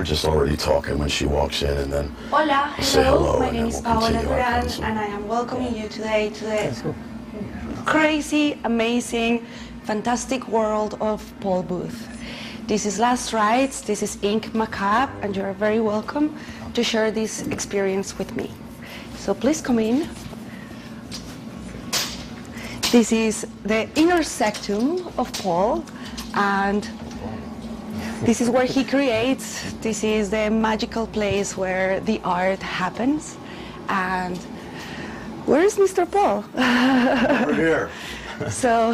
we're just already talking when she walks in, and then Hola, say hello, my and name then is we'll Paola continue our Duran, conversation. and I am welcoming you today to the crazy, amazing, fantastic world of Paul Booth. This is Last Rites, this is Inc. Macabre, and you're very welcome to share this experience with me. So please come in. This is the inner septum of Paul, and this is where he creates. This is the magical place where the art happens. And where is Mr. Paul? Over here. So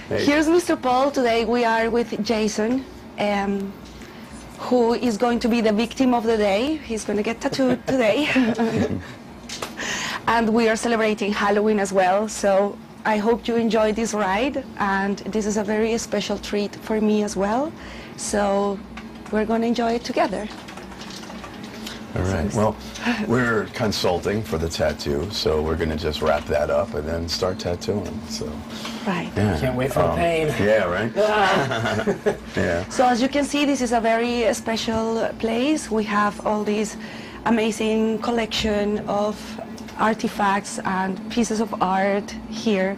here's Mr. Paul. Today we are with Jason, who is going to be the victim of the day. He's going to get tattooed today. And we are celebrating Halloween as well. So I hope you enjoy this ride, and this is a very special treat for me as well. So we're going to enjoy it together. All right. Well, we're consulting for the tattoo, so we're going to just wrap that up and then start tattooing. So, Right. yeah. Can't wait for the pain. Yeah, right? Yeah. So as you can see, this is a very special place. We have all these amazing collection of artifacts and pieces of art here.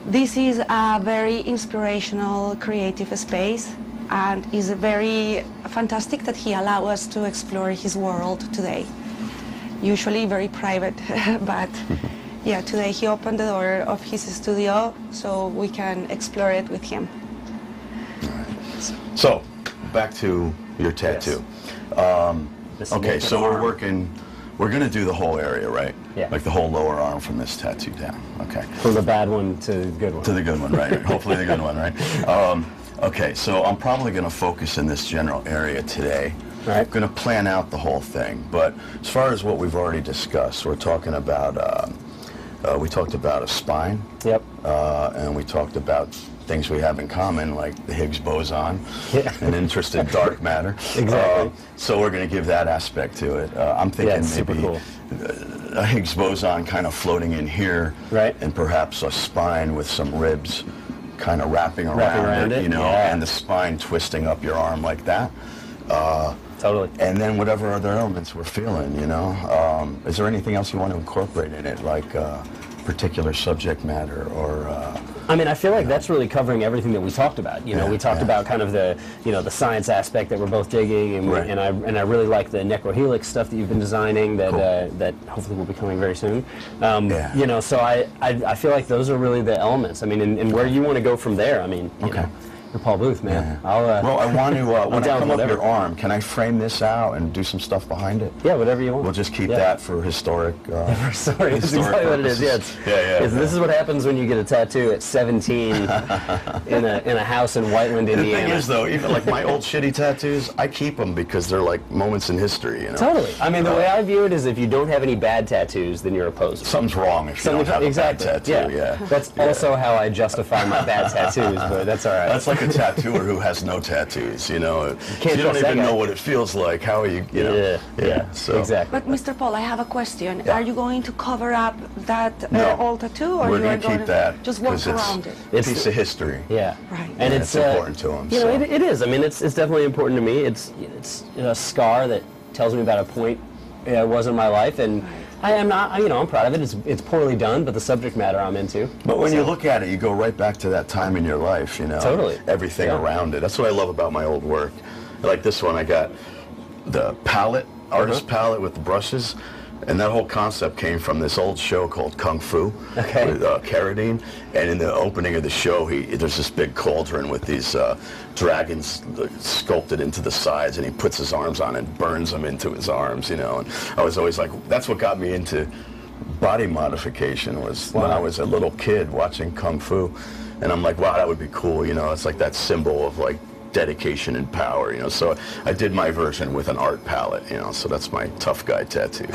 This is a very inspirational, creative space, and is very fantastic that he allows us to explore his world today. Usually very private, but yeah, today he opened the door of his studio so we can explore it with him. So, back to your tattoo. Okay, so we're going to do the whole area, right? Yeah. Like the whole lower arm from this tattoo down. Okay. From the bad one to the good one. To the good one, right? Hopefully the good one, right? Okay, so I'm probably going to focus in this general area today. All right. I'm going to plan out the whole thing, but as far as what we've already discussed, we're talking about, we talked about a spine. Yep. And we talked about things we have in common, like the Higgs boson, Yeah. and interest in dark matter. Exactly. So we're going to give that aspect to it. I'm thinking it's super maybe cool. A Higgs boson kind of floating in here, Right. and perhaps a spine with some ribs kind of wrapping around it, you know, yeah. and the spine twisting up your arm like that. Totally. And then whatever other elements we're feeling, you know. Is there anything else you want to incorporate in it, like particular subject matter or... I mean, I feel like that's really covering everything that we talked about. You know, we talked about kind of the, you know, the science aspect that we're both digging, and, Right. and I really like the necrohelix stuff that you've been designing that Cool. that hopefully will be coming very soon. Yeah. You know, so I feel like those are really the elements. I mean, and where you want to go from there. I mean, you know, you're Paul Booth, man. Yeah. I'll I want to, when I down come with up your whatever. arm, can I frame this out and do some stuff behind it? yeah, whatever you want. We'll just keep Yeah. that for historic... Sorry, that's historic exactly what it is. Yeah, purposes. Yeah. This is what happens when you get a tattoo at 17 in a house in Whiteland, The Indiana. thing is, though, even like my old shitty tattoos, I keep them because they're like moments in history, you know? Totally. I mean, the way I view it is if you don't have any bad tattoos, then you're a poser. Something's wrong if you don't have exactly. a bad tattoo, yeah. That's also how I justify my bad tattoos, but that's all right. That's like a tattooer who has no tattoos, you know? Can't You don't trust that even guy. know what it feels like. How are you, you know? So exactly. But Mr. Paul, I have a question. Yeah. Are you going to cover up that No. old tattoo, or We're you are going to keep that just walk 'cause it's around it? a piece of history. Yeah. Right. And Yeah, it's it's important to him, You know, so. it is. I mean, it's definitely important to me. It's a scar that tells me about a point it was in my life, and I am not. You know, I'm proud of it. It's poorly done, but the subject matter I'm into. But when you look at it, you go right back to that time in your life, you know? Totally. Everything Yeah. around it. That's what I love about my old work. Like this one, I got the palette, artist palette with the brushes, and that whole concept came from this old show called Kung Fu Okay. with Carradine. And in the opening of the show, there's this big cauldron with these dragons sculpted into the sides, and he puts his arms on and burns them into his arms, you know? And I was always like, that's what got me into body modification, was when I was a little kid watching Kung Fu. And I'm like, wow, that would be cool, you know? It's like that symbol of like dedication and power, you know. So I did my version with an art palette, you know. So that's my tough guy tattoo.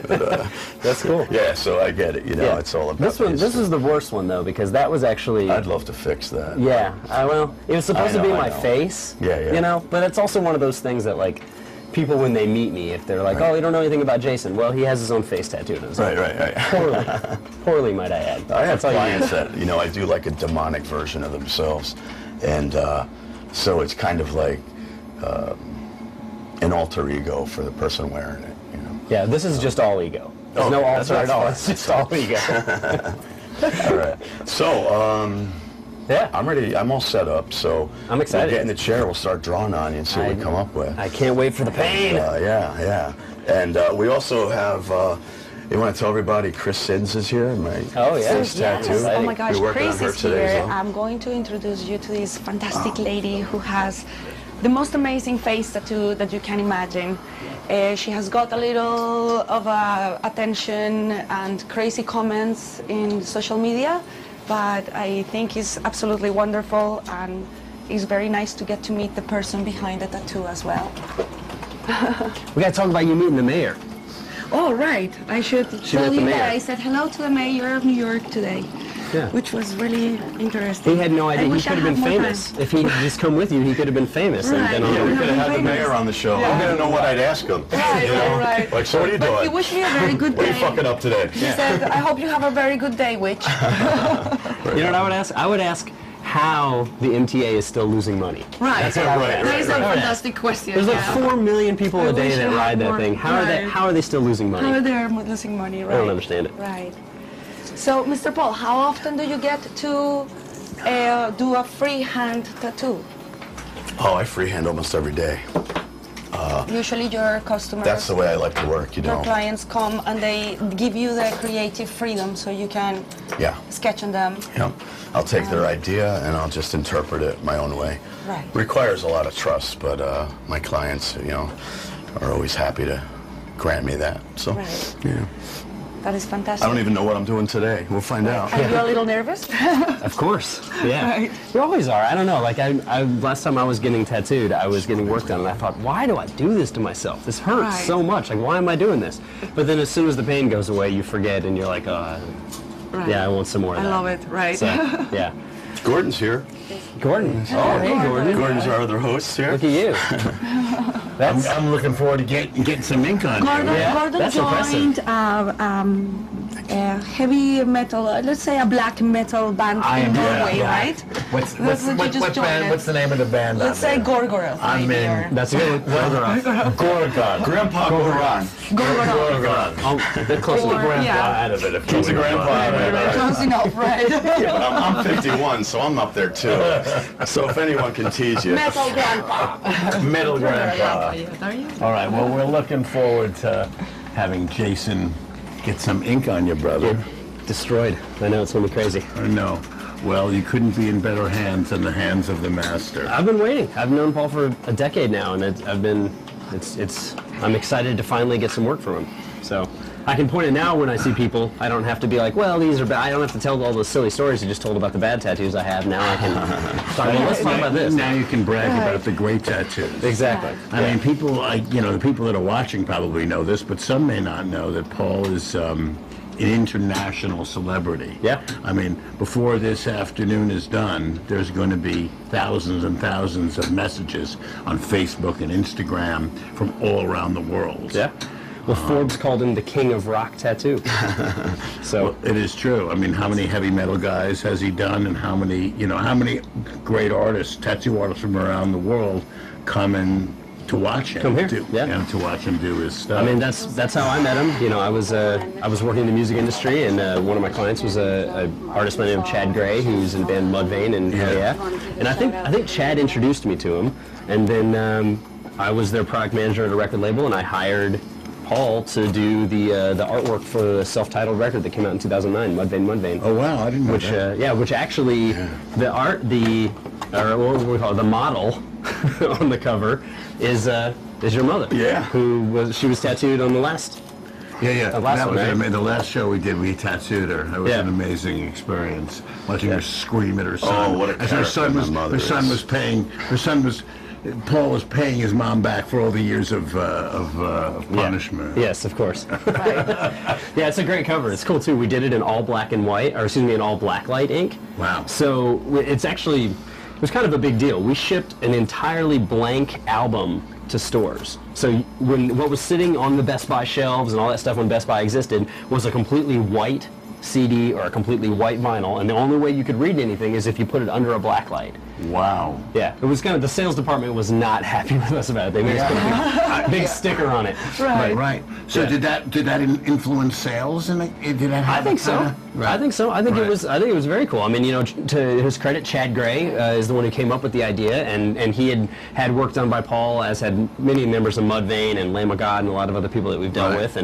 But, That's cool. yeah, so I get it, you know. Yeah. It's all about This one. This history. is the worst one though, because that was actually. I'd love to fix that. Yeah. Well, it was supposed to be I my know. face. Yeah, yeah. You know, but it's also one of those things that like. People, when they meet me, if they're like, "Oh, you don't know anything about Jason," well, he has his own face tattooed on his arm. Right. Poorly, might I add. I have That's all you clients need. that, you know, I do like a demonic version of themselves, and so it's kind of like an alter ego for the person wearing it. You know. Yeah, this is just all ego. There's no alter at all. It's just all ego. All right. So, Yeah, I'm ready. I'm all set up. So I'm excited. We'll get in the chair. We'll start drawing on you and see what we come up with. I can't wait for the pain. Yeah. And we also have. You want to tell everybody Chris Sids is here? Oh, yeah. First tattoo. Yes. Oh my gosh, You're working Chris on her is today here. as well? I'm going to introduce you to this fantastic lady who has the most amazing face tattoo that you can imagine. She has got a little of attention and crazy comments in social media, but I think it's absolutely wonderful, and it's very nice to get to meet the person behind the tattoo as well. We got to talk about you meeting the mayor. Oh, right. I should tell met the you mayor. that I said hello to the mayor of New York today, Yeah. which was really interesting. He had no I idea. He wish I could have been had more famous. time. If he had just come with you, he could have been famous. Right. And been on Yeah, we the- could have had the Famous. mayor on the show. Yeah. I didn't know what I'd ask him. Right, You know? right. Like, so what are you But doing? he wished me a very good What are day. you fucking up today? He said, I hope you have a very good day, witch. You know what I would ask? I would ask how the MTA is still losing money. Right. That's what I would Right, ask. That is a I would ask. fantastic question. There's like yeah. 4 million people I a day wish that I had ride that more. thing. How are they still losing money? How they're losing money, right? I don't understand it. Right. So, Mr. Paul, how often do you get to do a freehand tattoo? Oh, I freehand almost every day. Usually your customers, That's the way I like to work, you your know. clients come and they give you the creative freedom so you can Yeah. sketch on them. Yeah. I'll take their idea and I'll just interpret it my own way. Right. Requires a lot of trust, but my clients, you know, are always happy to grant me that. So, Right. yeah. That is fantastic. I don't even know what I'm doing today. We'll find out. Are you a little nervous? Of course. Yeah. Right. You always are. I don't know. Like, last time I was getting tattooed, I was getting work done, and I thought, why do I do this to myself? This hurts Right. so much. Like, why am I doing this? But then as soon as the pain goes away, you forget, and you're like, oh, Right. yeah, I want some more of I that. love it, right. So, yeah. Gordon's here. Gordon. Oh, hey, Gordon. Gordon's our other host here. Look at you. That's, I'm looking forward to getting some ink on Gordon, you. Yeah, Gordon that's impressive. joined a heavy metal, let's say a black metal band in Norway, right? What's That's what you just what band? joined. What's the name of the band? Let's say Gorgoroth. I'm maybe, in. or- that's a good one. Gorgon. Grandpa Goran. Gorgoroth. Gorgon. Oh, they're close Or- enough. Grandpa yeah. out of it. If He's a you grandpa. Right, close enough, right? Yeah, but I'm 51, so I'm up there too. So if anyone can tease you. Metal grandpa. Middle grandpa. Yeah, are you? All right. Well, we're looking forward to having Jason get some ink on you, brother. Destroyed. I know, it's going to be crazy. I know. Well, you couldn't be in better hands than the hands of the master. I've been waiting. I've known Paul for a decade now, and I'm excited to finally get some work from him. So I can point it now when I see people. I don't have to be like, well, these are bad. I don't have to tell all those silly stories you just told about the bad tattoos I have. Now I can talk, well, let's talk about this. Now you can brag about the great tattoos. Exactly. I mean, people, the people that are watching probably know this, but some may not know that Paul is an international celebrity. Yeah. I mean, before this afternoon is done, there's going to be thousands and thousands of messages on Facebook and Instagram from all around the world. Yeah. Well, Forbes called him the king of rock tattoo. So It is true. I mean, how many heavy metal guys has he done, and how many great artists, tattoo artists from around the world come in to watch him. Come here, And to watch him do his stuff. I mean, that's how I met him. You know, I was working in the music industry, and one of my clients was a artist by the name of Chad Gray, who's in the band Mudvayne, and And I think Chad introduced me to him, and then I was their product manager at a record label, and I hired Paul to do the artwork for the self-titled record that came out in 2009, Mudvayne. Oh wow, I didn't know that. Which actually the what do we call it? The model on the cover is your mother. Yeah. She was tattooed on the last. Yeah. The last That one, was right? the last show we did. We tattooed her. It was Yeah. an amazing experience watching her scream at her son. Oh, what a As her son character my mother was. Paul was paying his mom back for all the years of punishment. Yes, of course. Yeah, it's a great cover. It's cool too. We did it in all black and white, or excuse me, in all black light ink. Wow. So it was kind of a big deal. We shipped an entirely blank album to stores. So when what was sitting on the Best Buy shelves and all that stuff when Best Buy existed was a completely white CD or a completely white vinyl, and the only way you could read anything is if you put it under a black light. Wow. Yeah, it was kind of, the sales department was not happy with us about it. They made us put a big sticker on it. Right. So Yeah. did that influence sales? And did that have I think that so. kinda- I think so. I think Right. it was. I think it was very cool. I mean, you know, to his credit, Chad Gray is the one who came up with the idea, and he had work done by Paul, as had many members of Mudvayne and Lamb of God and a lot of other people that we've dealt Right. with,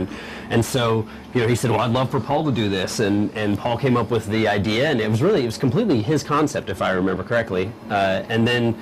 and so you know, he said, well, I'd love for Paul to do this, and Paul came up with the idea, and it was completely his concept, if I remember correctly, and then.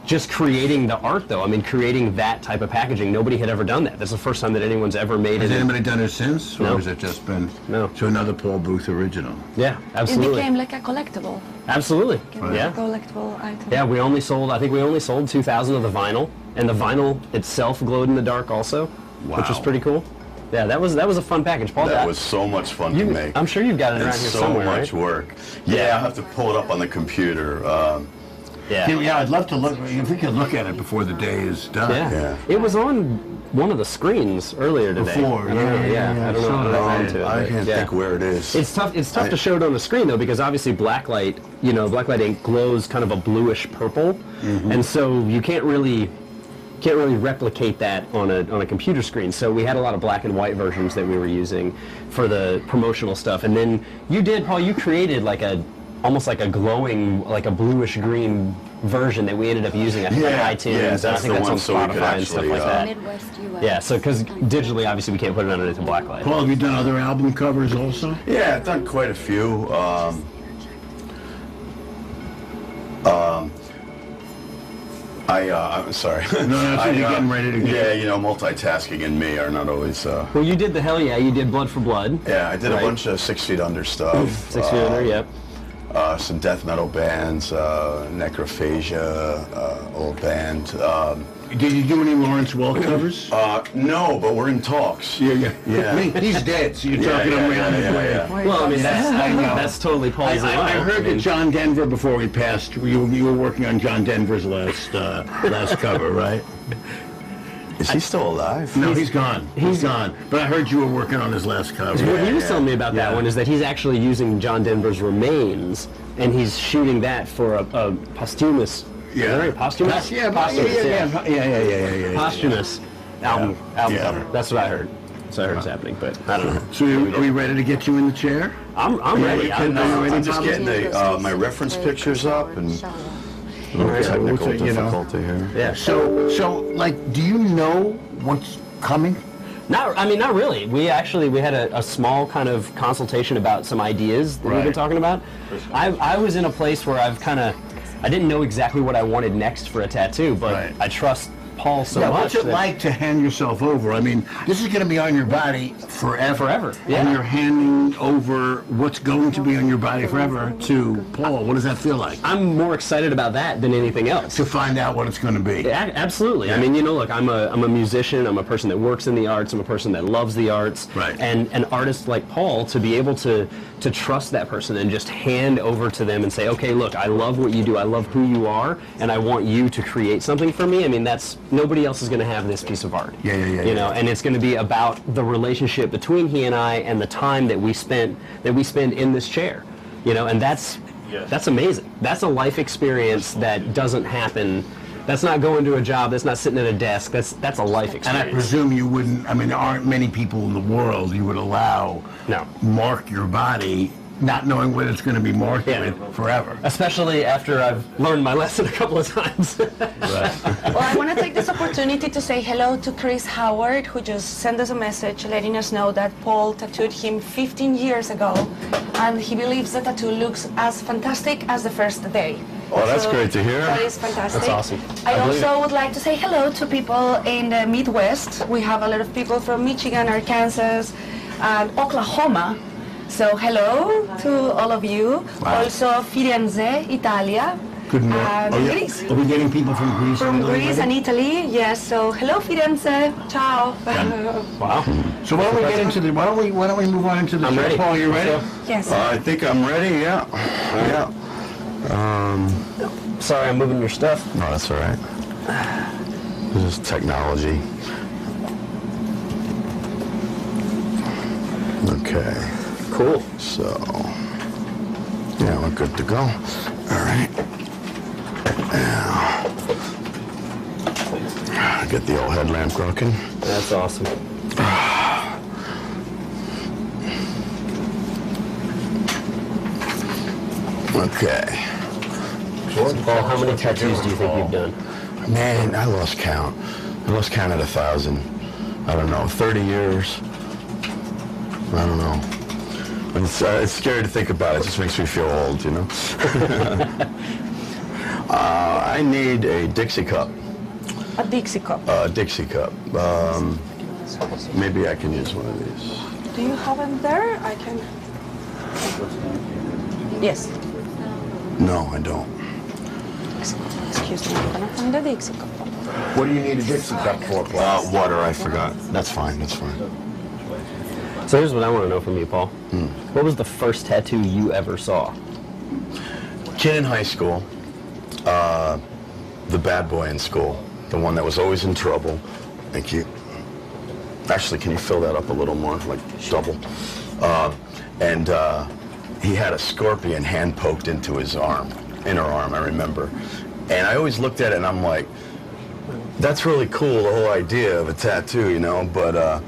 Just creating the art, though. I mean, creating that type of packaging. Nobody had ever done that. That's the first time that anyone's ever made Has it. anybody done it since, or No. has it just been No. to another Paul Booth original? Yeah, It absolutely. became like a collectible. Absolutely. Became Yeah. a collectible item. Yeah, I think we only sold 2,000 of the vinyl, and the vinyl itself glowed in the dark also, which was Wow. pretty cool. Yeah, that was a fun package. Paul, That was so much fun to make. I'm sure you've got it and around here so somewhere, much right? work. Yeah, I have to pull it up on the computer. Yeah, I'd love to look. If we could look at it before the day is done. Yeah. Yeah. It was on one of the screens earlier today. Before, I don't know, yeah, I don't know saw how that. I ran into it. I but, can't yeah. think where it is. It's tough to show it on the screen though, because obviously blacklight, you know, blacklight ink glows kind of a bluish purple, and so you can't really replicate that on a computer screen. So we had a lot of black and white versions that we were using for the promotional stuff. And then you did, Paul, you created like almost like a glowing, like a bluish green version that we ended up using on iTunes. yeah, and I that's think the that's one, on so we could Spotify and stuff actually, like that. Midwest US. Yeah, so because digitally, obviously, we can't put it underneath the blacklight. Paul, have you done other album covers also? Yeah, I've done quite a few. I'm sorry. No, that's what you're getting ready to get. Yeah, you know, multitasking and me are not always. Well, you did the Hell Yeah, you did Blood for Blood. Yeah, I did Right. a bunch of 6 Feet Under stuff. 6 Feet Under, yep. Some death metal bands, Necrophagia, old band. Did you do any Lawrence Welk covers? No, but we're in talks. Yeah. Yeah. I mean, he's dead, so you're talking him right on his way. Well, I mean, I know. that's totally Paul's I line. heard that John Denver, before he passed, you were working on John Denver's last cover, right? Is he still alive? No, he's gone. He's gone. But I heard you were working on his last cover. What he was telling me about that Yeah. one is that he's actually using John Denver's remains, and he's shooting that for a posthumous. Is that right? Posthumous? Yeah. Posthumous album Yeah. cover. That's what I heard. So I heard it's happening, but I don't know. So are we ready to get you in the chair? I'm ready. Are you ready, I'm just Bob? getting my reference pictures up and Right. technical You know. difficulty here. Yeah. So, like, do you know what's coming? Not really. We had a small kind of consultation about some ideas that we've been Right. talking about. I was in a place where I didn't know exactly what I wanted next for a tattoo, but Right. I trust Paul so Yeah, much. what's it that- like to hand yourself over? I mean, this is going to be on your body forever. Forever, yeah. And you're handing over what's going to be on your body forever to Paul. What does that feel like? I'm more excited about that than anything else. To find out what it's going to be. Absolutely. I mean, you know, look, I'm a musician. I'm a person that works in the arts. I'm a person that loves the arts. Right. And an artist like Paul, to be able to trust that person and just hand over to them and say, okay, look, I love what you do. I love who you are, and I want you to create something for me. I mean, nobody else is going to have this piece of art. Yeah. You know, and it's going to be about the relationship between he and I and the time that we spend in this chair. You know, and that's amazing. That's a life experience that doesn't happen. That's not going to a job. That's not sitting at a desk. That's a life experience. And I presume you wouldn't, I mean, there aren't many people in the world you would allow No. mark your body, not knowing what it's going to be marked Yeah. with forever. Especially after I've learned my lesson a couple of times. Well, I want to take this opportunity to say hello to Chris Howard, who just sent us a message letting us know that Paul tattooed him 15 years ago, and he believes the tattoo looks as fantastic as the first day. Oh, that's great to hear. That is fantastic. That's awesome. I I believe also would like to say hello to people in the Midwest. We have a lot of people from Michigan, Arkansas, and Oklahoma. So hello to all of you. Wow. Also Firenze, Italia. Good morning. And Greece. Are we getting people from Greece? From and Italy Greece and already? Italy, yes. So hello Firenze. Ciao. Wow. So why don't we get into the? Why don't we move on into the? I'm show? ready. Paul, you ready? Yes. I think I'm ready. Yeah. Yeah. Sorry, I'm moving your stuff. No, that's all right. This is technology. Okay. Cool. So, yeah, we're good to go. All right. Now, get the old headlamp working. That's awesome. Okay. Paul, how many tattoos do you think you've done? Man, I lost count. I lost count at 1,000. I don't know, 30 years. I don't know. It's scary to think about. It just makes me feel old, you know? I need a Dixie cup. A Dixie cup. A Dixie cup. Maybe I can use one of these. Do you have them there? I can. Yes. No, I don't. Excuse me, I'm gonna find a Dixie cup. What do you need a Dixie cup for, Paul? Water, I forgot. That's fine, that's fine. So here's what I want to know from you, Paul. What was the first tattoo you ever saw? Kid in high school, the bad boy in school, the one that was always in trouble. Thank you. Actually, can you fill that up a little more, like double? And he had a scorpion hand poked into his arm, inner arm, I remember. And I always looked at it and I'm like, that's really cool, the whole idea of a tattoo, you know, but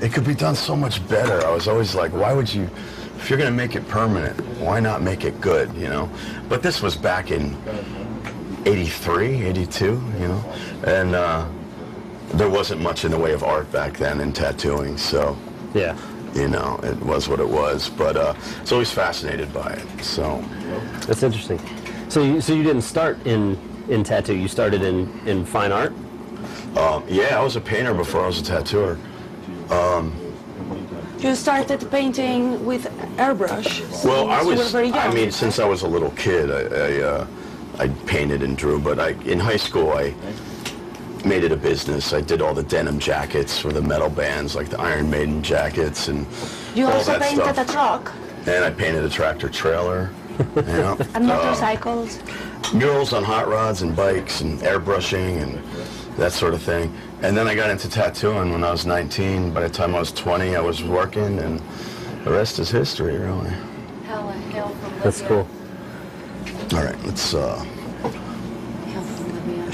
it could be done so much better. I was always like, why would you, if you're going to make it permanent, why not make it good, you know? But this was back in 83, 82, you know, and there wasn't much in the way of art back then in tattooing, so, Yeah. you know, it was what it was, but I was always fascinated by it, so. That's interesting. So you didn't start in tattoo, you started in fine art? Yeah, I was a painter before I was a tattooer. You started painting with airbrush Well, since you were very young. I mean, since I was a little kid, I painted and drew, but in high school, I made it a business. I did all the denim jackets for the metal bands, like the Iron Maiden jackets and You all also that painted stuff. a truck And I painted a tractor trailer, you know. and motorcycles. Murals on hot rods and bikes and airbrushing and that sort of thing. And then I got into tattooing when I was 19. By the time I was 20, I was working, and the rest is history, really. That's cool. All right, let's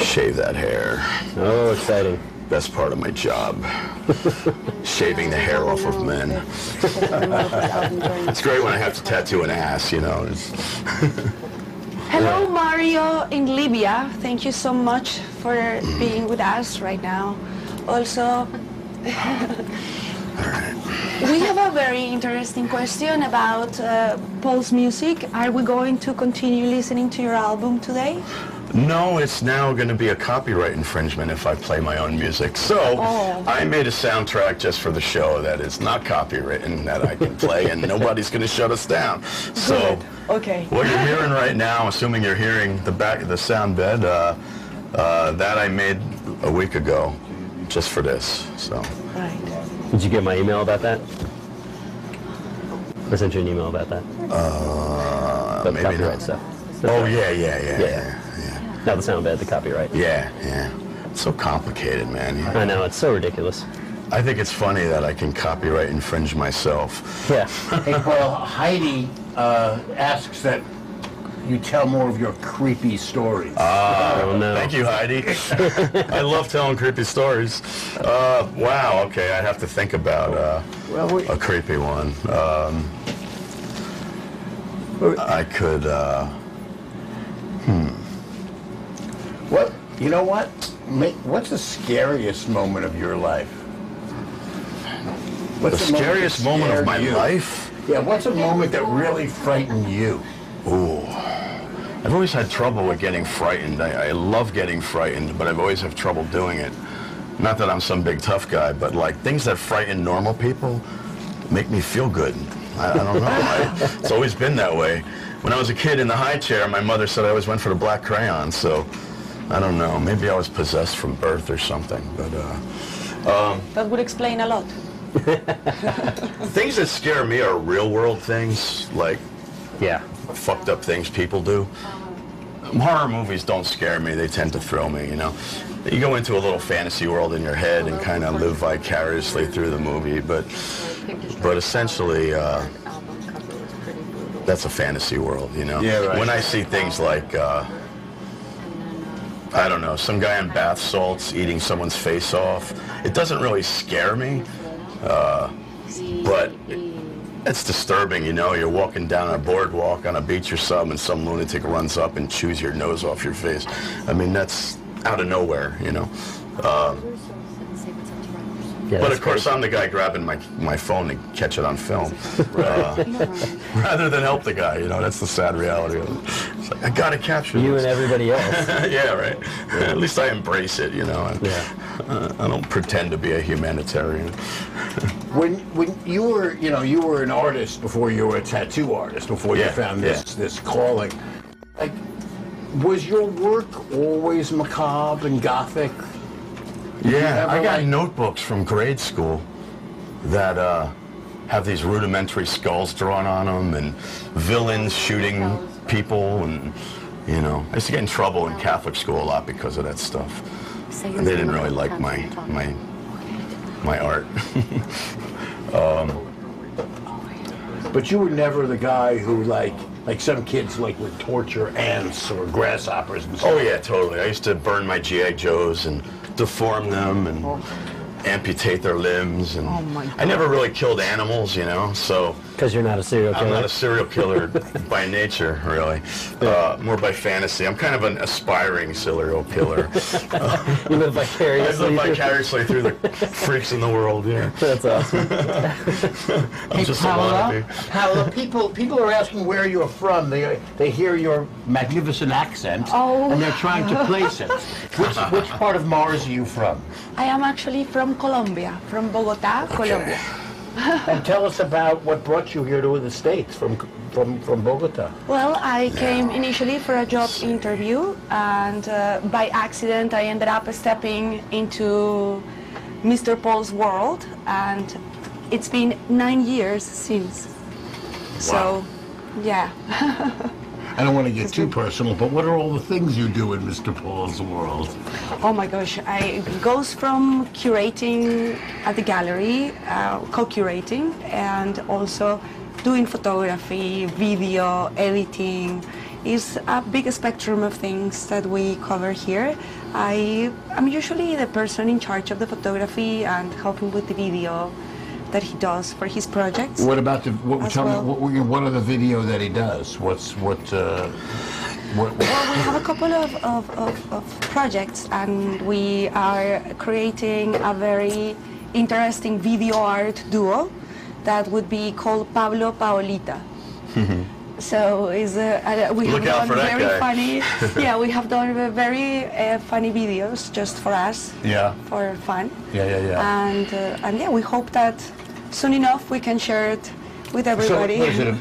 shave that hair. Oh, exciting. Best part of my job. Shaving the hair off of men. It's great when I have to tattoo an ass, you know. Hello, Mario in Libya. Thank you so much for being with us right now. Also, we have a very interesting question about Paul's music. Are we going to continue listening to your album today? No, it's now going to be a copyright infringement if I play my own music. So I made a soundtrack just for the show that is not copywritten, that I can play, and nobody's going to shut us down. So Okay. what you're hearing right now, assuming you're hearing the sound bed, that I made a week ago just for this. So. Right. Did you get my email about that? I sent you an email about that. The maybe copyright not. stuff. Oh, yeah. Not the sound bed, the copyright. Yeah. It's so complicated, man. I know, it's so ridiculous. I think it's funny that I can copyright infringe myself. Yeah. Hey, Paul, Heidi asks that you tell more of your creepy stories. Oh, no. Thank you, Heidi. I love telling creepy stories. Wow, okay, I'd have to think about a creepy one. I could, What? You know what? What's the scariest moment of your life? the scariest moment of my scared you? life? Yeah, what's a moment that really frightened you? Ooh. I've always had trouble with getting frightened. I love getting frightened, but I've always had trouble doing it. Not that I'm some big tough guy, but like things that frighten normal people make me feel good. I don't know. It's always been that way. When I was a kid in the high chair, my mother said I always went for the black crayon, so I don't know. Maybe I was possessed from birth or something, but That would explain a lot. things that scare me are real world things, like Yeah. fucked up things people do. Horror movies don't scare me. They tend to thrill me, you know. you go into a little fantasy world in your head and kind of live vicariously through the movie, but essentially that's a fantasy world, you know. Yeah, right. When I see things like I don't know, some guy in bath salts eating someone's face off, it doesn't really scare me, but it's disturbing, you know. You're walking down a boardwalk on a beach or something, and some lunatic runs up and chews your nose off your face. I mean, that's out of nowhere, you know. But of course, I'm the guy grabbing my phone to catch it on film, rather than help the guy. You know, that's the sad reality of it. It's like, I gotta capture You this. and everybody else. Yeah, right. At least I embrace it, you know. I don't pretend to be a humanitarian. When you were, you know, you were an artist before you were a tattoo artist, before you Yeah, found yeah. this calling. Like, was your work always macabre and gothic? Yeah, I got like- notebooks from grade school that have these rudimentary skulls drawn on them and villains shooting people, and you know, I used to get in trouble in Catholic school a lot because of that stuff. And they didn't really like my art. But you were never the guy who like some kids like would torture ants or grasshoppers and stuff. Oh yeah, totally. I used to burn my G.I. Joes and deform them and amputate their limbs, and I never really killed animals, you know, so Because you're not a serial killer. I'm not a serial killer by nature, really. More by fantasy. I'm kind of an aspiring serial killer. You live I vicariously. live vicariously through the freaks in the world, yeah. That's awesome. I'm just a wannabe. Paola, people are asking where you're from. They hear your magnificent accent, and they're trying to place it. Which part of Mars are you from? I am actually from Colombia, from Bogota, Colombia. And tell us about what brought you here to the States from Bogota. Well, I came initially for a job interview, and by accident I ended up stepping into Mr. Paul's world, and it's been 9 years since. So, yeah. I don't want to get too personal, but what are all the things you do in Mr. Paul's world? Oh my gosh, it goes from curating at the gallery, co-curating, and also doing photography, video, editing. It's a big spectrum of things that we cover here. I'm usually the person in charge of the photography and helping with the video that he does for his projects. What about Tell me, what are the video that he does? What? Well, we have a couple of projects, and we are creating a very interesting video art duo that would be called Pablo Paolita. So we Look have out done for that very guy. funny, yeah, we have done very funny videos just for us, Yeah. for fun. Yeah. And yeah, we hope that soon enough we can share it with So everybody.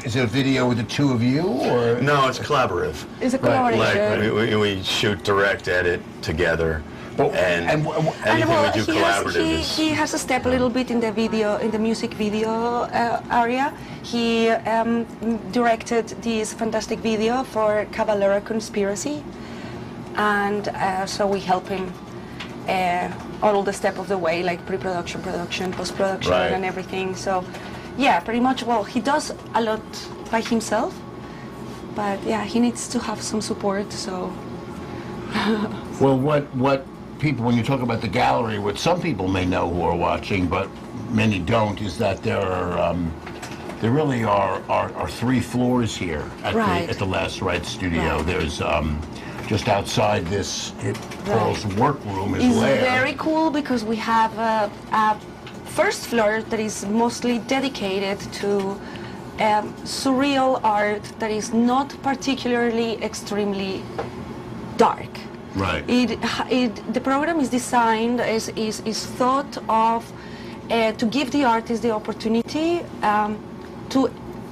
is it a video with the two of you, or? No, it's collaborative. It's a Right, collaboration. Like we shoot, direct, edit together, and And anything well, we do collaborative is. he has a step a little bit in the video, in the music video area. He directed this fantastic video for Caballero Conspiracy, and so we help him all the step of the way, like pre-production, production, post-production, Right. and everything. So, yeah, pretty much. Well, he does a lot by himself, but yeah, he needs to have some support. So. Well, what people, when you talk about the gallery, what some people may know who are watching, but many don't, is that there really are 3 floors here at the Last Right Studio. Right. There's just outside this, Paul's workroom is It's lair. very cool because we have a first floor that is mostly dedicated to surreal art that is not particularly extremely dark. Right. The program is designed, is thought of to give the artist the opportunity to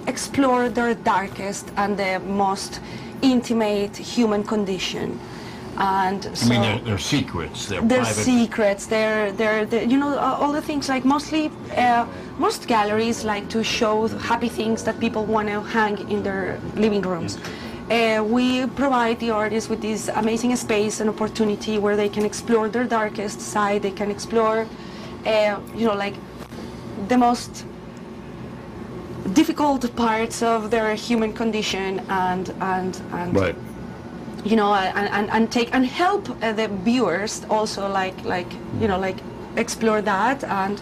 explore their darkest and the most intimate human condition. And so I mean, they're secrets. They're their private. secrets, they're you know, all the things, like mostly most galleries like to show happy things that people want to hang in their living rooms. we provide the artists with this amazing space and opportunity where they can explore their darkest side. They can explore, like the most difficult parts of their human condition, and Right. take and help the viewers also like explore that, and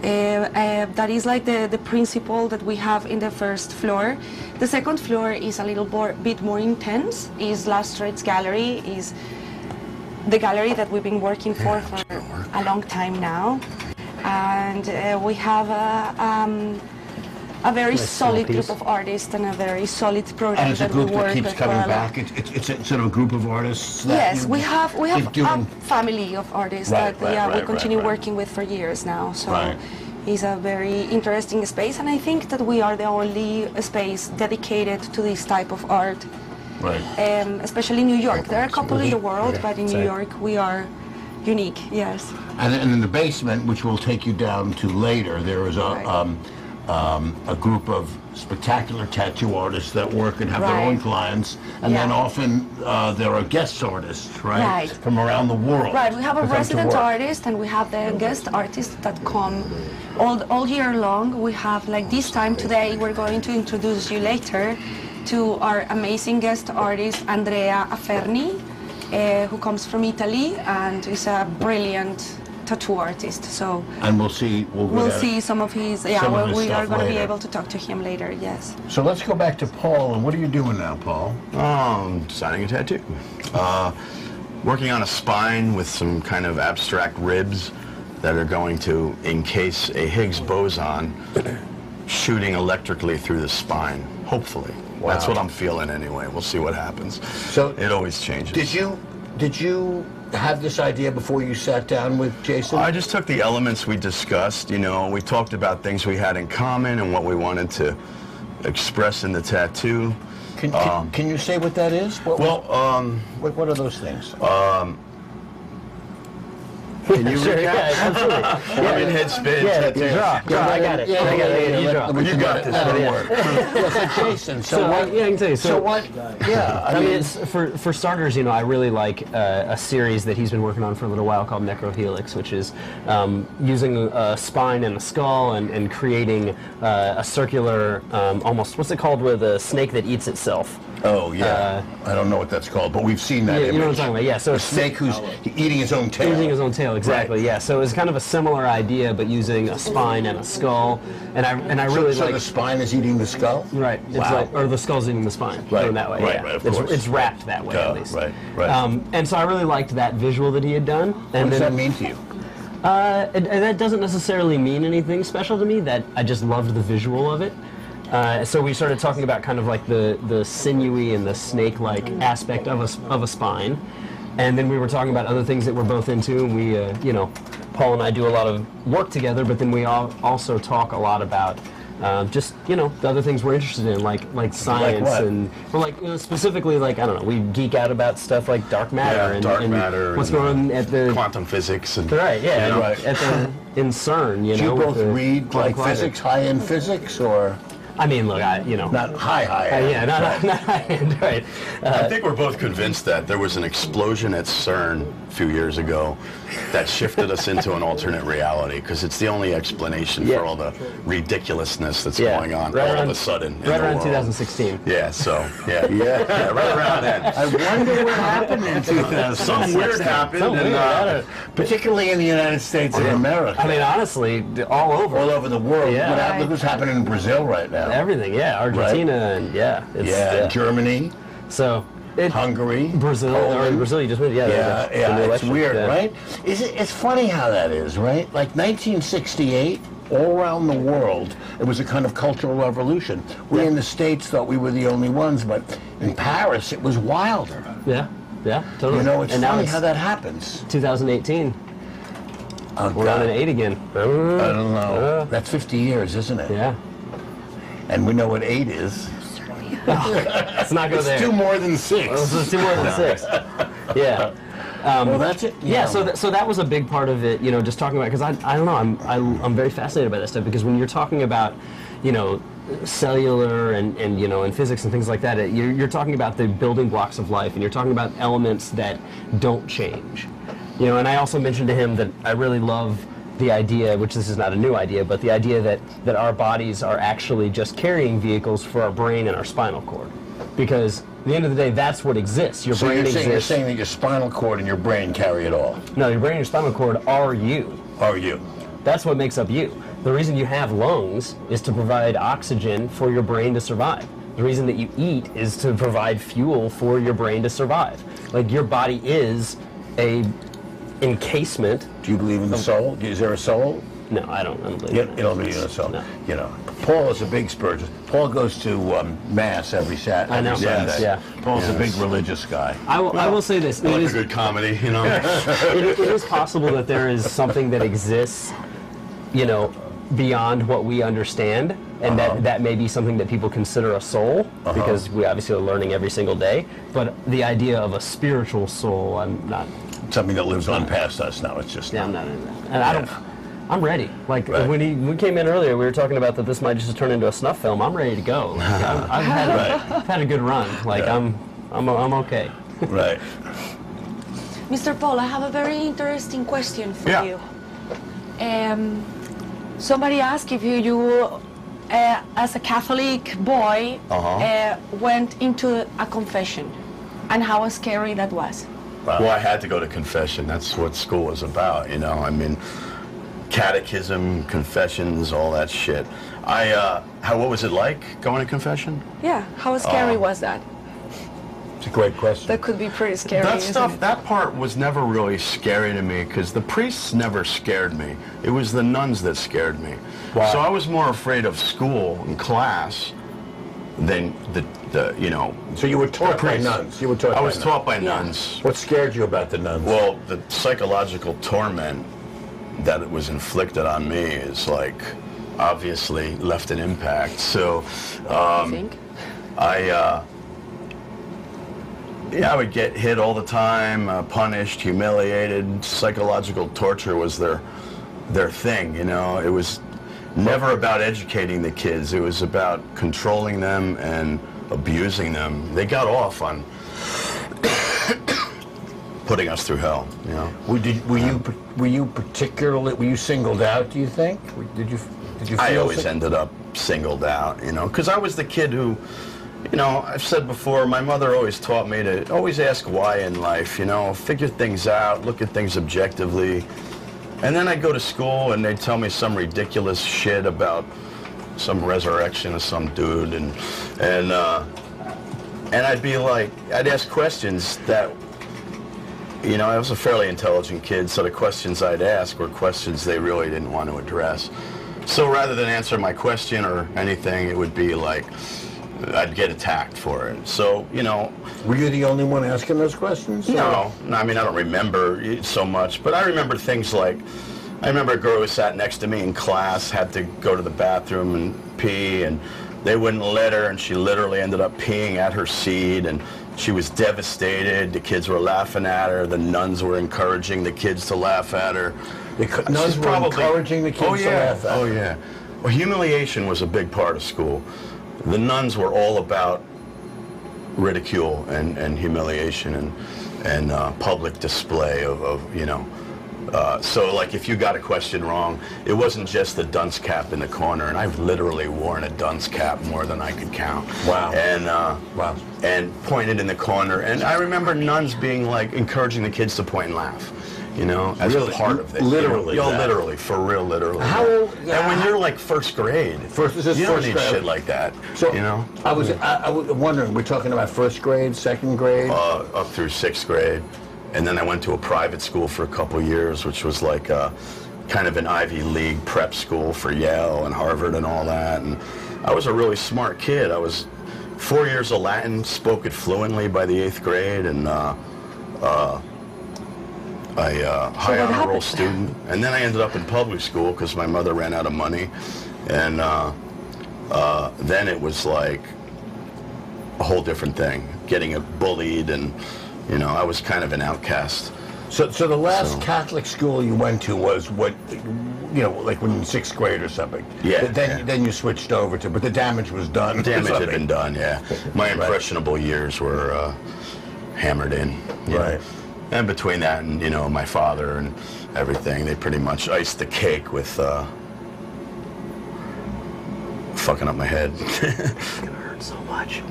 that is like the principle that we have in the first floor. The second floor is a little bit more intense. Is Last Threads Gallery, is the gallery that we've been working for a long time now, and we have a very solid group of artists and a very solid project And it's a that we group work that keeps with coming for a back. It's a sort of a group of artists. That Yes, you we have keep doing. a family of artists Right, that right, we right, continue right. working with for years now. So Right. it's a very interesting space, and I think that we are the only space dedicated to this type of art, Right. especially in New York. There are a couple in the world, but in New York we are unique. Yes. And in the basement, which we'll take you down to later, there is a group of spectacular tattoo artists that work and have their own Right. clients, and then Yeah. often there are guest artists, right? Right. From around the world. Right, we have a who come to resident work. artist and we have the guest artists that come all year long. We have, like this time today, we're going to introduce you later to our amazing guest artist, Andrea Aferni, who comes from Italy and is a brilliant tattoo artist. So And we'll go down. see some of his, some of his we are stuff going to be later. able to talk to him later, yes. So let's go back to Paul. And what are you doing now, Paul? Designing a tattoo. Working on a spine with some kind of abstract ribs that are going to encase a Higgs boson shooting electrically through the spine, hopefully. Wow. That's what I'm feeling anyway. We'll see what happens. So it always changes. Did you have this idea before you sat down with Jason? I just took the elements we discussed, we talked about things we had in common and what we wanted to express in the tattoo. Can you say what that is? What are those things? Can you Sure, recap? yeah, absolutely. Foreman head spin. tattoo. Draw, I got it. You draw. You got this. That'll work. So Jason, So, I can tell you. So what? Yeah, I mean, it's, for starters, I really like a series that he's been working on for a little while called Necrohelix, which is using a spine and a skull and creating a circular, almost, what's it called, with a snake that eats itself? Oh, yeah. I don't know what that's called, but we've seen that Yeah, image. you know what I'm talking about, yeah. So A it's snake who's eating his own tail. using his own tail, exactly, Right. yeah. So it's kind of a similar idea, but using a spine and a skull. And I really So like... the spine is eating the skull? Right. It's Wow. or the skull's eating the spine. Right, Going that way. right, yeah. right, of it's, course. it's wrapped that way, at least. Right. And so I really liked that visual that he had done. And What does that then, mean to you? and that doesn't necessarily mean anything special to me. That I just loved the visual of it. So we started talking about kind of like the sinewy and the snake-like aspect of a spine. And then we were talking about other things that we're both into. And we, Paul and I do a lot of work together, but then we also talk a lot about just, the other things we're interested in, like science. what? And we're specifically, I don't know, we geek out about stuff like dark matter and dark matter what's and, going on at the... quantum physics. And, Right, yeah, you know, Right. in CERN, Do you with both the read quantum climate. physics, high-end physics, or I mean, look, not high-end? yeah, not high-end, right. I think we're both convinced that there was an explosion at CERN a few years ago that shifted us into an alternate reality, because it's the only explanation Yeah. for all the ridiculousness that's Yeah. going on Right all around- of a sudden. in Right the around world. 2016. Yeah, so, yeah, right around then. I wonder what happened in 2000. Something weird happened, Something and weird. Particularly in the United States of America. I mean, honestly, all over. all over the world. Yeah. Look what's happening in Brazil right now. Everything, yeah. Argentina, and it's, Germany, So, Hungary, Brazil, Poland. Brazil, you just went, the new It's election, weird, yeah. right? It's funny how that is, right? Like 1968, all around the world, it was a kind of cultural revolution. We in the States thought we were the only ones, but in Paris, it was wilder. Yeah, totally. It's and now funny it's how that happens. 2018. Oh, We're on an 8 again. I don't know. That's 50 years, isn't it? Yeah. And we know what 8 is. Let's not go It's there. 2 more than 6. It's 2 more than 6. Yeah. Well, that's it. Yeah, so that was a big part of it, just talking about, because I don't know, I'm very fascinated by that stuff, because when you're talking about, cellular and physics and things like that, you're talking about the building blocks of life, and you're talking about elements that don't change. And I also mentioned to him that I really love the idea, which this is not a new idea, but the idea that our bodies are actually just carrying vehicles for our brain and our spinal cord. Because at the end of the day, that's what exists. Your brain exists. You're saying that your spinal cord and your brain carry it all. No, your brain and your spinal cord are you. Are you? That's what makes up you. The reason you have lungs is to provide oxygen for your brain to survive. The reason that you eat is to provide fuel for your brain to survive. Like, your body is a encasement. Do you believe in the soul? Is there a soul? No, I don't believe in it. You don't believe in a soul? No. Paul is a big spiritual. Paul goes to Mass every Saturday. I know. Sunday. Yeah. Paul's a big religious guy. I will say this. I like a good comedy, It is possible that there is something that exists, beyond what we understand, and that may be something that people consider a soul, because we obviously are learning every single day. But the idea of a spiritual soul, I'm not. Something that lives on past us now. It's just. Yeah, I'm not in that. And I'm ready. Like, when we came in earlier, we were talking about that this might just turn into a snuff film. I'm ready to go. Like, I've had a good run. Like, I'm okay. Right. Mr. Paul, I have a very interesting question for you. Somebody asked if you as a Catholic boy, went into a confession, and how scary that was. Well, I had to go to confession. That's what school was about, I mean, catechism, confessions, all that shit. What was it like going to confession? Yeah, how scary was that? It's a great question. That could be pretty scary. That stuff, that part was never really scary to me, because the priests never scared me. It was the nuns that scared me. Wow. So I was more afraid of school and class than the. So you were taught by nuns. You were taught. I was taught by nuns. What scared you about the nuns? Well, the psychological torment that it was inflicted on me is obviously left an impact. So I would get hit all the time, punished, humiliated. Psychological torture was their thing, It was never about educating the kids. It was about controlling them and abusing them. They got off on putting us through hell, Were you singled out, do you think? Did you feel I always ended up singled out, because I was the kid who, I've said before, my mother always taught me to always ask why in life, figure things out, look at things objectively. And then I'd go to school and they'd tell me some ridiculous shit about some resurrection of some dude, and I'd be like, I'd ask questions that, I was a fairly intelligent kid, so the questions I'd ask were questions they really didn't want to address. So rather than answer my question or anything, it would be like, I'd get attacked for it. So, Were you the only one asking those questions? No, I mean, I don't remember so much, but I remember things like, I remember a girl who sat next to me in class had to go to the bathroom and pee, and they wouldn't let her, and she literally ended up peeing at her seat, and she was devastated. The kids were laughing at her. The nuns were encouraging the kids to laugh at her. The nuns were encouraging the kids to laugh at her? Oh, yeah. Well, humiliation was a big part of school. The nuns were all about ridicule and humiliation and public display of so like if you got a question wrong, it wasn't just the dunce cap in the corner, and I've literally worn a dunce cap more than I could count. Wow. And and pointed in the corner, and I remember nuns being like encouraging the kids to point and laugh. As really? part of it. Literally. Literally, for real, literally. How old? And when you're like first grade, you don't need shit like that. So, I was wondering, we're talking about first grade, second grade? Up through 6th grade. And then I went to a private school for a couple years, which was like kind of an Ivy League prep school for Yale and Harvard and all that. And I was a really smart kid. I was 4 years of Latin, spoke it fluently by the 8th grade, and high honor roll student. And then I ended up in public school because my mother ran out of money. And then it was like a whole different thing, getting bullied, and I was kind of an outcast. So the last Catholic school you went to was what, like when you were in 6th grade or something. Yeah. Then you switched over to, but the damage was done. The damage had been done, yeah. My impressionable years were hammered in. Right. And between that and, my father and everything, they pretty much iced the cake with fucking up my head. It's gonna hurt so much.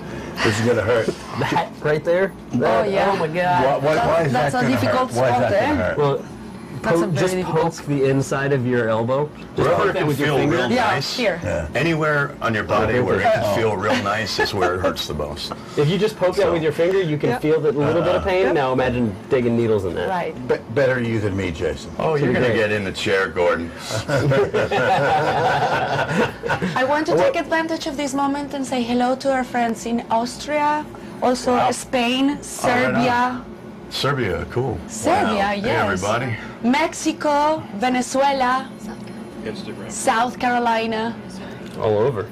This is gonna hurt. That right there? Oh, yeah. Oh my God. Why is That's that a gonna difficult hurt? Why is spot, that gonna eh? hurt? Well, That's a very just difficult poke the inside of your elbow. Just Wherever poke it that can with your feel finger. real Yeah, nice. here. Yeah. Anywhere on your body where it can feel real nice is where it hurts the most. If you just poke that with your finger, you can feel that little bit of pain. Now imagine digging needles in that. Right. Better you than me, Jason. Oh, you're going to great. get in the chair, Gordon. I want to take advantage of this moment and say hello to our friends in Austria, also Spain, Serbia. Serbia, cool. Serbia, Wow. yes. Hey, everybody. Mexico, Venezuela, South Carolina, All over.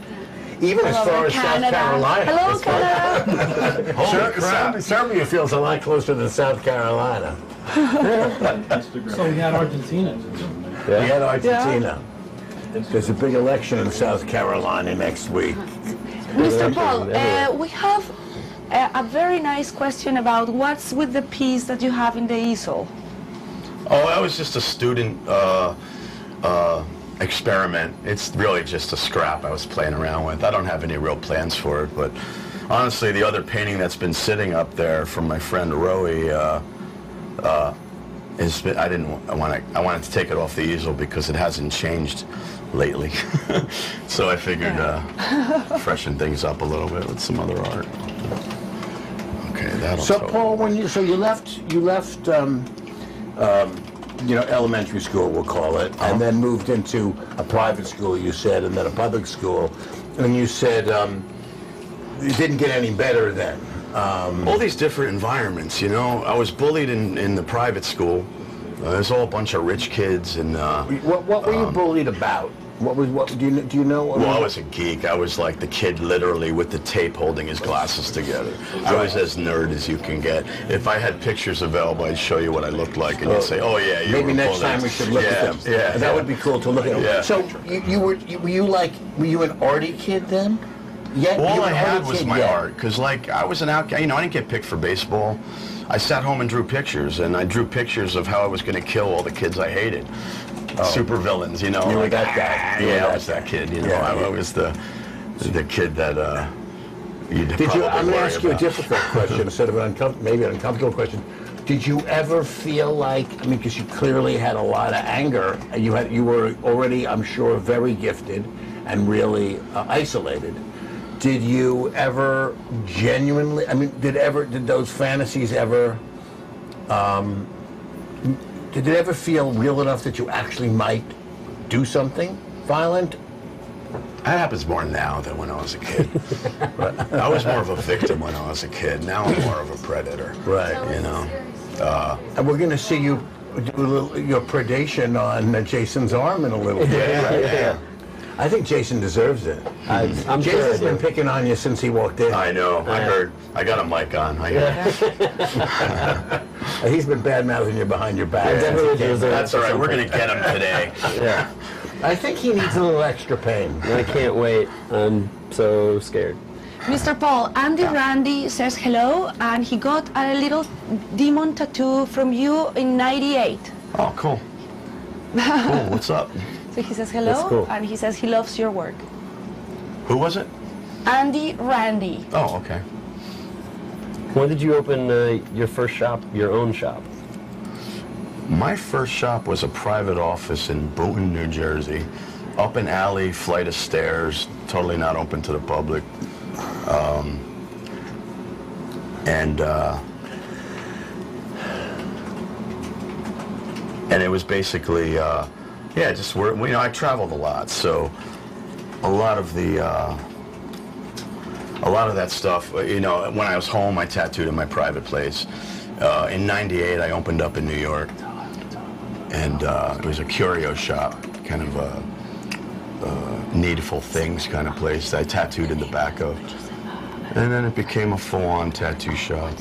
Even as all far over as South Canada. Carolina. Hello, Canada. Holy crap. Serbia feels a lot closer than South Carolina. So we had Argentina. We had Argentina. There's a big election in South Carolina next week. Mr. Paul, we have a very nice question about what's with the piece that you have in the easel. Oh, that was just a student experiment. It's really just a scrap I was playing around with. I don't have any real plans for it, but honestly, the other painting that's been sitting up there from my friend Rowie, I wanted to take it off the easel because it hasn't changed lately. So I figured freshen things up a little bit with some other art. Okay, that'll. So Paul, when you left elementary school, we'll call it, and then moved into a private school, you said, and then a public school, and you said it didn't get any better then. All these different environments, I was bullied in the private school. There's all a bunch of rich kids, and What were you bullied about? Do you know? well, I was a geek. I was like the kid literally with the tape holding his glasses together. I was as nerd as you can get. If I had pictures available, I'd show you what I looked like, and you'd say, "Oh yeah, you maybe were next bullied." time we should look at them. Yeah, that would be cool to look at. Yeah. So were you an arty kid then? Yeah. All I had was my art, because I was an outcast. I didn't get picked for baseball. I sat home and drew pictures, and I drew pictures of how I was going to kill all the kids I hated. Super villains, You were that guy. I was that kid. I was the kid that you'd Did you? probably I'm going to worry ask you a about. difficult question instead of maybe an uncomfortable question. Did you ever feel like? Because you clearly had a lot of anger. You were already, I'm sure, very gifted and really isolated. Did you ever genuinely? Did those fantasies ever? Did it ever feel real enough that you actually might do something violent? That happens more now than when I was a kid. I was more of a victim when I was a kid. Now I'm more of a predator. Right. And we're going to see you do your predation on Jason's arm in a little bit. Yeah. I think Jason deserves it. I'm sure Jason's I been do. picking on you since he walked in. I know. I heard. I got a mic on. He's been bad-mouthing you behind your back. That's all right. We're going to get him today. Yeah. I think he needs a little extra pain. I can't wait. I'm so scared. Mr. Paul, Andy Randy says hello, and he got a little demon tattoo from you in '98. Oh, cool. Cool. What's up? So he says hello, That's cool. and he says he loves your work. Who was it? Andy Randy. Oh, okay. When did you open your first shop, your own shop? My first shop was a private office in Boonton, New Jersey. Up an alley, flight of stairs, totally not open to the public. And it was basically, just where, I traveled a lot, so a lot of that stuff, when I was home, I tattooed in my private place. In '98, I opened up in New York, and it was a curio shop, kind of a needful things kind of place that I tattooed in the back of. And then it became a full-on tattoo shop.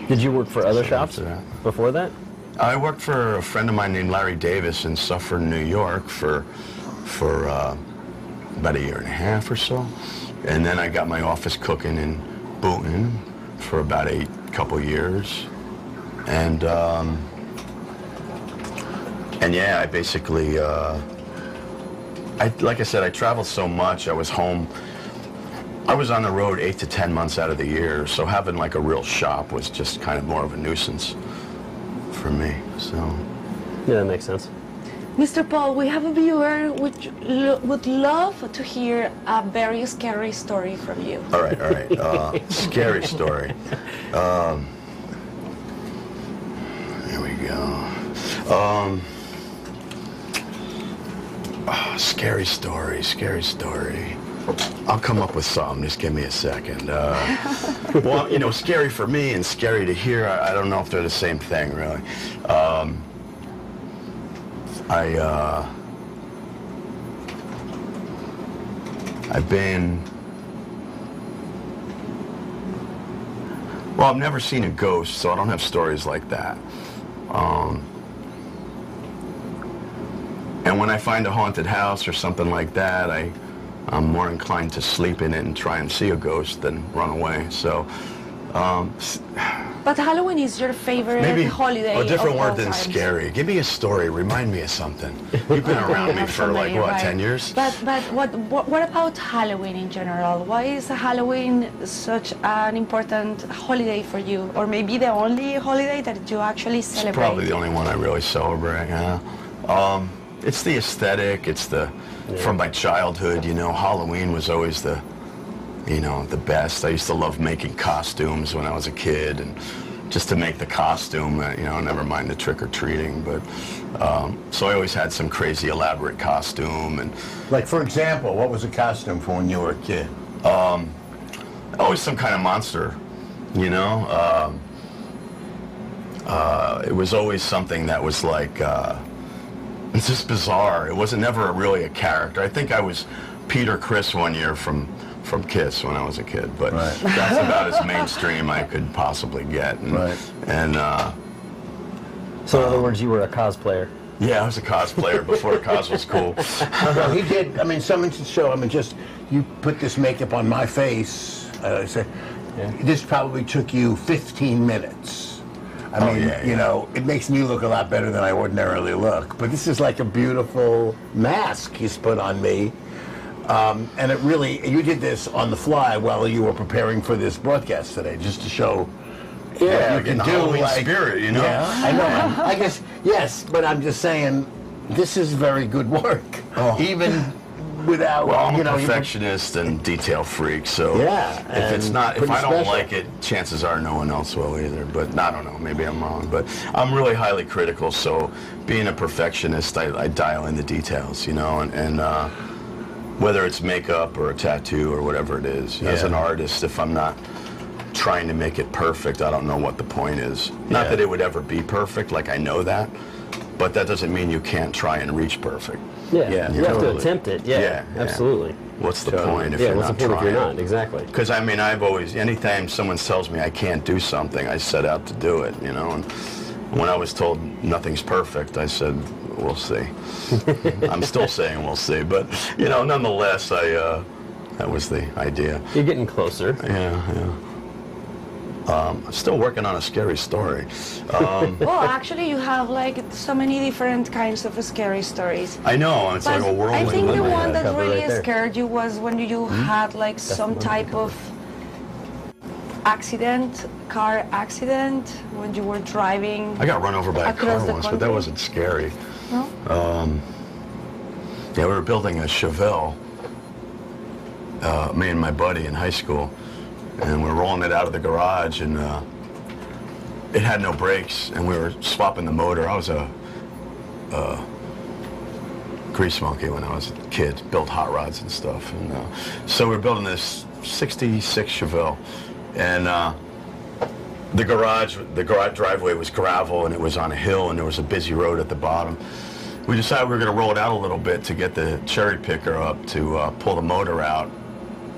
Did you work for other So shops after that. before that? I worked for a friend of mine named Larry Davis in Suffern, New York for about a year and a half or so. And then I got my office cooking in Boonton for about a couple years. And yeah, I basically, like I said, I traveled so much. I was home. I was on the road 8 to 10 months out of the year, so having like a real shop was just kind of more of a nuisance for me. So Yeah, that makes sense. Mr. Paul, we have a viewer which would love to hear a very scary story from you. all right. Scary story. Here we go. Scary story. I'll come up with something. Just give me a second. Well, you know, scary for me and scary to hear, I don't know if they're the same thing, really. Well, I've never seen a ghost, so I don't have stories like that. And when I find a haunted house or something like that, I'm more inclined to sleep in it and try and see a ghost than run away. So, But Halloween is your favorite maybe holiday a different of all word than times. scary. Give me a story. Remind me of something. You've been around me for like, what, Right. 10 years? But what about Halloween in general? Why is Halloween such an important holiday for you? Or maybe the only holiday that you actually It's celebrate? probably the only one I really celebrate, yeah. It's the aesthetic, from my childhood, you know, Halloween was always the best. I used to love making costumes when I was a kid, and just to make the costume, never mind the trick-or-treating, but, so I always had some crazy elaborate costume, and Like, for example, what was a costume for when you were a kid? always some kind of monster, you know? It was always something that was like, it's just bizarre. It wasn't never really a character. I think I was Peter Criss one year from Kiss when I was a kid, but Right. that's about as mainstream I could possibly get. And, Right. And So in other words, you were a cosplayer. yeah, I was a cosplayer before cos was cool. Well, he did. I mean, someone should show. I mean, just you put this makeup on my face. I said, this probably took you 15 minutes. I mean, yeah, you yeah. know, it makes me look a lot better than I ordinarily look. But this is like a beautiful mask he's put on me. And it really, you did this on the fly while you were preparing for this broadcast today, just to show. Yeah, what you in can the do, Halloween like, spirit, you know? Yeah, I know. I guess yes, but I'm just saying, this is very good work, even without. Well, I'm you a know, perfectionist and detail freak, so Yeah, if it's and not, if pretty I don't special. like it, chances are no one else will either. But I don't know, maybe I'm wrong. But I'm really highly critical, so being a perfectionist, I dial in the details, you know, and whether it's makeup or a tattoo or whatever it is. As Yeah. an artist, if I'm not trying to make it perfect, I don't know what the point is. Not Yeah. that it would ever be perfect, like I know that, but that doesn't mean you can't try and reach perfect. Yeah, Yeah, you have to totally. attempt it. Yeah, Yeah, yeah. absolutely. What's the Totally. point if Yeah, you're what's not the point trying? if you're not? Exactly. Because I mean, anytime someone tells me I can't do something, I set out to do it, you know. And when I was told nothing's perfect, I said, we'll see. I'm still saying we'll see, but you know, nonetheless, that was the idea. You're getting closer. Yeah. I'm still working on a scary story. Well, actually, you have like so many different kinds of scary stories. I know, it's like a But whirlwind. I think the in my one head. that Cover really right there. scared you was when you had like some type of accident, car accident, when you were driving. I got run over by a across car the once, but that country. wasn't scary. No? Yeah, we were building a Chevelle, me and my buddy in high school, and we were rolling it out of the garage, and it had no brakes, and we were swapping the motor. I was a grease monkey when I was a kid, built hot rods and stuff, and so we were building this '66 Chevelle, and the garage driveway was gravel, and it was on a hill, and there was a busy road at the bottom. We decided we were going to roll it out a little bit to get the cherry picker up to pull the motor out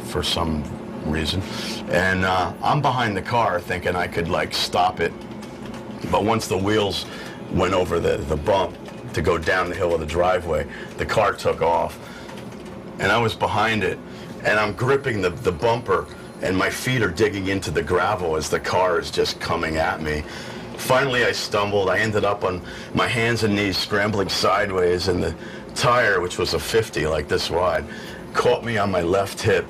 for some reason. And I'm behind the car thinking I could like stop it. But once the wheels went over the bump to go down the hill of the driveway. The car took off, and I was behind it, and I'm gripping the bumper, and my feet are digging into the gravel as the car is just coming at me. Finally, I stumbled. I ended up on my hands and knees scrambling sideways, and the tire, which was a 50, like this wide, caught me on my left hip,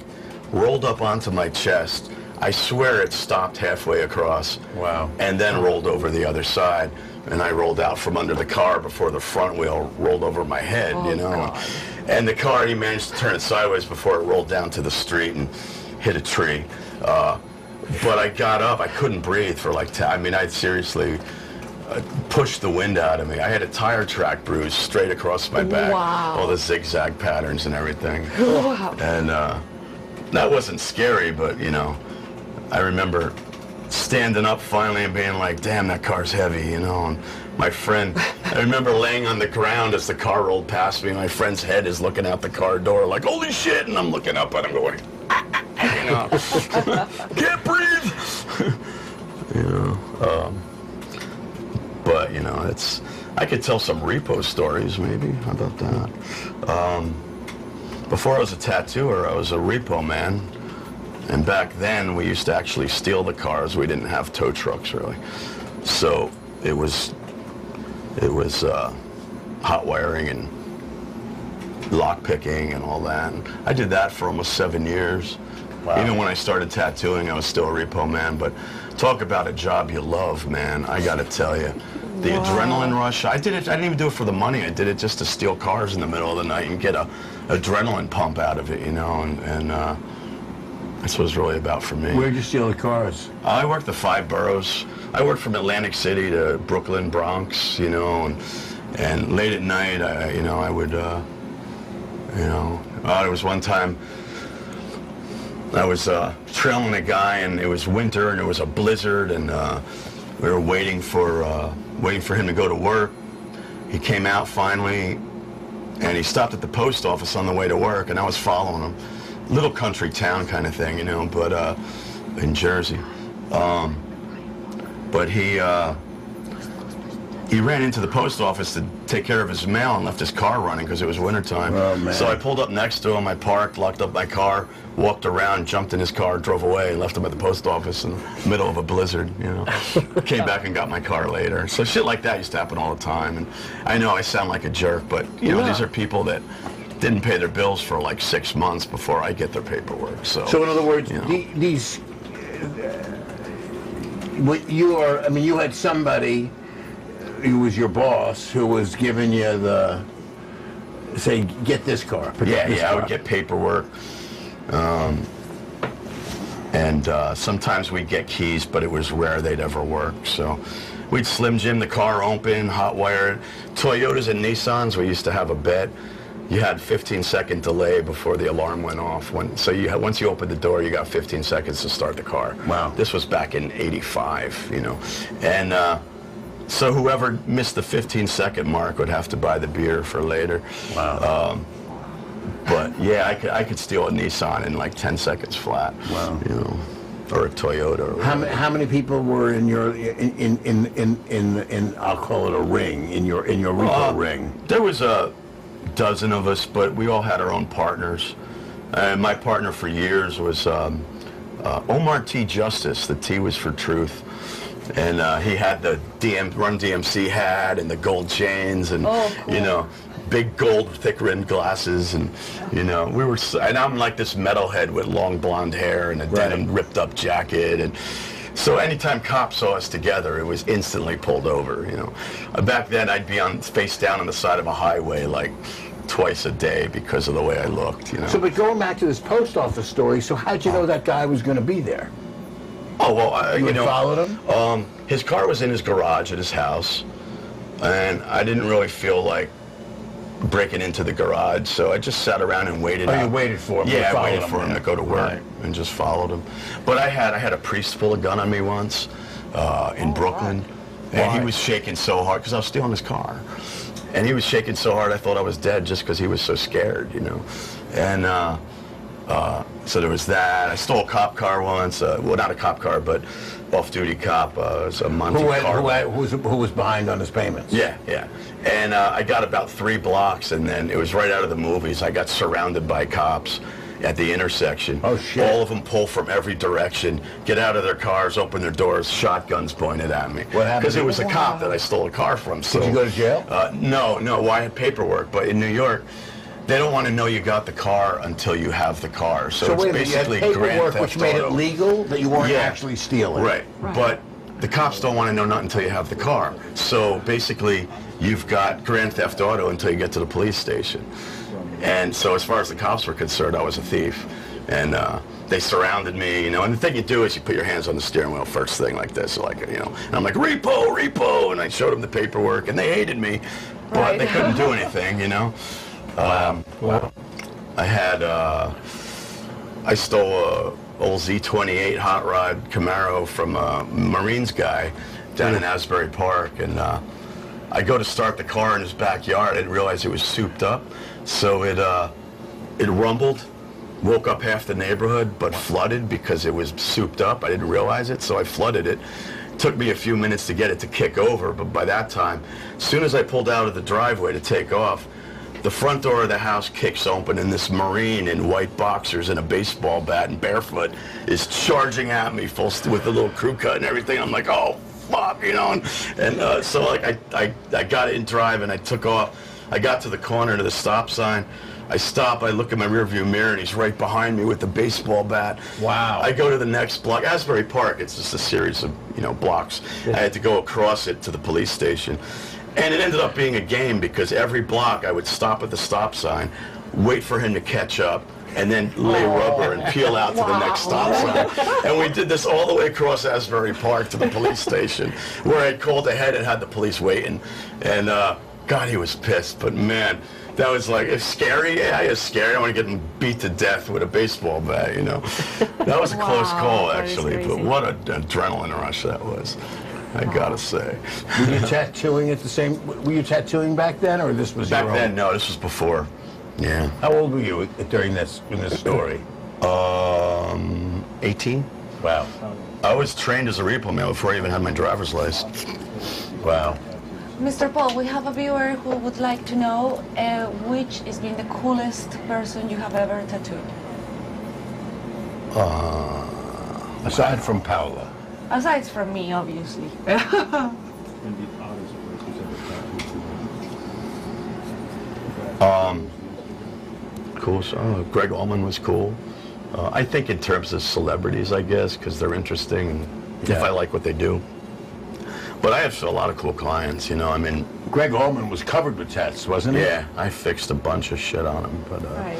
rolled up onto my chest. I swear it stopped halfway across. Wow. And then rolled over the other side. And I rolled out from under the car before the front wheel rolled over my head, you know. God. And the car, he managed to turn it sideways before it rolled down to the street and hit a tree. But I got up. I couldn't breathe for like, I mean, I'd seriously pushed the wind out of me. I had a tire track bruise straight across my back. Wow. All the zigzag patterns and everything. Wow. And that wasn't scary, but, you know, I remember standing up finally and being like, damn, that car's heavy, you know. And my friend, I remember laying on the ground as the car rolled past me. My friend's head is looking out the car door like, holy shit, and I'm looking up at him going, you know, can't breathe. You know, but, you know, I could tell some repo stories maybe. How about that? Before I was a tattooer, I was a repo man. And back then, we used to actually steal the cars. We didn't have tow trucks, really. So it was hot wiring and lock picking and all that. And I did that for almost 7 years. Wow. Even when I started tattooing, I was still a repo man. But talk about a job you love, man. I got to tell you. The adrenaline rush, I didn't even do it for the money. I did it just to steal cars in the middle of the night and get a adrenaline pump out of it, you know, and that's what it's really about for me. Where'd you steal the cars? I worked the 5 boroughs. I worked from Atlantic City to Brooklyn, Bronx, you know, and late at night, I would, there was one time I was trailing a guy, and it was winter, and it was a blizzard, and we were waiting for him to go to work. He came out finally, and he stopped at the post office on the way to work, and I was following him. Little country town kind of thing, you know, but in Jersey. But he ran into the post office to take care of his mail and left his car running because it was wintertime. Oh, man. So I pulled up next to him, I parked, locked up my car, walked around, jumped in his car, drove away, and left him at the post office in the middle of a blizzard, you know. Came back and got my car later. So shit like that used to happen all the time. And I know I sound like a jerk, but, you know, these are people that didn't pay their bills for like 6 months before I get their paperwork. So in other words, you know. these, you had somebody who was your boss who was giving you the, say, get this car. I would get paperwork. And sometimes we'd get keys, but it was rare they'd ever work. So we'd Slim Jim the car open, hot wire it. Toyotas and Nissans, we used to have a bet. You had 15-second delay before the alarm went off. Once you opened the door, you got 15 seconds to start the car. Wow. This was back in '85, you know. And so whoever missed the 15-second mark would have to buy the beer for later. Wow. But yeah, I could steal a Nissan in like 10 seconds flat. Wow. You know, or a Toyota. Or How many people were in your in I'll call it a ring, in your repo ring? There was a dozen of us, but we all had our own partners. And my partner for years was Omar T. Justice. The T was for truth. And he had the Run DMC hat and the gold chains and, cool. you know, big gold thick-rimmed glasses. And, you know, and I'm like this metalhead with long blonde hair and a denim ripped-up jacket. And so anytime cops saw us together, it was instantly pulled over, you know. Back then, I'd be face down on the side of a highway like twice a day because of the way I looked, you know. So, but going back to this post office story, so how'd you know that guy was going to be there? Oh, well, you followed him? His car was in his garage at his house, and I didn't really feel like breaking into the garage, so I just sat around and waited. You waited for him? Yeah, I waited for him to go to work and just followed him. But I had a priest pull a gun on me once in Brooklyn, and he was shaking so hard because I was stealing his car, and he was shaking so hard I thought I was dead just because he was so scared, you know. And So there was that. I stole a cop car once. Well, not a cop car, but off-duty cop. It was a Monte Carlo. Who was behind on his payments? Yeah, yeah. And I got about 3 blocks, and then it was right out of the movies. I got surrounded by cops at the intersection. Oh, shit. All of them pull from every direction, get out of their cars, open their doors, shotguns pointed at me. What happened? Because it was a cop that I stole a car from. So, did you go to jail? No. Well, I had paperwork, but in New York, they don't want to know you got the car until you have the car. So it's wait, basically you had Grand paperwork Theft which made it Auto. legal that you weren't Yeah. actually stealing. Right. But the cops don't want to know nothing until you have the car. So basically, you've got Grand Theft Auto until you get to the police station. And so as far as the cops were concerned, I was a thief. And they surrounded me, you know. And the thing you do is you put your hands on the steering wheel first thing like this, like, you know. And I'm like, repo, repo. And I showed them the paperwork, and they hated me. But they couldn't do anything, you know. I had, I stole a old Z28 hot rod Camaro from a Marines guy down in Asbury Park, and I go to start the car in his backyard. I didn't realize it was souped up, so it rumbled, woke up half the neighborhood, but flooded because it was souped up. I didn't realize it, so I flooded it. Took me a few minutes to get it to kick over, but by that time, as soon as I pulled out of the driveway to take off, the front door of the house kicks open, and this Marine in white boxers and a baseball bat and barefoot is charging at me full with a little crew cut and everything. I'm like, oh, fuck, you know. And so like I got in drive and I took off. I got to the corner to the stop sign. I stop, I look in my rearview mirror, and he's right behind me with the baseball bat. Wow. I go to the next block, Asbury Park. It's just a series of, you know, blocks. I had to go across it to the police station. And it ended up being a game because every block I would stop at the stop sign, wait for him to catch up, and then lay rubber and peel out to the next stop sign. And we did this all the way across Asbury Park to the police station, where I called ahead and had the police waiting. And God, he was pissed. But man, that was like, it's scary. Yeah, it's scary. I want to get him beat to death with a baseball bat, you know. That was a close call, actually. But what an adrenaline rush that was, I gotta say. Were you tattooing at the same? Were you tattooing back then, or this was back your then? own? No, this was before. Yeah. How old were you during this story? 18. Wow. I was trained as a repo man before I even had my driver's license. Wow. Mr. Paul, we have a viewer who would like to know which has been the coolest person you have ever tattooed. Aside from Paula. Aside from me, obviously. Cool. So, Greg Allman was cool. I think in terms of celebrities, I guess, because they're interesting and if I like what they do. But I have a lot of cool clients, you know. I mean, Greg Allman was covered with tats, wasn't he? yeah, I fixed a bunch of shit on him, but Right.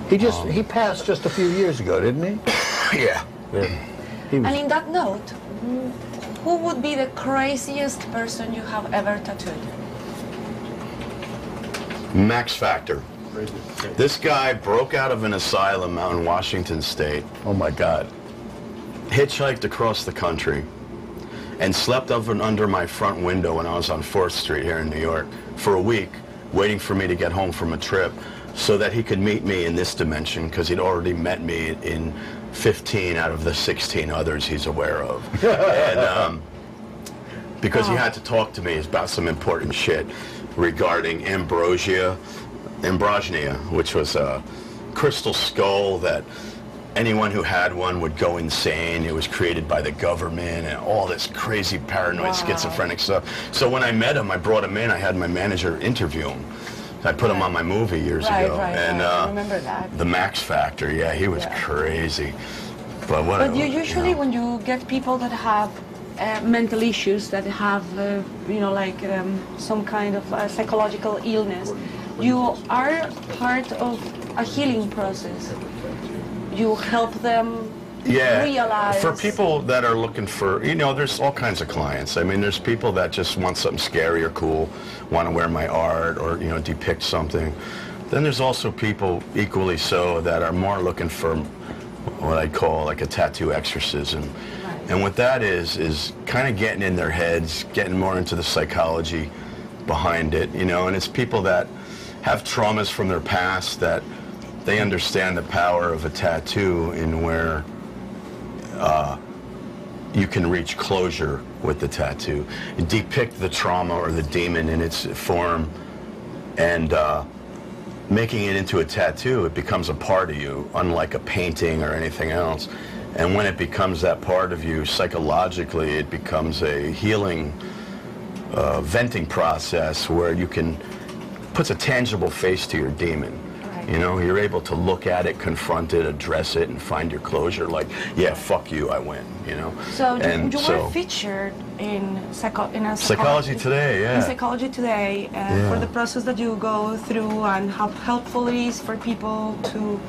He passed just a few years ago, didn't he? yeah. He was, And in that note, who would be the craziest person you have ever tattooed? Max Factor. This guy broke out of an asylum out in Washington State, oh my God. hitchhiked across the country, and slept under my front window when I was on 4th Street here in New York for a week, waiting for me to get home from a trip so that he could meet me in this dimension, because he'd already met me in 15 out of the 16 others he's aware of. And because he had to talk to me about some important shit regarding ambrosia, which was a crystal skull that anyone who had one would go insane. It was created by the government and all this crazy paranoid schizophrenic stuff. So when I met him, I brought him in. I had my manager interview him. I put him on my movie years ago. And I remember that. The Max Factor, yeah, he was crazy. But what? But you usually, when you get people that have mental issues, that have, you know, like some kind of psychological illness, you are part of a healing process. You help them realize. For people that are looking for, you know, there's all kinds of clients. I mean, there's people that just want something scary or cool, want to wear my art or, you know, depict something. Then there's also people equally so that are more looking for what I call like a tattoo exorcism. And what that is kind of getting in their heads, getting more into the psychology behind it, you know, and it's people that have traumas from their past that they understand the power of a tattoo in where you can reach closure with the tattoo. You depict the trauma or the demon in its form, and making it into a tattoo, it becomes a part of you, unlike a painting or anything else. And when it becomes that part of you, psychologically, it becomes a healing, venting process where you can, puts a tangible face to your demon. You know, you're able to look at it, confront it, address it, and find your closure. Like, yeah, fuck you, I win. You know. So you were featured in Psychology Today, yeah. In Psychology Today, for the process that you go through and how helpful it is for people to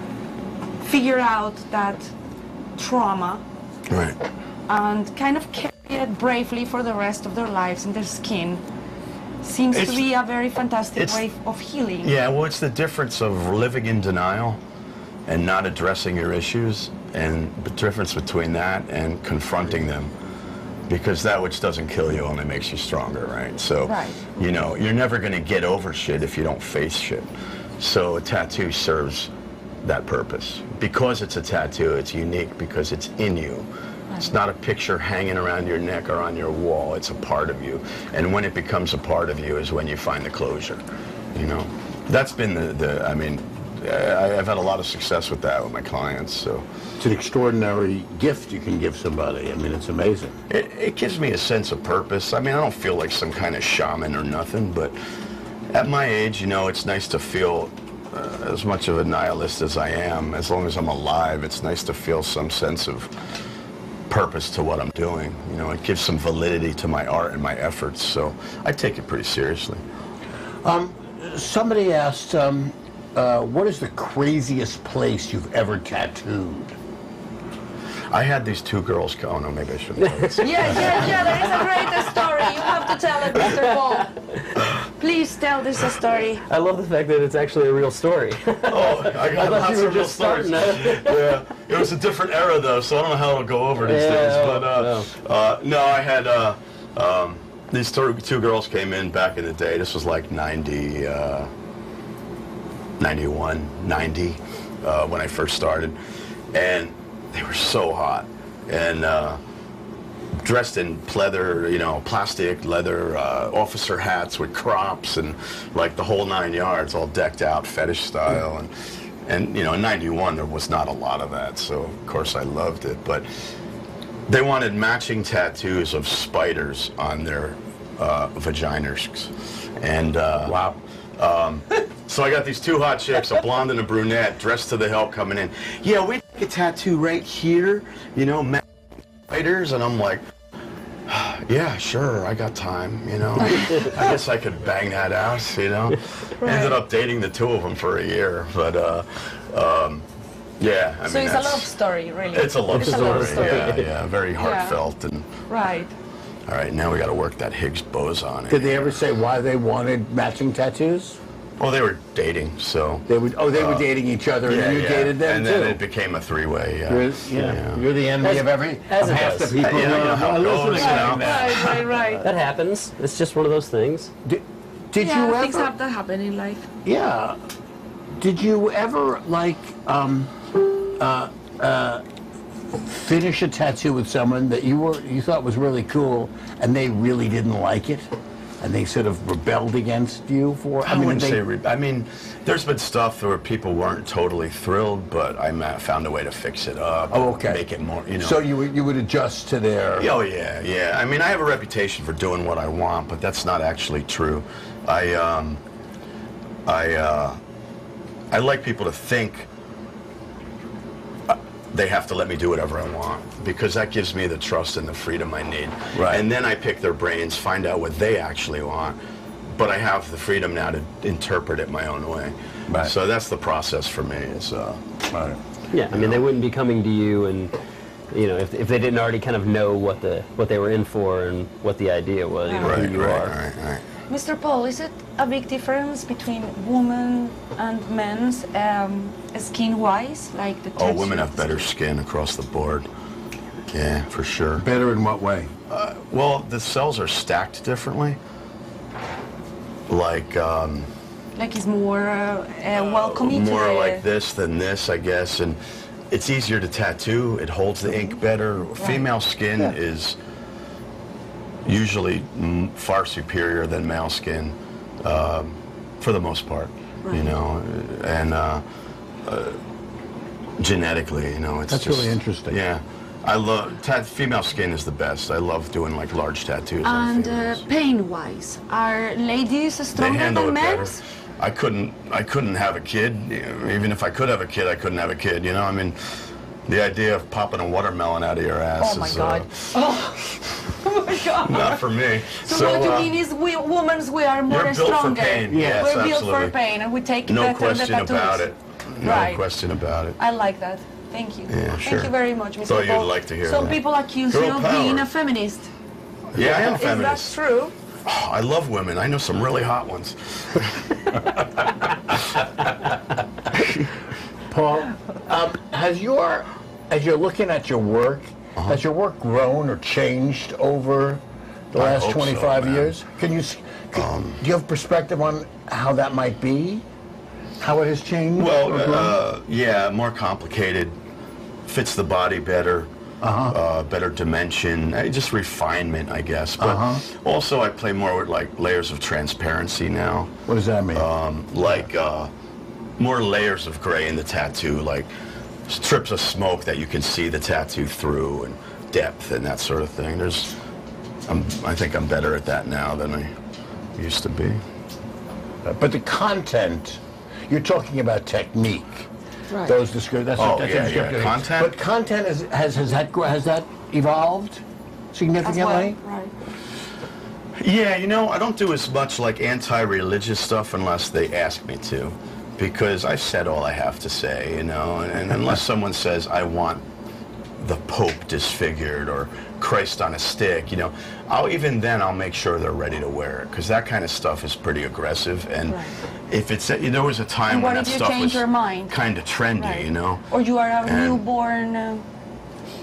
figure out that trauma, right, and kind of carry it bravely for the rest of their lives in their skin. Seems to be a very fantastic way of healing. Yeah, well, it's the difference of living in denial and not addressing your issues, and the difference between that and confronting them, because that which doesn't kill you only makes you stronger, right? So, you know, you're never going to get over shit if you don't face shit. So a tattoo serves that purpose. Because it's a tattoo, it's unique because it's in you. It's not a picture hanging around your neck or on your wall. It's a part of you. And when it becomes a part of you is when you find the closure, you know. That's been I mean, I've had a lot of success with that with my clients, so. It's an extraordinary gift you can give somebody. I mean, it's amazing. It gives me a sense of purpose. I mean, I don't feel like some kind of shaman or nothing, but at my age, you know, it's nice to feel, as much of a nihilist as I am, as long as I'm alive, it's nice to feel some sense of purpose to what I'm doing. You know, it gives some validity to my art and my efforts, so I take it pretty seriously. Somebody asked, what is the craziest place you've ever tattooed? I had these two girls go, oh no, maybe I shouldn't tell this. Yeah, there is a great story. You have to tell it, Mr. Paul. Please tell this story. I love the fact that it's actually a real story. Oh, I got lots of real stories. Yeah, it was a different era though, so I don't know how it'll go over these days. But no, I had these two girls came in back in the day. This was like 90, 91, 90 when I first started, and they were so hot, and dressed in pleather, you know, plastic, leather, officer hats with crops and like the whole 9 yards, all decked out, fetish style. And you know, in 91 there was not a lot of that, so of course I loved it. But they wanted matching tattoos of spiders on their vaginas, and wow. So I got these two hot chicks, a blonde and a brunette, dressed to the hilt, coming in. Yeah, we take a tattoo right here, you know, spiders, and I'm like, yeah, sure, I got time, you know. I guess I could bang that out, you know. Ended up dating the two of them for a year, but yeah. I so mean, it's a love story, really. It's a love story. Yeah, very heartfelt and. Right. All right, now we got to work that Higgs boson. Did they ever say why they wanted matching tattoos? Well, they were dating, so they would. Oh, they were dating each other, and you dated them and too. And then it became a three-way. You're the envy of half the people. You know how it goes, you know. Right. That happens. It's just one of those things. Did you ever? Things have to happen in life. Yeah. Did you ever like finish a tattoo with someone that you thought was really cool, and they really didn't like it? And they sort of rebelled against you for? I wouldn't say. I mean, there's been stuff where people weren't totally thrilled, but I found a way to fix it up. Oh, okay. Make it more, you know. So you would adjust to their. Oh yeah. I mean, I have a reputation for doing what I want, but that's not actually true. I like people to think they have to let me do whatever I want, because that gives me the trust and the freedom I need. Right. And then I pick their brains, find out what they actually want, but I have the freedom now to interpret it my own way. Right. So that's the process for me. Is right. Yeah, I mean, they wouldn't be coming to you, and you know, if they didn't already kind of know what they were in for and what the idea was, you know, who you are. Right. Mr. Paul, is it a big difference between women and men's skin-wise, like the texture? Oh, women have better skin across the board. Yeah, for sure. Better in what way? Well, the cells are stacked differently. Like, Like he's more welcoming to more the... like this than this, I guess, and it's easier to tattoo. It holds the ink better. Female skin is usually far superior than male skin, for the most part, you know, and genetically, you know, it's That's just really interesting. Yeah, I love female skin is the best. I love doing like large tattoos. And pain-wise, are ladies They stronger handle than it better. men? I couldn't have a kid. Even if I could have a kid, I couldn't have a kid. You know, I mean, the idea of popping a watermelon out of your ass Oh my is God. Oh my God. not for me. So what you mean is we are more you're built stronger. for pain. Yes, we're built absolutely. for pain, and we take No better question the tattoos. about it. No Right. question about it. I like that. Thank you. Yeah, sure. Thank you very much, Mr. Thought you'd Paul. like to hear Some that. people accuse Girl you of power. being a feminist. Yeah, I am a Is that feminist. true? Oh, I love women. I know some really hot ones. Paul, as you're looking at your work, has your work grown or changed over the I last hope so, 25 man. years? Do you have perspective on how that might be? How it has changed? or grown? Well, yeah, more complicated. Fits the body better. Better dimension, just refinement, I guess. But also, I play more with like layers of transparency now. What does that mean? More layers of gray in the tattoo, like strips of smoke that you can see the tattoo through, and depth and that sort of thing. I think I'm better at that now than I used to be. But the content, you're talking about technique. Right. That's a descriptive. Content. But content has that evolved significantly? As well, right. Yeah, you know, I don't do as much like anti-religious stuff unless they ask me to, because I've said all I have to say, you know, and unless someone says I want the Pope disfigured or Christ on a stick, you know, I'll make sure they're ready to wear it, because that kind of stuff is pretty aggressive. And if it's, there was a time And when what that if you stuff change was your mind? kind of trendy, Right. you know. Or you are a And- newborn...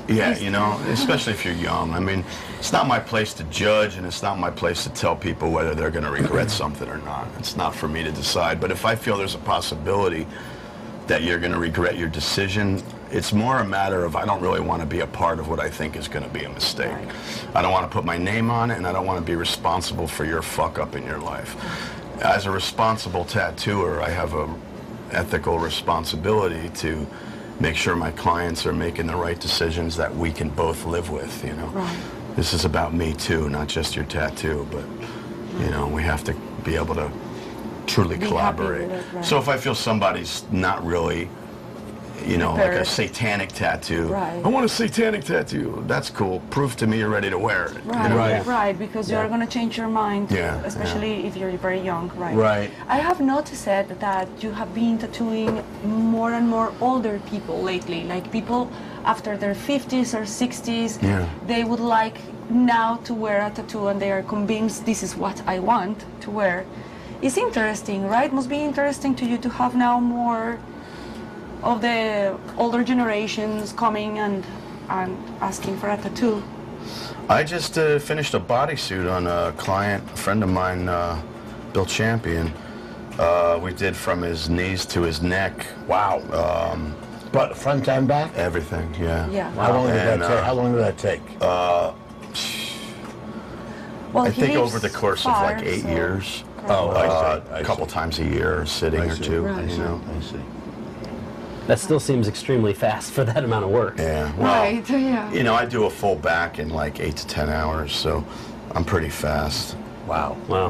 Yeah, you know, especially if you're young. I mean, it's not my place to judge, and it's not my place to tell people whether they're going to regret something or not. It's not for me to decide. But if I feel there's a possibility that you're going to regret your decision, it's more a matter of I don't really want to be a part of what I think is going to be a mistake. I don't want to put my name on it, and I don't want to be responsible for your fuck up in your life. As a responsible tattooer, I have a ethical responsibility to make sure my clients are making the right decisions that we can both live with, you know. Right. This is about me too, not just your tattoo, but, you know, we have to be able to truly Be happy collaborate. with it, right. So if I feel somebody's not really, you know, like a Prepared. satanic tattoo, Right. I want a satanic tattoo, that's cool. Prove to me you're ready to wear it. you Right, know? right, because you're going to change your mind, Yeah, especially if you're very young, right? Right. I have noticed that you have been tattooing more and more older people lately, like people after their 50s or 60s, Yeah. they would like now to wear a tattoo and they are convinced this is what I want to wear. It's interesting, right? Must be interesting to you to have now more of the older generations coming and asking for a tattoo. I just finished a bodysuit on a client, a friend of mine, Bill Champion. We did from his knees to his neck. Wow. But front and back? Everything, yeah. Yeah. How long did And, that take? How long did that take? Well, I he think lives over the course of far, like 8 so- years. Oh, I A couple times a year, sitting or two, Right. you know. I see. That still seems extremely fast for that amount of work. Yeah, well, Right, yeah. you know, I do a full back in like 8 to 10 hours, so I'm pretty fast. Wow. Wow.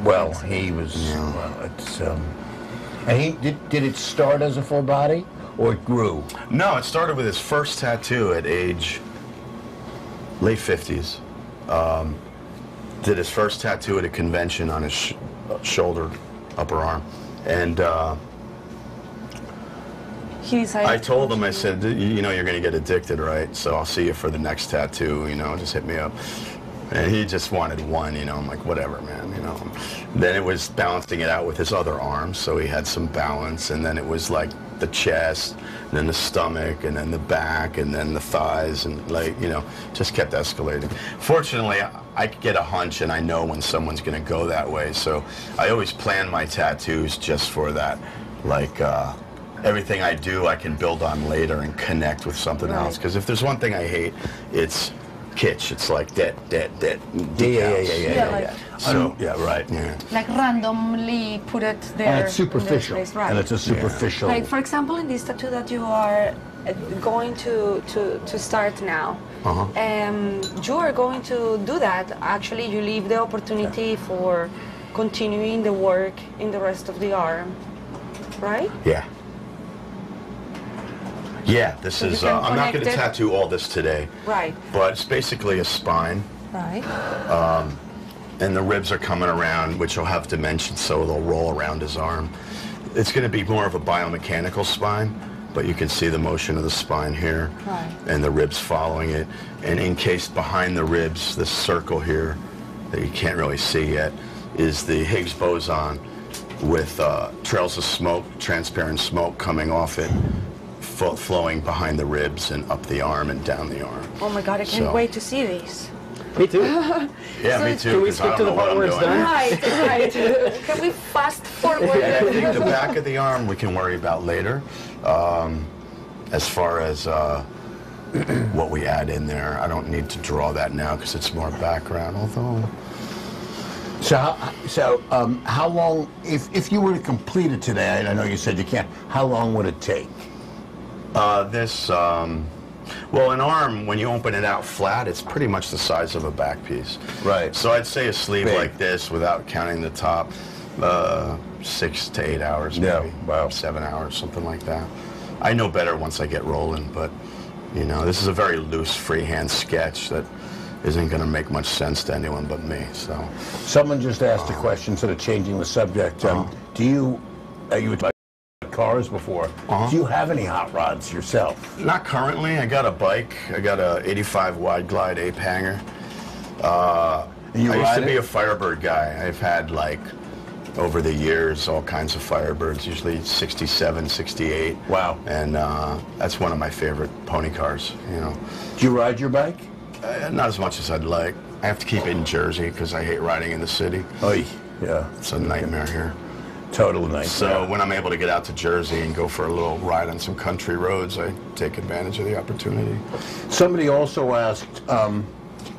Well, he was. Well, it's. And he did it start as a full body, or it grew? No, it started with his first tattoo at age late 50s. Did his first tattoo at a convention on his shoulder, upper arm, and He decided I told him, I said, you know, you're going to get addicted, right? So I'll see you for the next tattoo, you know, just hit me up. And he just wanted one, you know. I'm like, whatever, man, you know. Then it was balancing it out with his other arm, so he had some balance. And then it was like the chest, and then the stomach, and then the back, and then the thighs, and like, you know, just kept escalating. Fortunately, I get a hunch and I know when someone's going to go that way, so I always plan my tattoos just for that. Like, everything I do I can build on later and connect with something else. Because if there's one thing I hate, it's kitsch. It's like dead. Yeah. So, yeah, right. yeah. Like randomly put it there. And it's superficial. In this place, right. And it's a superficial. Like, for example, in this tattoo that you are going to start now, you are going to do that. Actually, you leave the opportunity for continuing the work in the rest of the arm, right? Yeah. Yeah, this So you is, can I'm not going connect to it. tattoo all this today. Right. But it's basically a spine. Right. And the ribs are coming around, which will have dimensions, so they'll roll around his arm. It's going to be more of a biomechanical spine, but you can see the motion of the spine here, Right. and the ribs following it. And encased behind the ribs, this circle here that you can't really see yet, is the Higgs boson with trails of smoke, transparent smoke coming off it, flowing behind the ribs and up the arm and down the arm. Oh my God, I can't wait to see this. Me too. Yeah, me too. Can we 'cause I skip don't to the know what part I'm where it's doing. done? Right. Can we fast forward? I think the back of the arm we can worry about later. As far as what we add in there, I don't need to draw that now because it's more background. Although, So how long, if you were to complete it today, and I know you said you can't, how long would it take? well, an arm, when you open it out flat, it's pretty much the size of a back piece. Right. So I'd say a sleeve Big. like this, without counting the top, 6 to 8 hours, Yeah, maybe. wow. 7 hours, something like that. I know better once I get rolling, but, you know, this is a very loose freehand sketch that isn't going to make much sense to anyone but me, so. Someone just asked a question, sort of changing the subject. Do you were talking about cars before. Do you have any hot rods yourself? Not currently. I got a bike. I got a 85 Wide Glide ape hanger. You I used to ride be it? a Firebird guy. I've had, like, over the years, all kinds of Firebirds, usually 67, 68. Wow. And that's one of my favorite pony cars, you know. Do you ride your bike? Not as much as I'd like. I have to keep it in Jersey because I hate riding in the city. Oy. Yeah, It's a nightmare here. total nice. So when I'm able to get out to Jersey and go for a little ride on some country roads, I take advantage of the opportunity. Somebody also asked,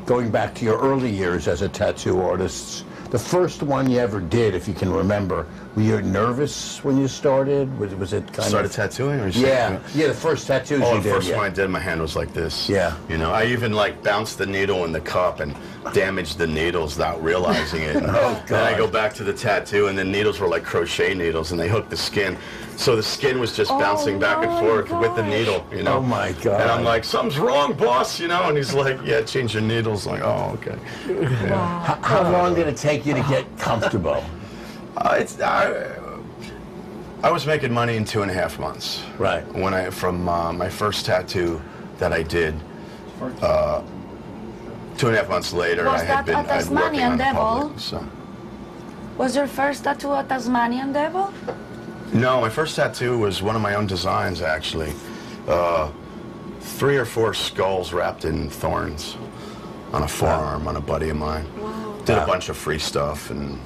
going back to your early years as a tattoo artist, the first one you ever did, if you can remember, were you nervous when you started? Was it kind Started of... tattooing? Or Yeah, the first tattoos Oh, you the did. first yeah. one I did, my hand was like this. Yeah. You know, I even like bounced the needle in the cup and damaged the needles without realizing it. Oh, Then I God. go back to the tattoo, and the needles were like crochet needles, and they hooked the skin. So the skin was just bouncing back and forth with the needle, you know. Oh, my God. And I'm like, something's wrong, boss, you know. And he's like, yeah, change your needles. Like, oh, okay. Yeah. How long did it take you to get comfortable? I was making money in 2.5 months. Right. When from my first tattoo that I did, 2.5 months later, Was I had that been a I'd working Tasmanian on the devil? public. So. Was your first tattoo a Tasmanian devil? No, my first tattoo was one of my own designs, actually. 3 or 4 skulls wrapped in thorns on a forearm on a buddy of mine. Wow. Did a bunch of free stuff and,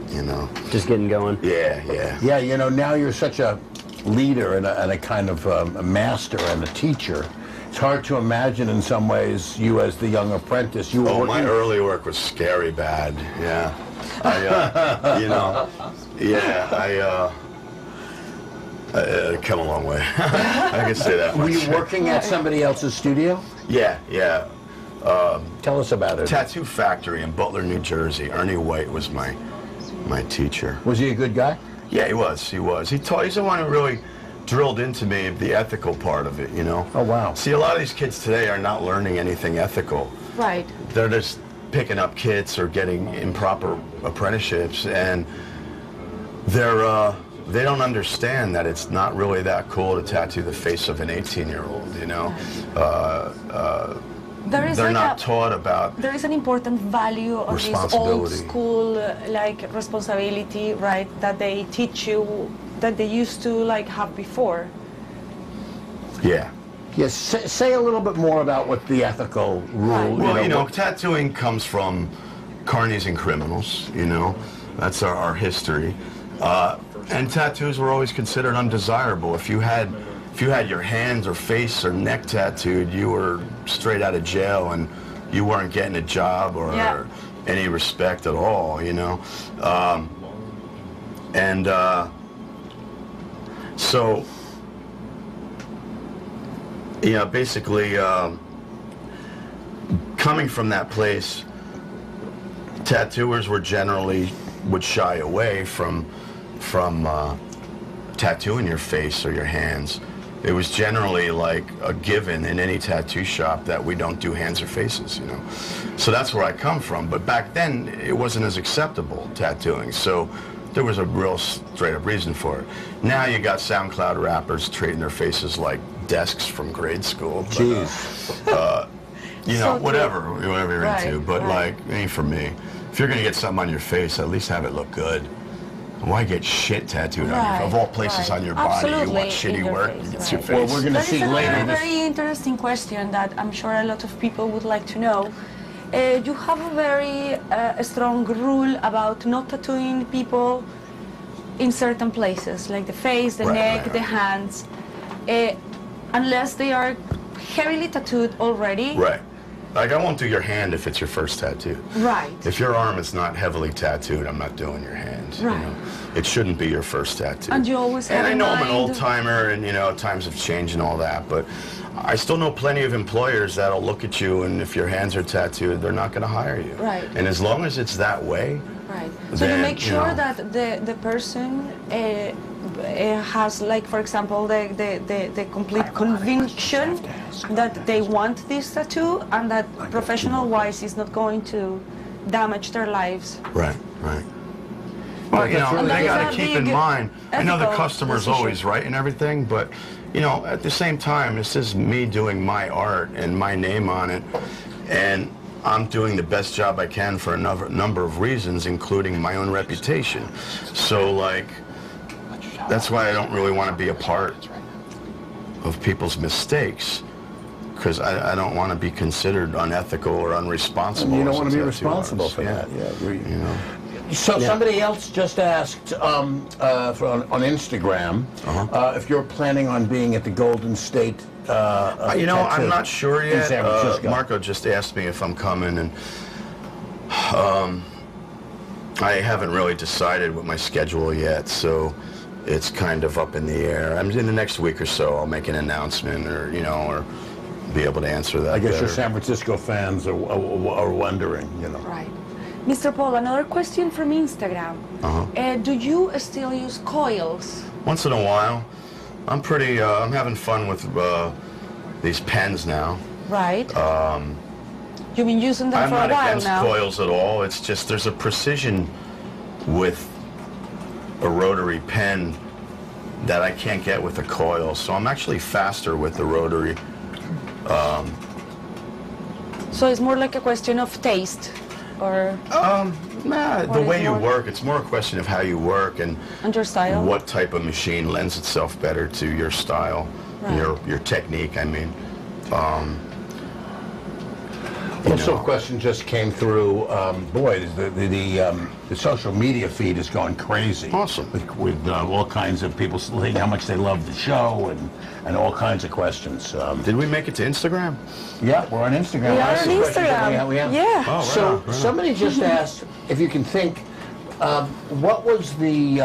you know. Just getting going. Yeah. Yeah, you know, now you're such a leader and a kind of a master and a teacher. It's hard to imagine in some ways you as the young apprentice. You were Oh, my working... early work was scary bad. Yeah. You know, I come a long way. I can say that much. Were you working at somebody else's studio? Yeah. Tell us about it. Tattoo Factory in Butler, New Jersey. Ernie White was my teacher. Was he a good guy? Yeah, he was. He's the one who really drilled into me the ethical part of it, you know? Oh, wow. See, a lot of these kids today are not learning anything ethical. Right. They're just picking up kits or getting improper apprenticeships, and they don't understand that it's not really that cool to tattoo the face of an 18-year-old, you know? They're not taught about... There is an important value of this old Responsibility. school, like, responsibility, right? That they teach you that they used to like have before. Yeah. Yes, say a little bit more about what the ethical rule. Well, tattooing comes from carnies and criminals. That's our history, and tattoos were always considered undesirable. If you had your hands or face or neck tattooed, you were straight out of jail, and you weren't getting a job or any respect at all. So. Yeah, basically, coming from that place, tattooers would shy away from tattooing your face or your hands. It was generally like a given in any tattoo shop that we don't do hands or faces, So that's where I come from. But back then, it wasn't as acceptable, tattooing. So there was a real straight-up reason for it. Now you got SoundCloud rappers treating their faces like desks from grade school. Jeez. Whatever you're into. But like, it ain't for me. If you're gonna get something on your face, at least have it look good. Why get shit tattooed on your, of all places on your body? You want shitty work? It's your face. Well, we're gonna see later. That is a very interesting question that I'm sure a lot of people would like to know. You have a very strong rule about not tattooing people in certain places, like the face, the neck, the hands, unless they are heavily tattooed already. Right. Like, I won't do your hand if it's your first tattoo. Right. If your arm is not heavily tattooed, I'm not doing your hands. Right. It shouldn't be your first tattoo. And you always have And I know in I'm an mind- old timer, and times have changed and all that, but I still know plenty of employers that'll look at you, and if your hands are tattooed, they're not going to hire you. Right. And as long as it's that way, right. So you then, make sure that the person has, like, for example, the complete conviction that they want this tattoo, and that professional-wise is not going to damage their lives. Right. Well, they got to keep in mind, I know the customer's decision. always right and everything, but, at the same time, this is me doing my art and my name on it, and I'm doing the best job I can for a number of reasons, including my own reputation. So, like, that's why I don't really want to be a part of people's mistakes, because I don't want to be considered unethical or unresponsible. You don't as a want to be tattoo responsible artist. for that. Yeah. So somebody else just asked on Instagram if you're planning on being at the Golden State. I'm not sure in yet. San Francisco. Marco just asked me if I'm coming, and I haven't really decided with my schedule yet, so it's kind of up in the air. I'm in the next week or so. I'll make an announcement, or be able to answer that. I guess better. your San Francisco fans are wondering, Right. Mr. Paul, another question from Instagram. Do you still use coils? Once in a while. I'm having fun with these pens now. Right. You've been using them I'm for a not while against now. coils at all. It's just there's a precision with a rotary pen that I can't get with a coil. So I'm actually faster with the rotary. So it's more like a question of taste, or The way you work, it's more a question of how you work and your style. what type of machine lends itself better to your style, your technique. I mean, Also, a question just came through. Boy, the social media feed is going crazy. Awesome. With all kinds of people saying how much they love the show and all kinds of questions. Did we make it to Instagram? Yeah, we're on Instagram. We are Lots on of questions that Instagram. we have. Yeah. Oh, So somebody just asked if you can think, what was the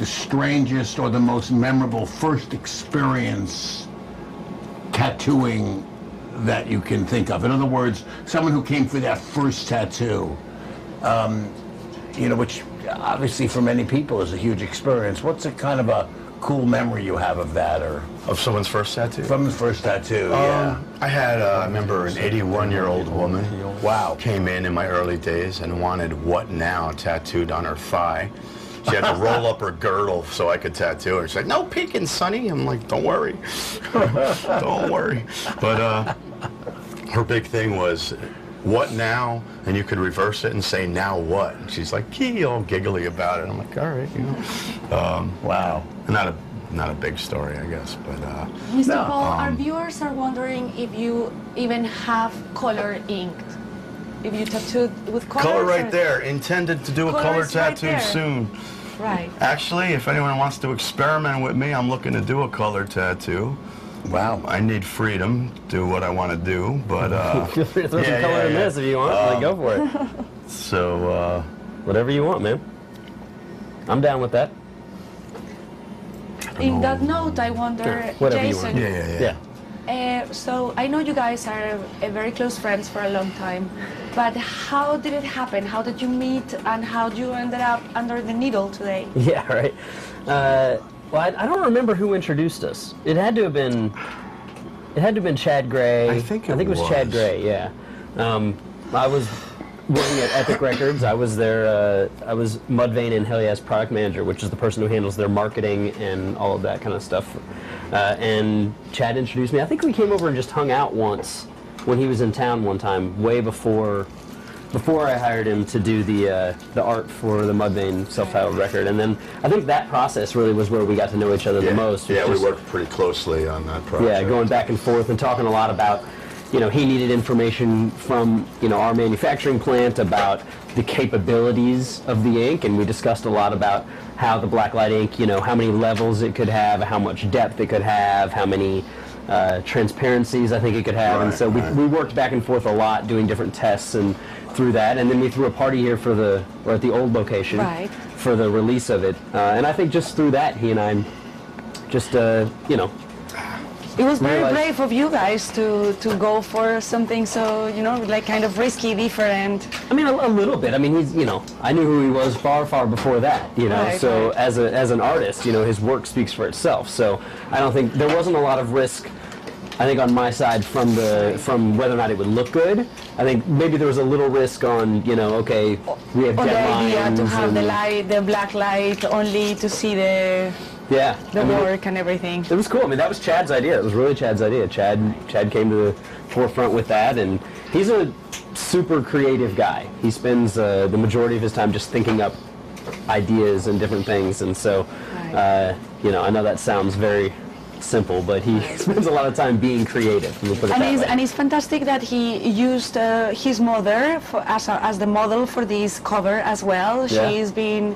strangest or the most memorable first experience tattooing that you can think of? In other words, someone who came for that first tattoo, which obviously for many people is a huge experience. What's a kind of a cool memory you have of that, or Of someone's first tattoo? from the first tattoo? Yeah. I had, I remember an 81-year-old woman. Wow. Came in my early days and wanted "What Now" tattooed on her thigh. She had to roll up her girdle so I could tattoo her. She's like, "No peeking, Sonny." I'm like, "Don't worry, don't worry." But her big thing was what now? And you could reverse it and say, now what? And she's like, gee, all giggly about it. I'm like, all right, you know. Wow. Not a big story, I guess, but Mr. Paul, our viewers are wondering if you even have color inked. If you tattooed with color. color right there. Intended to do a color Color's right tattoo there. soon. Right. Actually, if anyone wants to experiment with me, I'm looking to do a color tattoo. Wow, I need freedom to do what I want to do, but Feel free to throw some color in this if you want. Like, go for it. so Whatever you want, man. I'm down with that. In that note, I wonder, Whatever you Jason. want. Yeah. So I know you guys are very close friends for a long time, but how did it happen? How did you meet, and how did you ended up under the needle today? Yeah, right. Well, I don't remember who introduced us. It had to have been Chad Gray. I think it was Chad was. Gray. Yeah. I was working at Epic Records. I was their I was Mudvayne and Hell Yeah's product manager, which is the person who handles their marketing and all of that kind of stuff. And Chad introduced me. I think we came over and just hung out once when he was in town one time, way before I hired him to do the art for the Mudvayne self-titled record. And then I think that process really was where we got to know each other the most. Yeah, we Just- worked pretty closely on that project. yeah, going back and forth and talking a lot about, you know, he needed information from, you know, our manufacturing plant about the capabilities of the ink, and we discussed a lot about how the blacklight ink, you know, how many levels it could have, how much depth it could have, how many transparencies I think it could have. And Right, so right. we worked back and forth a lot doing different tests and through that, and then we threw a party here or at the old location Right. for the release of it. And I think just through that, he and I just, you know, It was very Realized- brave of you guys to go for something so, you know, like kind of risky, different. I mean, a little bit. I mean, he's, you know, I knew who he was far before that, you know. Right, so right. as an artist, you know, his work speaks for itself. So I don't think there wasn't a lot of risk, I think, on my side from whether or not it would look good. I think maybe there was a little risk on, you know, okay, we have Or the idea deadlines to have the and- light, the black light, only to see the yeah, the I mean, work and everything. it was cool. I mean, that was Chad's idea. It was really Chad's idea. Chad came to the forefront with that, and he's a super creative guy. He spends the majority of his time just thinking up ideas and different things, and so, Right. you know, I know that sounds very simple, but he spends a lot of time being creative. Let me put it And that way. it's fantastic that he used his mother as the model for this cover as well. Yeah. She's been,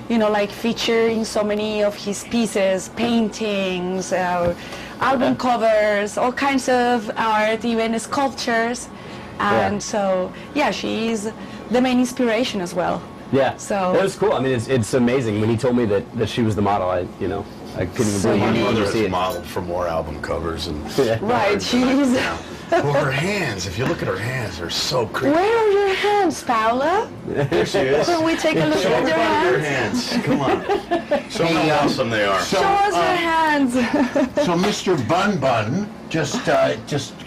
you know, like featured in so many of his pieces, paintings, album covers, all kinds of art, even sculptures. And so, yeah, she's the main inspiration as well. Yeah, So- it was cool. I mean, it's amazing. When he told me that she was the model, I couldn't even believe My it. mother to see has it. modeled for more album covers and Yeah. Right, she's... well, her hands, if you look at her hands, they're so creepy. Where are your hands, Paula? There she is. Can we take a look Show at your everybody your hands? hands. Come on. Show Hey, how awesome they are. So, Show us your hands. so Mr. Bun Bun just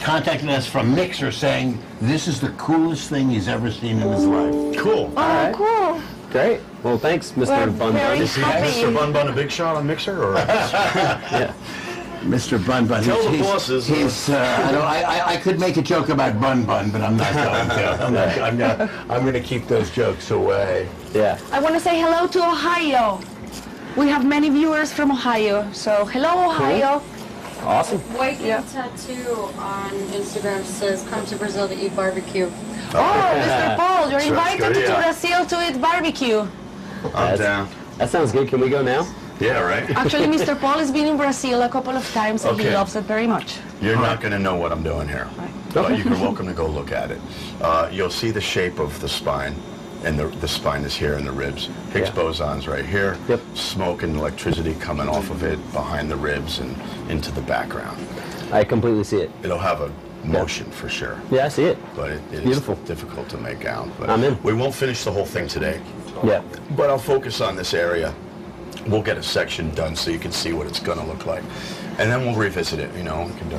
contacted us from Mixer saying this is the coolest thing he's ever seen in his life. Cool. Oh, cool. Great. Well, thanks, Mr. We're Bun very Bun. Is he happy. Mr. Bun Bun a big shot on Mixer? Or? Yeah. Mr. Bun Bun. Tell the he's- bosses. He's, I could make a joke about Bun Bun, but I'm not going to. I'm going to keep those jokes away. Yeah. I want to say hello to Ohio. We have many viewers from Ohio. So, hello, Ohio. Awesome. White tattoo on Instagram says, "Come to Brazil to eat barbecue." Oh, Mr. Paul, you're Sounds invited good, to yeah. Brazil to eat barbecue. I'm down. That sounds good. Can we go now? Yeah, right? Actually, Mr. Paul has been in Brazil a couple of times and he Okay. loves it very much. You're not going to know what I'm doing here. But you're welcome to go look at it. You'll see the shape of the spine, and the spine is here and the ribs. Higgs Yeah. boson's right here. Yep. Smoke and electricity coming off of it behind the ribs and into the background. I completely see it. It'll have a motion for sure. Yeah, I see it. But it is Beautiful. difficult to make out. But I'm in. We won't finish the whole thing today. Yeah. But I'll focus on this area. We'll get a section done so you can see what it's going to look like. And then we'll revisit it, you know, we can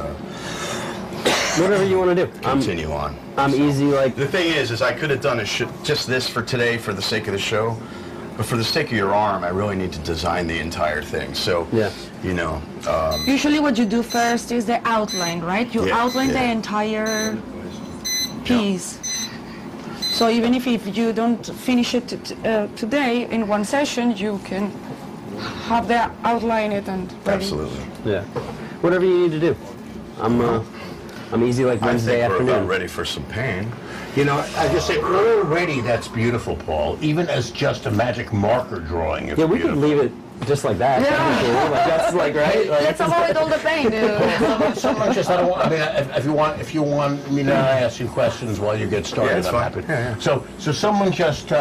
Whatever you want to do. continue on. I'm easy like... The thing is I could have done just this for today for the sake of the show. But for the sake of your arm, I really need to design the entire thing. So, Yeah. you know, Usually what you do first is the outline, right? You Yeah, outline the yeah. entire piece. So even if you don't finish it today in one session, you can have that outline it and ready. Absolutely. Yeah. Whatever you need to do. I'm easy like Wednesday I think we're afternoon. about ready for some pain. You know, I just say already that's beautiful, Paul. Even as just a magic marker drawing, it's Yeah, we beautiful. could leave it just like that. Yeah. Like that's like right. Like, Let's avoid all the pain. Someone just, I don't want, I mean, if you want me to ask you questions while you get started, Yeah, it's I'm fine. happy. Yeah, yeah. So someone just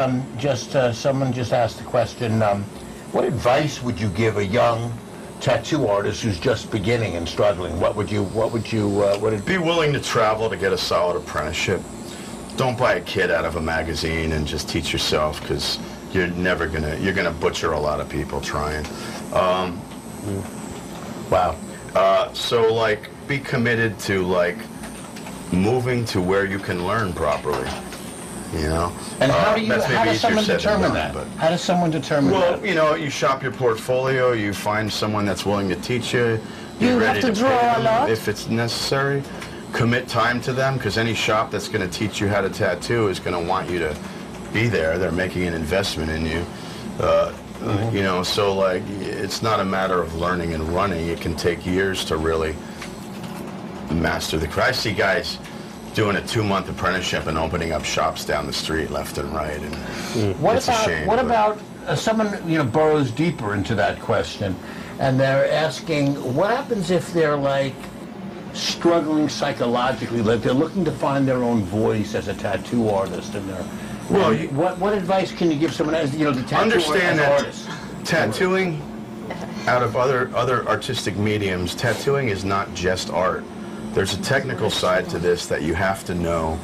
asked the question, what advice would you give a young tattoo artist who's just beginning and struggling? What would Be willing to travel to get a solid apprenticeship. Don't buy a kit out of a magazine and just teach yourself, because you're gonna butcher a lot of people trying. Wow. So like, be committed to like moving to where you can learn properly. You know. And how that's maybe does easier someone said than determine done, that? but- How does someone determine Well, that? you know, you shop your portfolio, you find someone that's willing to teach you. You You're have ready to pay draw a them lot. if it's necessary. Commit time to them, because any shop that's going to teach you how to tattoo is going to want you to be there. They're making an investment in you. You know, so like, it's not a matter of learning and running. It can take years to really master the craft. I see guys doing a 2-month apprenticeship and opening up shops down the street left and right, and it's a shame. What but- about someone burrows deeper into that question, and they're asking, what happens if they're like struggling psychologically, like they're looking to find their own voice as a tattoo artist, and they're Well, what advice can you give someone as the tattoo Understand that artist? tattooing, out of other artistic mediums, tattooing is not just art. There's a technical side to this that you have to know,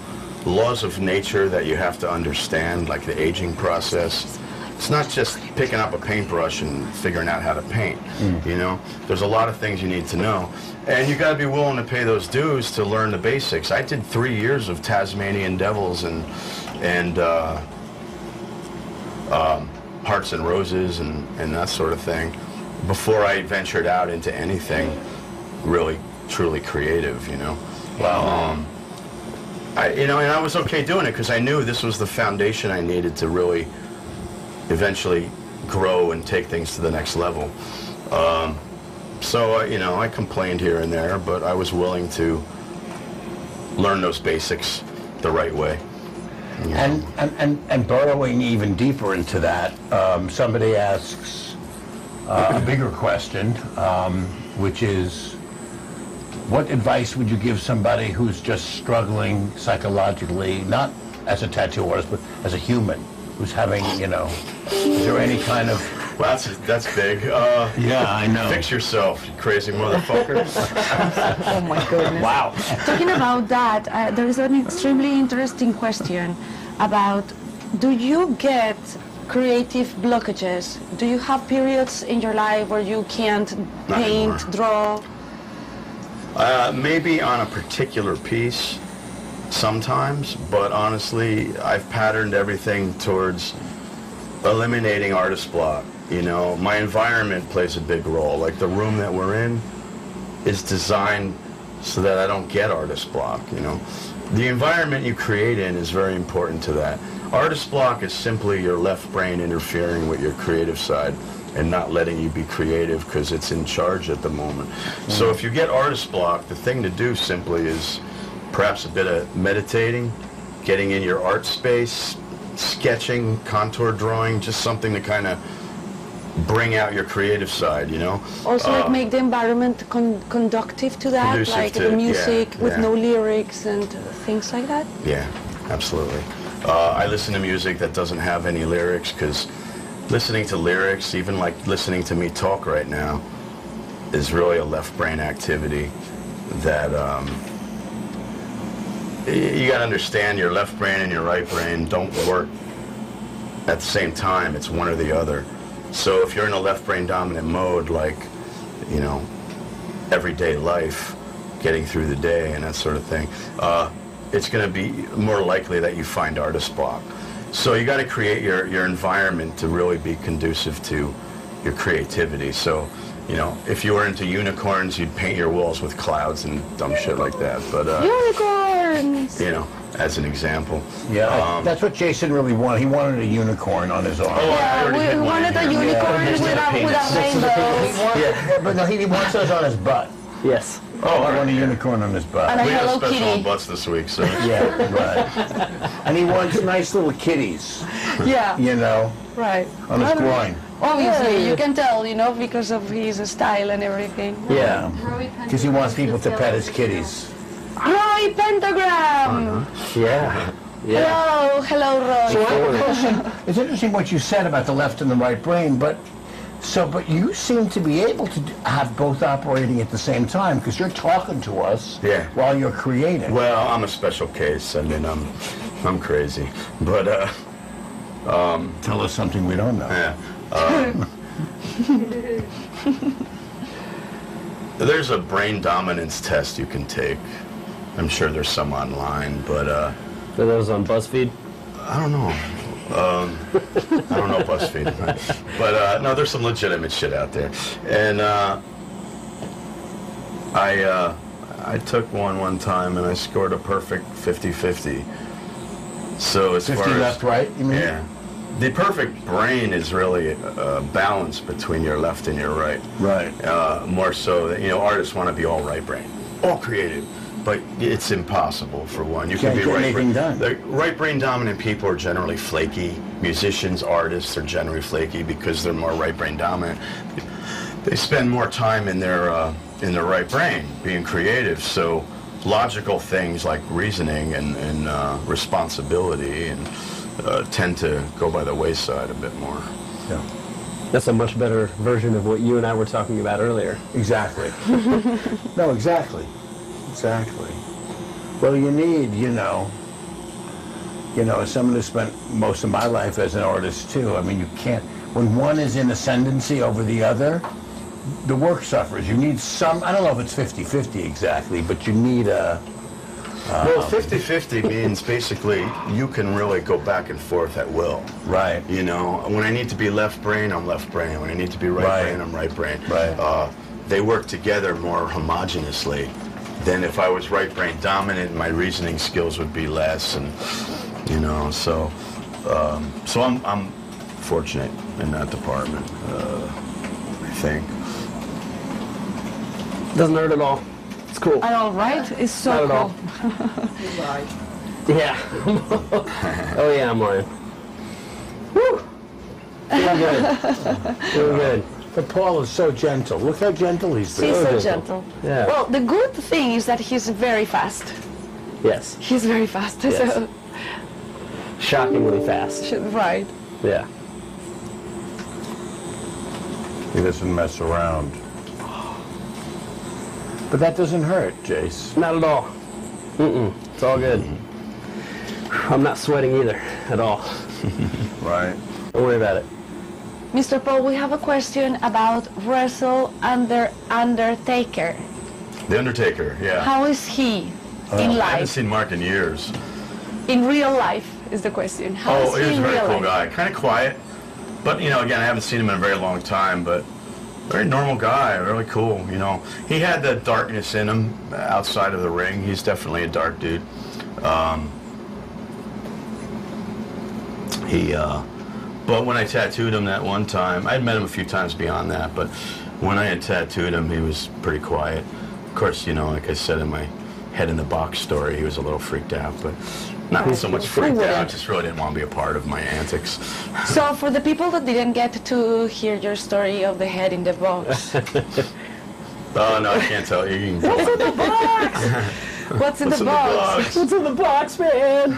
laws of nature that you have to understand, like the aging process. It's not just picking up a paintbrush and figuring out how to paint. You know, there's a lot of things you need to know, and you got to be willing to pay those dues to learn the basics. I did 3 years of Tasmanian devils and hearts and roses and that sort of thing before I ventured out into anything really truly creative. You know. Wow. And I was okay doing it because I knew this was the foundation I needed to really eventually grow and take things to the next level. So I complained here and there, but I was willing to learn those basics the right way. You know. And burrowing even deeper into that, somebody asks a bigger question, which is, what advice would you give somebody who's just struggling psychologically, not as a tattoo artist, but as a human, who's having, is there any kind of... Well, that's big. Yeah, I know. Fix yourself, you crazy motherfucker. Oh my goodness. Wow. Talking about that, there is an extremely interesting question about, do you get creative blockages? Do you have periods in your life where you can't Not paint, anymore. draw? Maybe on a particular piece sometimes, but honestly, I've patterned everything towards eliminating artist block. My environment plays a big role. Like the room that we're in is designed so that I don't get artist block. The environment you create in is very important to that. Artist block is simply your left brain interfering with your creative side and not letting you be creative because it's in charge at the moment. So if you get artist block, the thing to do simply is perhaps a bit of meditating, getting in your art space, sketching, contour drawing, just something to kind of bring out your creative side, Also, like make the environment conducive to that, Conducive like to the it, music yeah, with yeah. no lyrics and things like that. Yeah, absolutely. I listen to music that doesn't have any lyrics because listening to lyrics, even like listening to me talk right now, is really a left brain activity that you got to understand. Your left brain and your right brain don't work at the same time. It's one or the other. So if you're in a left brain dominant mode, like, everyday life, getting through the day and that sort of thing, it's going to be more likely that you find artist block. So you got to create your environment to really be conducive to your creativity. So, if you were into unicorns, you'd paint your walls with clouds and dumb shit like that. But Unicorns! as an example. Yeah, that's what Jason really wanted. He wanted a unicorn on his arm. Yeah, we wanted a unicorn with a rainbow. Yeah, but no, he wants those on his butt. Yes. Oh, I want a unicorn on his butt. And a We have Hello special Kitty. on butts this week, so. Yeah, right. And he wants nice little kitties, Yeah, you know, right. on his groin. Obviously, you can tell, you know, because of his style and everything. Yeah. Because he wants people to pet his kitties. Roy Pentagram! Yeah. Yeah. Hello, Roy. So I have a question. It's interesting what you said about the left and the right brain, but you seem to be able to have both operating at the same time because you're talking to us while you're creating. Well, I'm a special case. I mean, I'm crazy, but Tell us something we don't know. yeah. There's a brain dominance test you can take. I'm sure there's some online, but Are those on BuzzFeed? I don't know. I don't know BuzzFeed, but no, there's some legitimate shit out there. And I took one time and I scored a perfect 50-50. So as 50 far as left, right, you mean? yeah, the perfect brain is really a balance between your left and your right. Right. More so that, you know, artists want to be all right brain, all creative. But it's impossible for one. You Can't can be get right anything brain. done. The right brain dominant people are generally flaky. Musicians, artists are generally flaky because they're more right brain dominant. They spend more time in their right brain being creative. So logical things like reasoning and responsibility and tend to go by the wayside a bit more. Yeah. That's a much better version of what you and I were talking about earlier. Exactly. No, exactly. Exactly. Well, you need, you know, as someone who spent most of my life as an artist too, I mean, you can't, when one is in ascendancy over the other, the work suffers. You need some, I don't know if it's 50-50 exactly, but you need a... Well, 50-50 means basically you can really go back and forth at will. Right. You know, when I need to be left brain, I'm left brain. When I need to be right brain, I'm right brain. Right. They work together more homogeneously than if I was right brain dominant. My reasoning skills would be less, and you know, so I'm fortunate in that department. I think. Doesn't hurt at all. It's cool. And all right, it's so Not at all. cool. Yeah. Oh yeah, I'm lying. Woo! Feeling good. Feeling good. But Paul is so gentle. Look how gentle he's been. He's so gentle. gentle. Yeah. Well, the good thing is that he's very fast. Yes. He's very fast. Yes. So, Shockingly fast. right. Yeah. He doesn't mess around. But that doesn't hurt, Jace. Not at all. Mm-mm. It's all good. I'm not sweating either at all. Right. Don't worry about it. Mr. Paul, we have a question about Russell Undertaker. The Undertaker, yeah. How is he in I haven't life? seen Mark in years. In real life is the question. How is he He's a in very real cool life? guy. Kind of quiet, but you know, again, I haven't seen him in a very long time. But very normal guy, really cool. You know, he had the darkness in him outside of the ring. He's definitely a dark dude. But when I tattooed him that one time, I'd met him a few times beyond that, but when I had tattooed him, he was pretty quiet. Of course, you know, like I said in my head in the box story, he was a little freaked out, but not so much freaked out, just really didn't want to be a part of my antics. So for the people that didn't get to hear your story of the head in the box, Oh, no, I can't tell you. You can go what's in on. the box? What's in the box? What's in the box, man?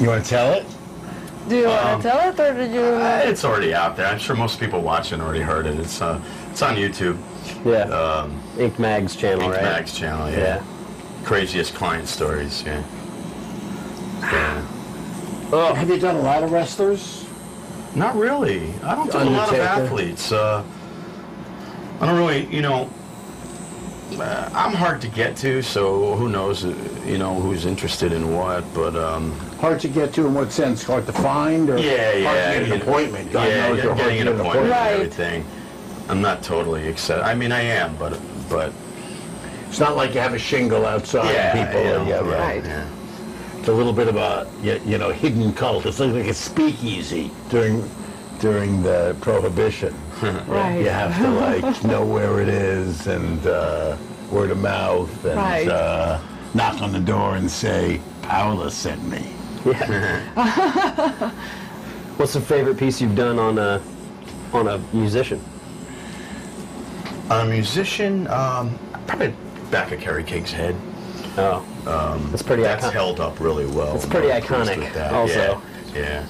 You want to tell it? Do you want to tell it, or do you? It's already out there. I'm sure most people watching already heard it. It's on YouTube. Yeah. Ink Mag's channel, Ink right? Mag's channel, yeah. Craziest client stories, yeah. Oh, Have you done a lot of wrestlers? Not really. I don't do a lot of Undertaker. athletes. I don't really, you know, I'm hard to get to, so who knows, you know, who's interested in what, but, Hard to get to in what sense? Hard to find? Or yeah, hard to get an appointment? God yeah, knows you're hard to getting an get appointment Right. and everything. I'm not totally excited. I mean, I am, but It's not like you have a shingle outside. People. Right. Yeah. It's a little bit of a hidden cult. It's like a speakeasy during the Prohibition. Right. You have to like know where it is and word of mouth and Right. knock on the door and say, "Paula sent me." What's the favorite piece you've done on a musician? A musician, probably Back of Carrie King's head. Oh, that's pretty That's iconic. held up really well. It's pretty I'm pleased iconic with that. also. Yeah.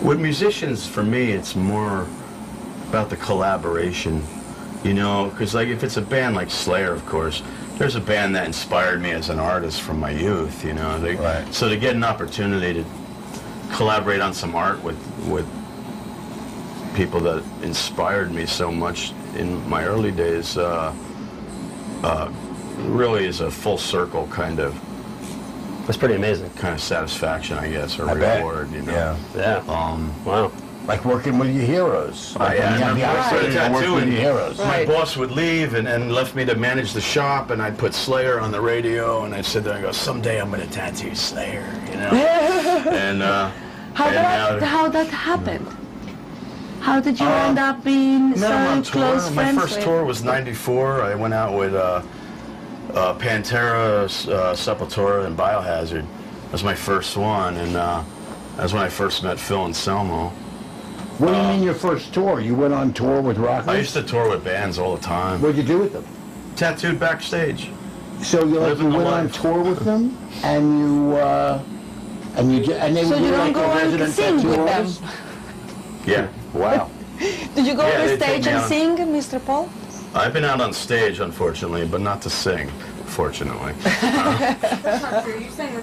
With musicians, for me, it's more about the collaboration, you know, because like if it's a band like Slayer, of course, there's a band that inspired me as an artist from my youth, you know. Right. So to get an opportunity to collaborate on some art with people that inspired me so much in my early days really is a full circle kind of That's pretty amazing. satisfaction, I guess, or I bet. reward, you know. Yeah. Wow. Like working with your heroes. Like when you have the opportunity to work with your heroes. My boss would leave and left me to manage the shop, and I'd put Slayer on the radio, and I'd sit there and go, someday I'm going to tattoo Slayer, you know. And How that happened? How did you end up being met him on so tour. close My friends first with? tour was '94. I went out with Pantera, Sepultura, and Biohazard. That was my first one, and that's when I first met Phil Anselmo. What do you mean your first tour? You went on tour with rockers? I used to tour with bands all the time. What'd you do with them? Tattooed backstage. So you Living the went on life. tour with them, and they So were you don't like go a and resident sing tattoo with them? artist? Yeah. Wow. Did you go Yeah, on they the stage take me and out. sing, Mr. Paul? I've been out on stage, unfortunately, but not to sing, fortunately. That's not true. You sang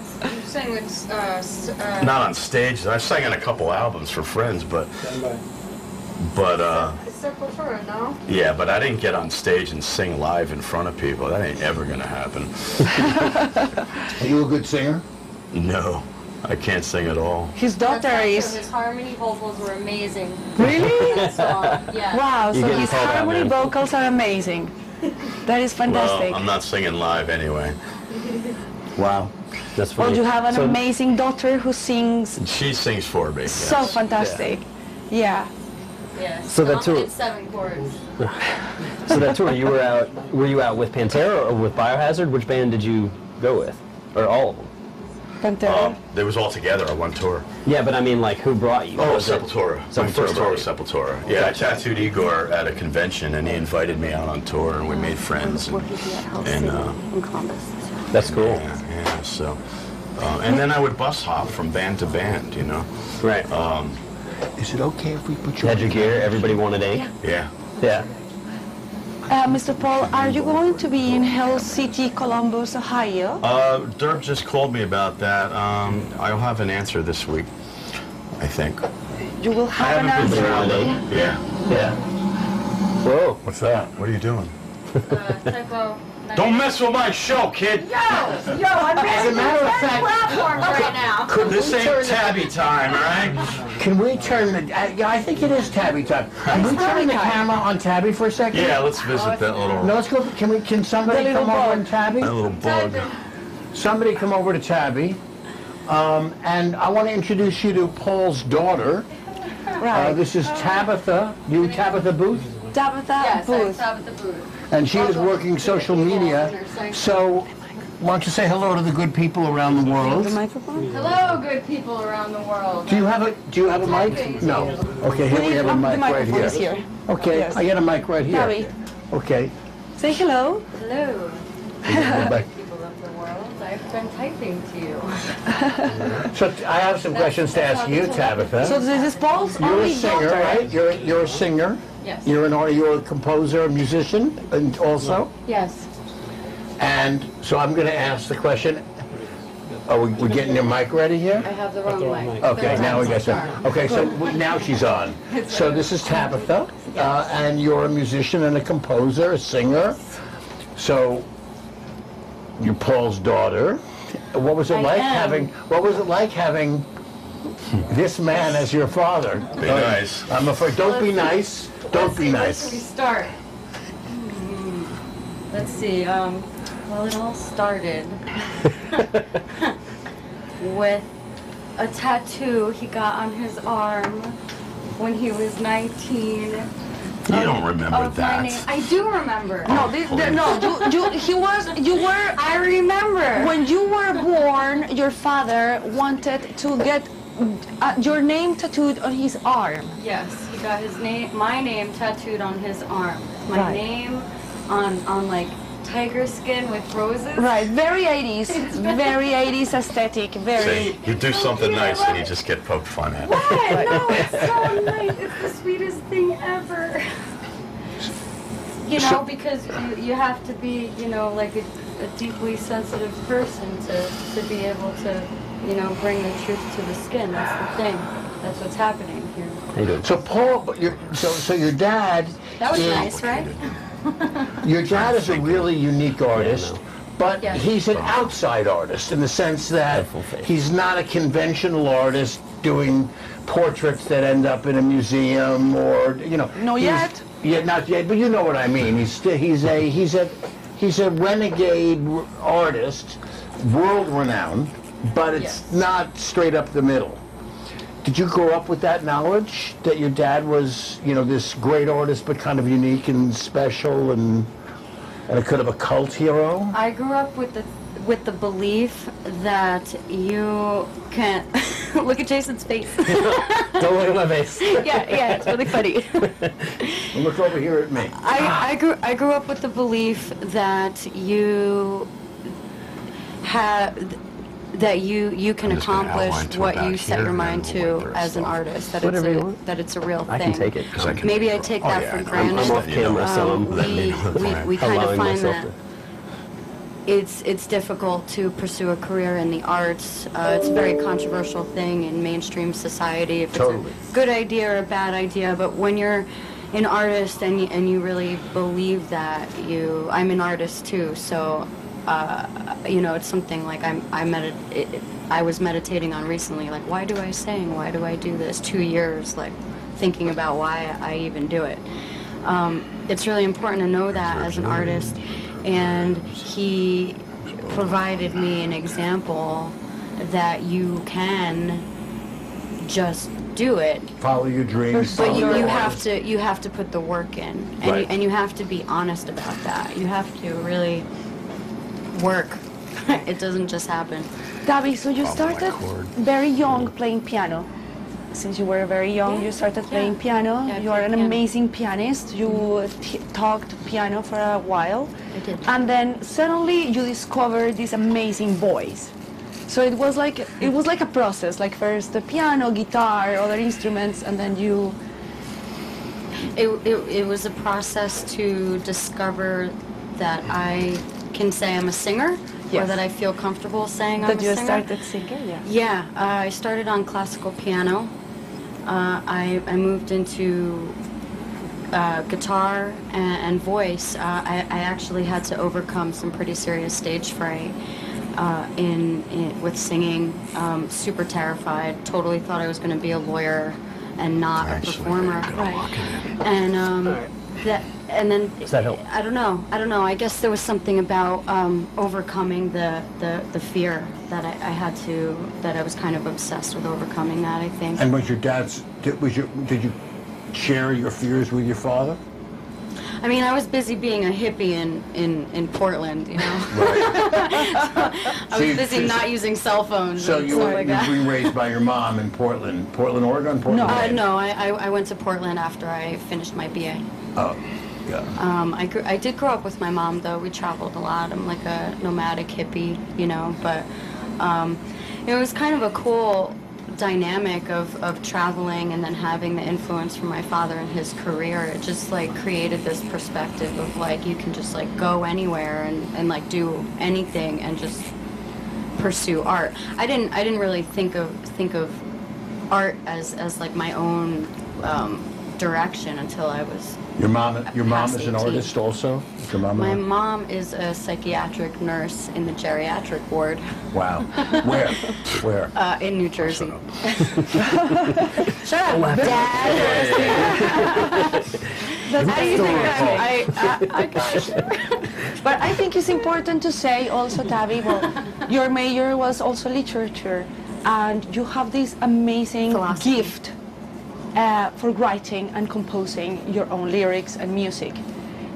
with Not on stage. I sang on a couple albums for friends, but Sepultura, no? yeah, but I didn't get on stage and sing live in front of people. That ain't ever gonna happen. Are you a good singer? No, I can't sing at all. His daughter That's not is... true. His harmony vocals were amazing. Really? That song, yeah. Wow, so getting his called out, harmony man. vocals are amazing. That is fantastic. Well, I'm not singing live anyway. Wow. That's funny. Well, you have an So- amazing daughter who sings She sings for me. so yes. fantastic. Yeah. Yeah. So that too- It's 7 chords. So that tour, were you out with Pantera or with Biohazard? Which band did you go with? Or all of them? Pantera. They was all together on one tour. Yeah, but I mean, like, who brought you? Oh, Was it- Sepultura. My Sepultura first tour brought was you. Sepultura. Yeah, I tattooed Igor at a convention, and he invited me out on tour, and we made friends. And That's cool. yeah. So, and then I would bus hop from band to band, you know. Right. Is it okay if we put You had your gear, everybody wanted ink? Yeah. Yeah. Mr. Paul, are you going to be in Hell City, Columbus, Ohio? Derb just called me about that. I'll have an answer this week, I think. You will have an Haven't been answer. around it. Yeah. Yeah. Whoa. What's that? What are you doing? Typo. Don't mess with my show, kid. Yo, I'm As a matter of fact, platforms right now. This ain't tabby time, all right? can we turn the... yeah, I think it is Tabby time. Can we turn the camera on Tabby for a second? Yeah, let's visit that little, No, let's go... Can somebody The little come over bug. and Tabby? that little bug. Somebody come over to Tabby. And I want to introduce you to Paul's daughter. Right. This is Tabitha. You Tabitha Booth? Tabitha Yes, Booth. I'm Tabitha Booth. And she is working social media. So, why don't you say hello to the good people around the world? The microphone? Hello, good people around the world. Do you have a mic? No. Okay, here we have a mic the right microphone is here. here. Okay, Yes. I got a mic right here. Tabby, Okay. say hello. Hello, Back. people of the world. I've been typing to you. So I have some questions to ask you, Tabitha. So this is Paul's You're a only singer, daughter. right? You're a singer. Yes. You're a composer, a musician, and also. Yes. And so I'm going to ask the question. Are we getting your mic ready here? I have the wrong mic. Okay, now we got that. Okay, so now she's on. So this is Tabitha, and you're a musician and a composer, a singer. So you're Paul's daughter. What was it I like am. having? What was it like having this man as your father. Be nice. I'm afraid. Don't be nice. Don't be Where should we nice. start? Let's see. Well, it all started with a tattoo he got on his arm when he was 19. You don't remember Of my name. that. I do remember. No, you were. I remember. When you were born, your father wanted to get your name tattooed on his arm. Yes, he got my name tattooed on his arm. My Right. name on like tiger skin with roses. Right, very 80s, very 80s aesthetic, very. See, you do something nice and you just get poked fun at. What? No, it's so nice. It's the sweetest thing ever. You know, because you have to be, you know, like a deeply sensitive person to be able to, you know, bring the truth to the skin. That's the thing. That's what's happening here. How you doing? So Paul, but so your dad. That was is, nice, right? Your dad is a really unique artist, but Yes. he's an outside artist in the sense that Full face. he's not a conventional artist doing portraits that end up in a museum or, you know. Not he's- yet. Yeah, not yet, but you know what I mean. He's a renegade artist, world renowned, but it's Yes. not straight up the middle. Did you grow up with that knowledge that your dad was, you know, this great artist, but kind of unique and special and a kind of a cult hero? I grew up with the belief that you can't look at Jason's face. Don't look at my face. yeah, it's really funny. Look over here at me. I grew up with the belief that you that you can I'm just gonna outline accomplish to what about you set here, your and mind then we'll to work as an through artist. Whatever you want. That it's a real I thing. can take it. 'Cause I can- Maybe I take Oh, that yeah, for I'm granted. off camera, so I'm Let me know the plan. we kind of allowing find myself that to. it's difficult to pursue a career in the arts. It's a very controversial thing in mainstream society. If Totally. it's a good idea or a bad idea, but when you're an artist and you really believe that I'm an artist too, so you know, it's something like I was meditating on recently, like, why do I sing? Why do I do this? 2 years, like, thinking about why I even do it. It's really important to know that as an artist, and he provided me an example that you can just do it, Follow your dreams. but follow you your have to put the work in, and, Right. you have to be honest about that. You have to really work. It doesn't just happen. Gabi, so you started chord. very young playing piano. Since you were very young, you started playing piano. Yeah, I You are played an piano. amazing pianist. You taught piano for a while. I did. And then suddenly you discovered this amazing voice. So it was like a process. Like first the piano, guitar, other instruments, and then you. It was a process to discover that I can say I'm a singer, or Yes. that I feel comfortable saying I'm That a you singer. started singing, yeah. Yeah, I started on classical piano. I moved into guitar and voice. I actually had to overcome some pretty serious stage fright with singing. Super terrified. Totally thought I was going to be a lawyer and not a Actually, performer. there you go, lock it in. And and then Does that help? I don't know. I guess there was something about overcoming the fear that I had to, that I was kind of obsessed with overcoming that, I think. And was your dad's? Did you share your fears with your father? I mean, I was busy being a hippie in Portland, you know. I was So busy not using cell phones So and you stuff were like that. raised by your mom in Portland, Oregon, Portland. Maine? No, I went to Portland after I finished my BA. Oh, yeah. I did grow up with my mom, though. We traveled a lot. I'm like a nomadic hippie, you know, but it was kind of a cool dynamic of traveling and then having the influence from my father and his career. It just like created this perspective of like you can just like go anywhere and like do anything and just pursue art. I didn't really think of art as like my own direction until I was Your mom past is an 18. artist also? Is your mom an My artist? mom is a psychiatric nurse in the geriatric ward Wow. Where? Where? in New Jersey. Shut up, Dad. That's How do you think I But I think it's important to say also, Tavi, well, your major was also literature, and you have this amazing Philosophy. gift for writing and composing your own lyrics and music.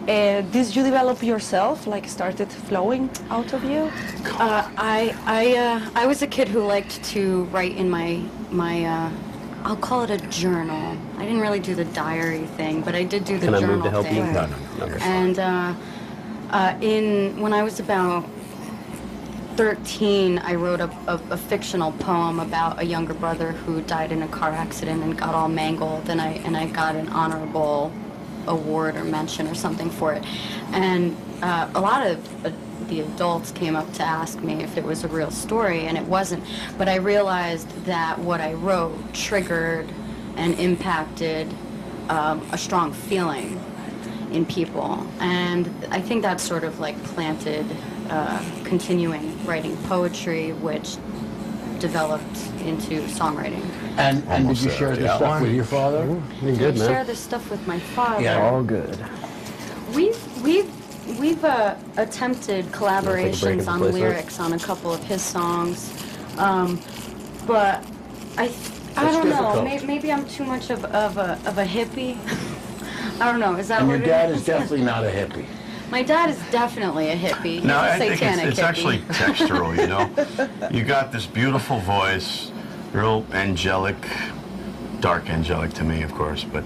Did you develop yourself, like started flowing out of you? I was a kid who liked to write in my I'll call it a journal. I didn't really do the diary thing, but I did do the Can I journal move to help thing. you? No. You're fine. And when I was about 13, I wrote a fictional poem about a younger brother who died in a car accident and got all mangled, and I got an honorable award or mention or something for it. And a lot of the adults came up to ask me if it was a real story, and it wasn't. But I realized that what I wrote triggered and impacted a strong feeling in people, and I think that sort of like planted continuing writing poetry, which developed into songwriting. And did Almost you there. share this Yeah. stuff with your father? You're good, I share man. this stuff with my father. Yeah. All good. We've attempted break collaborations and on play some? lyrics on a couple of his songs, but I don't know. difficult. Maybe I'm too much of a hippie. I don't know. Is that And what your it dad is? is definitely not a hippie. My dad is definitely a hippie. He's No, a I think satanic it's hippie. actually textural, you know? You got this beautiful voice, real angelic, dark angelic to me, of course, but,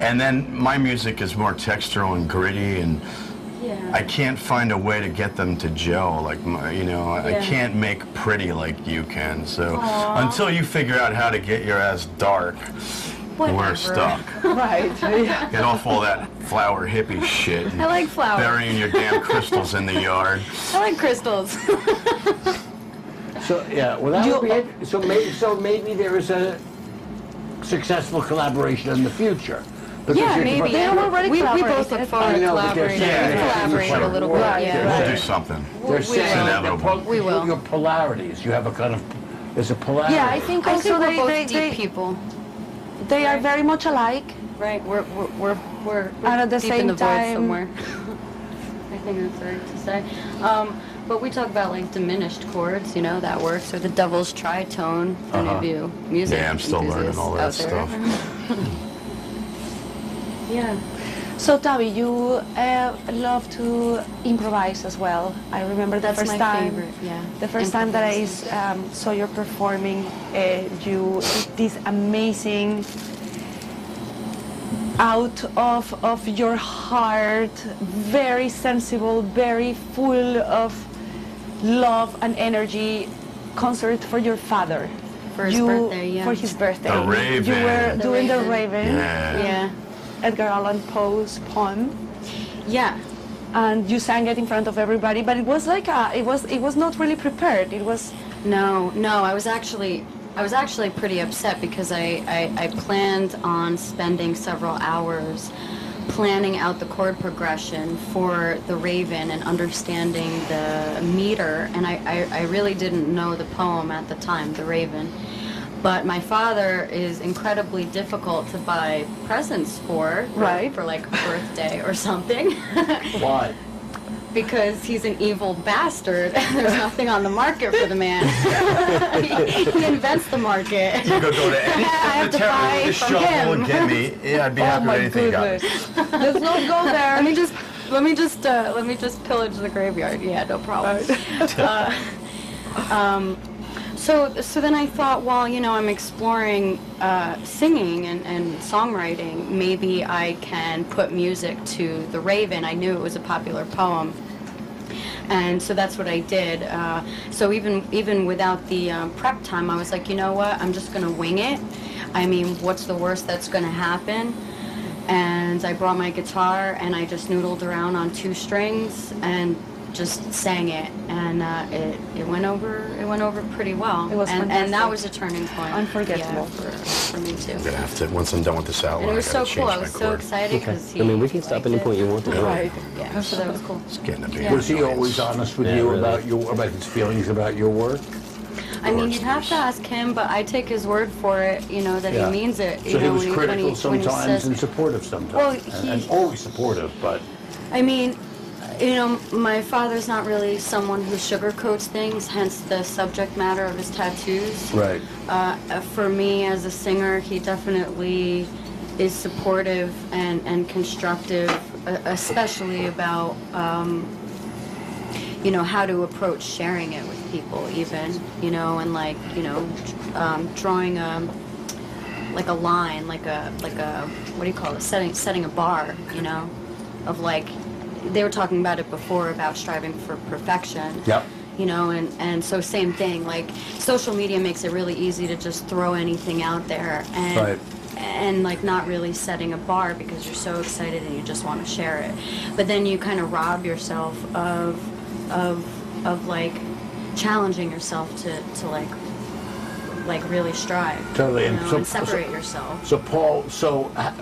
and then my music is more textural and gritty, and Yeah. I can't find a way to get them to gel, like, you know, I Yeah. can't make pretty like you can, so until you figure out how to get your ass dark, Whatever. we're stuck. Right. Get off all that flower hippie shit. and I like flowers. Burying your damn crystals in the yard. I like crystals. So yeah, well that would be it. So maybe there is a successful collaboration in the future. Because Yeah, you're- maybe. They already we both collaborated. look forward I to know, but they're collaborating. saying We that collaborate you're a little bit. Right, Yeah. We'll right. do something. They're We saying will. that inevitable. We will. your polarities. You have a kind of there's a polarity. Yeah, I think I also think we're both they, deep people, they are very much alike. right? We're And at the deep same in the void time- somewhere. I think that's right to say. But we talk about like diminished chords, you know, that works, or the devil's tritone. For any of you music Yeah, I'm still learning all that enthusiasts out there. stuff. Yeah. So Tavi, you love to improvise as well. I remember the That's first my time. favorite, yeah. The first time that I saw you performing, you did this amazing, out of your heart, very sensible, very full of love and energy concert for your father. For his birthday, yeah. For his birthday. The Raven. You were The doing Raven. the Raven, Yeah. Yeah. Edgar Allan Poe's poem. Yeah. And you sang it in front of everybody, but it was like it was not really prepared. It was No, I was actually pretty upset because I planned on spending several hours planning out the chord progression for the Raven and understanding the meter, and I really didn't know the poem at the time, the Raven. But my father is incredibly difficult to buy presents for Right. for like a birthday or something. Why? Because he's an evil bastard and there's nothing on the market for the man. he invents the market. You could go to any I have to buy the from shovel him. and get me. Yeah, I'd be happy with anything you got. Let's not go there. Let me just pillage the graveyard. Yeah, no problem. So then I thought, well, you know, I'm exploring singing and songwriting. Maybe I can put music to The Raven. I knew it was a popular poem. And so that's what I did. So even without the prep time, I was like, you know what? I'm just going to wing it. I mean, what's the worst that's going to happen? and I brought my guitar and I just noodled around on 2 strings and just sang it, and it went over pretty well. It was and fantastic. that was a turning point. Unforgettable. For me too. I'm gonna have to, once I'm done with this album, And it was I so gotta change cool. I my was so chord. excited because I mean, we can stop any point you want to. Right. Yeah, so that was cool. It's getting to be. Was he always honest with Yeah, you really. about his feelings about your work? I mean, you'd have to ask him, but I take his word for it, you know, that Yeah. he means it. You So he know, was critical when he sometimes says, and supportive sometimes. Well, and always supportive, but I mean, you know, my father's not really someone who sugarcoats things, hence the subject matter of his tattoos. right. For me as a singer, he definitely is supportive and constructive, especially about, you know, how to approach sharing it with people even, you know, and like, you know, drawing like a line, like a, what do you call it, setting a bar, you know, of like, they were talking about it before about striving for perfection. Yep. You know, and so same thing, like social media makes it really easy to just throw anything out there and Right. and like not really setting a bar because you're so excited and you just want to share it. But then you kind of rob yourself of like challenging yourself to like really strive. Totally. You And know, so- and separate yourself. So, Paul,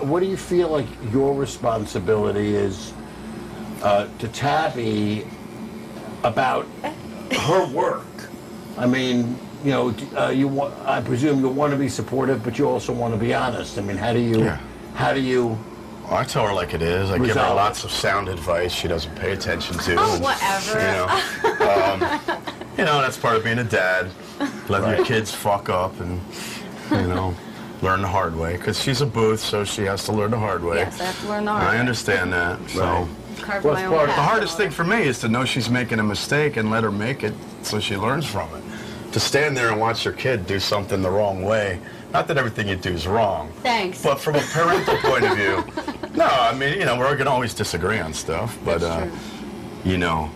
what do you feel like your responsibility is to Tabby about her work? I mean, you know, I presume you want to be supportive, but you also want to be honest. I mean, how do you? Yeah. Well, I tell her like it is. I give her Resolve. lots of sound advice she doesn't pay attention to. Oh, and, whatever. You know, that's part of being a dad. Let your kids fuck up and, you know, learn the hard way. Because she's a booth, so she has to learn the hard way. Yes, I have to learn the hard And I way. understand that. So Right. Carve Well, my it's own part of path. the hardest thing for me is to know she's making a mistake and let her make it so she learns from it. To stand there and watch your kid do something the wrong way, not that everything you do is wrong, Thanks. but from a parental point of view, no, I mean, you know, we're going to always disagree on stuff, but, That's true. you know,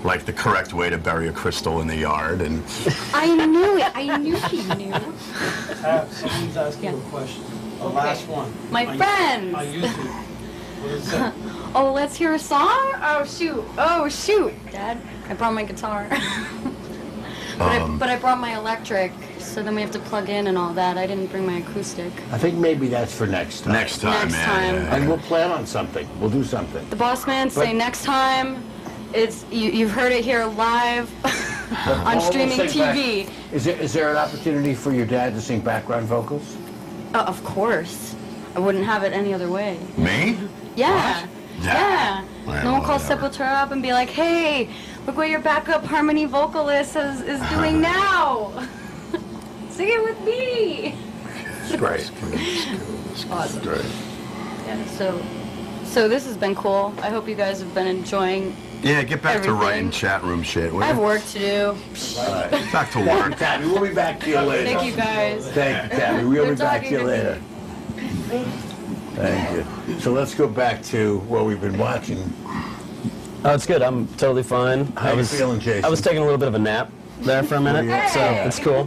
like the correct way to bury a crystal in the yard, and I knew it. I knew he knew. Someone's asking Yeah. you a question. The last one. My friends. On YouTube. What is it? Oh, let's hear a song? Oh, shoot. Oh, shoot. Dad, I brought my guitar. but I brought my electric, so then we have to plug in and all that. I didn't bring my acoustic. I think maybe that's for next time. next time, Next man. time. Yeah. And we'll plan on something. We'll do something. The boss man say But- next time. You've heard it here live on Paul, streaming we'll sing TV. back- Is there an opportunity for your dad to sing background vocals? Of course. I wouldn't have it any other way. Me? Yeah. What? Yeah. Well, No one calls whatever. Sepultura up and be like, hey, look what your backup harmony vocalist is doing now. Sing it with me. It's great. Awesome. Great. Yeah, so this has been cool. I hope you guys have been enjoying. Yeah, get back Everything. to writing chat room shit. will I have you? work to do. Back to Thank you, work. Tabby. We'll be back to you later. Thank you guys. Thank you, Tabby. We'll be Good back to you talking to later. Thank you. So let's go back to what we've been watching. Oh, it's good. I'm totally fine. How you feeling, Jason? I was taking a little bit of a nap there for a minute, so it's cool.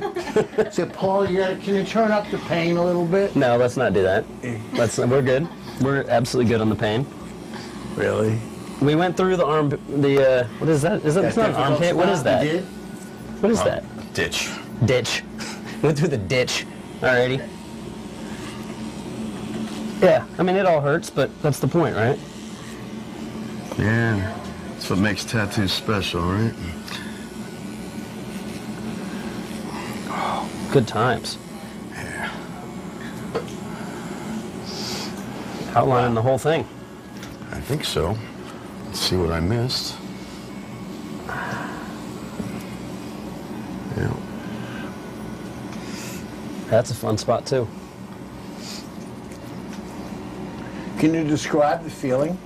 So, Paul, can you turn up the pain a little bit? No, let's not do that. We're good. We're absolutely good on the pain. Really? We went through the what is that? It's not an armpit. What is that? You did? What is that? Ditch. Ditch. Went through the ditch. Alrighty. Yeah, I mean, it all hurts, but that's the point, right? Yeah. That's what makes tattoos special, right? Good times. Yeah. Outlining the whole thing. I think so. Let's see what I missed. Yeah. That's a fun spot, too. Can you describe the feeling?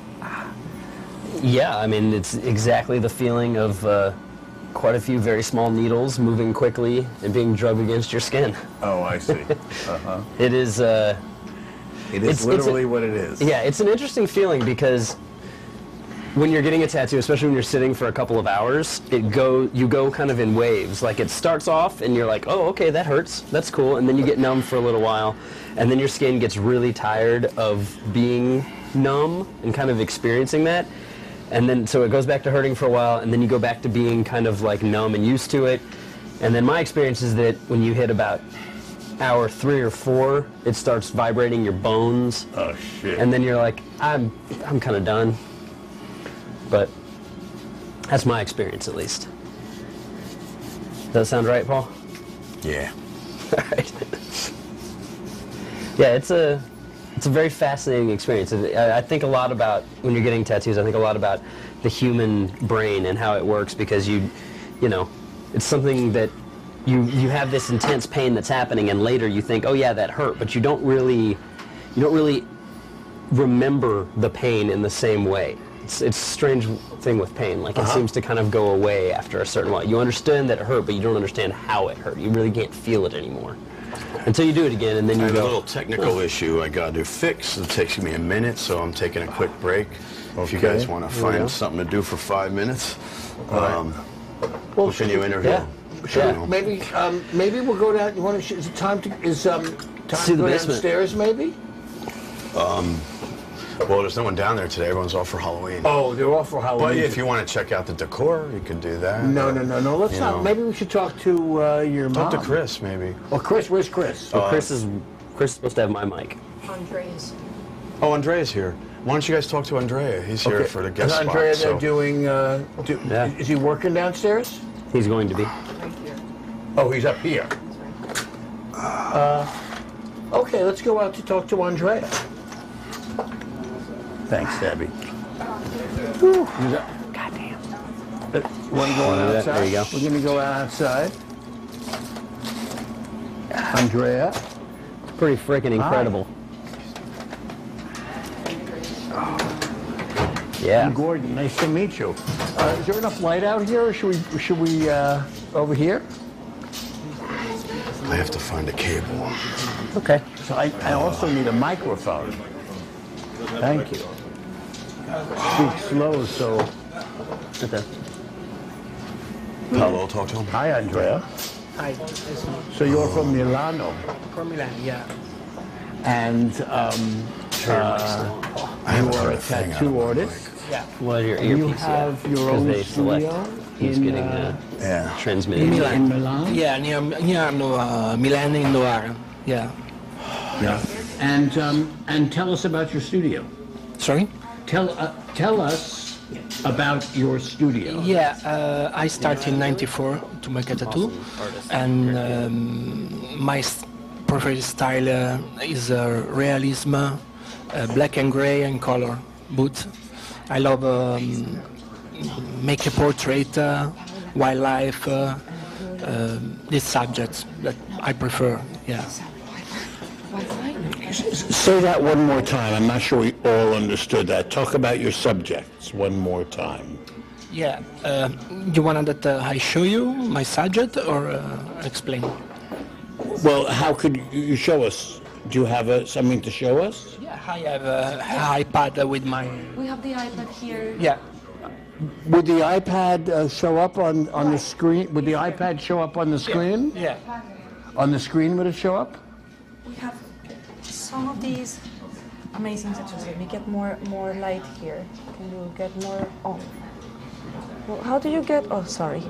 Yeah, I mean, it's exactly the feeling of quite a few very small needles moving quickly and being drugged against your skin. Oh, I see. Uh-huh. It is, It is It's- literally what it is. yeah, it's an interesting feeling because when you're getting a tattoo, especially when you're sitting for a couple of hours, you go kind of in waves. Like it starts off and you're like, oh, okay, that hurts, that's cool, and then you get numb for a little while, and then your skin gets really tired of being numb and kind of experiencing that, and then so it goes back to hurting for a while, and then you go back to being kind of like numb and used to it, and then my experience is that when you hit about hour 3 or 4, it starts vibrating your bones. Oh shit! And then you're like, I'm kind of done. But that's my experience, at least. Does that sound right, Paul? Yeah. All right. Yeah, it's a very fascinating experience. I think a lot about, when you're getting tattoos, I think a lot about the human brain and how it works, because you know, it's something that you have this intense pain that's happening, and later you think, oh yeah, that hurt, but you don't really remember the pain in the same way. It's a strange thing with pain. Like it seems to kind of go away after a certain while. You understand that it hurt, but you don't understand how it hurt. You really can't feel it anymore until you do it again, and then you I have go. a little technical issue I got to fix. It takes me a minute, so I'm taking a quick break. If you guys want to find something to do for 5 minutes, we'll continue interview. Yeah. Sure. Maybe we'll go down. You want to? Is it time to? Time See to the go basement. downstairs? Maybe. Well, there's no one down there today. Everyone's off for Halloween. Oh, they're off for Halloween. But if you want to check out the decor, you can do that. No. Let's not. know. Maybe we should talk to your mom. Talk to Chris, maybe. Well, Chris, where's Chris? Well, Chris is supposed to have my mic. Andreas. Oh, Andrea's here. Why don't you guys talk to Andrea? He's here for the guest Is spot. Andrea so- there doing? Yeah. Is he working downstairs? He's going to be. Right here. Oh, he's up here. Okay, let's go out to talk to Andrea. Thanks, Debbie. Goddamn. Want to go outside? There you go. We're going to go outside. Andrea. It's pretty freaking incredible. Yeah. I'm Gordon. Nice to meet you. Is there enough light out here, or should we over here? I have to find a cable. Okay. So I also need a microphone. Thank you. Speak slow, so. Okay. Paolo, talk to him. Hi, Andrea. Hi. So you're from Milano, From Milan, yeah. and I you haven't are heard a a thing out of tattoo my artist. Yeah. Well, your You earpiece, have yeah. your 'Cause own they select studio who's in, getting Yeah. transmitted. Milan. in Milan. Yeah, near Milan in Novara. Yeah. Yeah. And tell us about your studio. Sorry? Tell us about your studio. Yeah, I started in '94 to make a tattoo, and my preferred style is realism, black and gray and color, both. I love make a portrait, wildlife, these subjects that I prefer, yeah. Say that one more time. I'm not sure we all understood that. Talk about your subjects one more time. Yeah, you want that I show you my subject or explain? Well, how could you show us? Do you have something to show us? Yeah, I have an iPad with my... We have the iPad here. Yeah. Would the iPad show up on the screen? Would the iPad show up on the screen? Yeah. On the screen, would it show up? We have some of these amazing tattoos. Let me get more light here. Can you get more? Oh. Well, how do you get? Oh, sorry.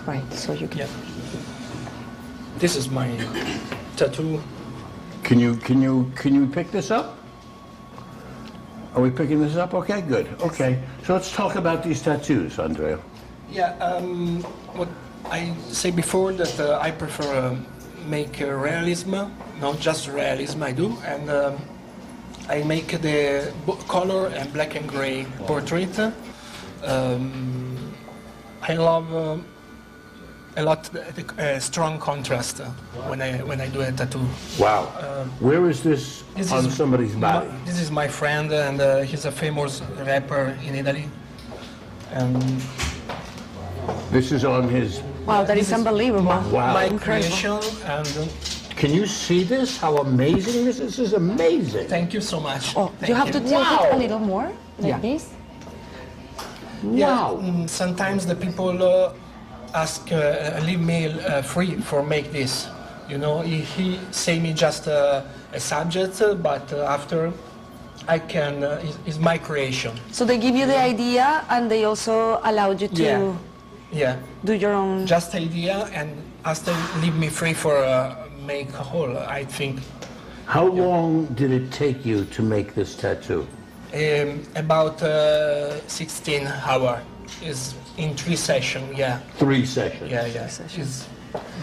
Right. So you can. Yeah. This is my tattoo. Can you pick this up? Are we picking this up? Okay, good. Okay, so let's talk about these tattoos, Andrea. Yeah. What I say before that I prefer make realism, not just realism. I do, and I make the color and black and gray portrait. I love a lot strong contrast when I do a tattoo. Wow. Where is this on somebody's body? This is my friend, and he's a famous rapper in Italy. And This is on his. Wow, that is unbelievable. Wow. my creation, and Can you see this? How amazing this is? This is amazing. Thank you so much. Oh, Thank you have to tilt Wow. it a little more, like Yeah. this. Yeah, sometimes the people ask, leave me free for make this. You know, he say me just a subject, but after I can, it's my creation. So they give you the idea, and they also allow you to Yeah, do your own. just idea, and after leave me free for make a whole, I think. How long did it take you to make this tattoo? About 16 hours is in 3 sessions, yeah. 3 sessions. Yeah, yeah. It's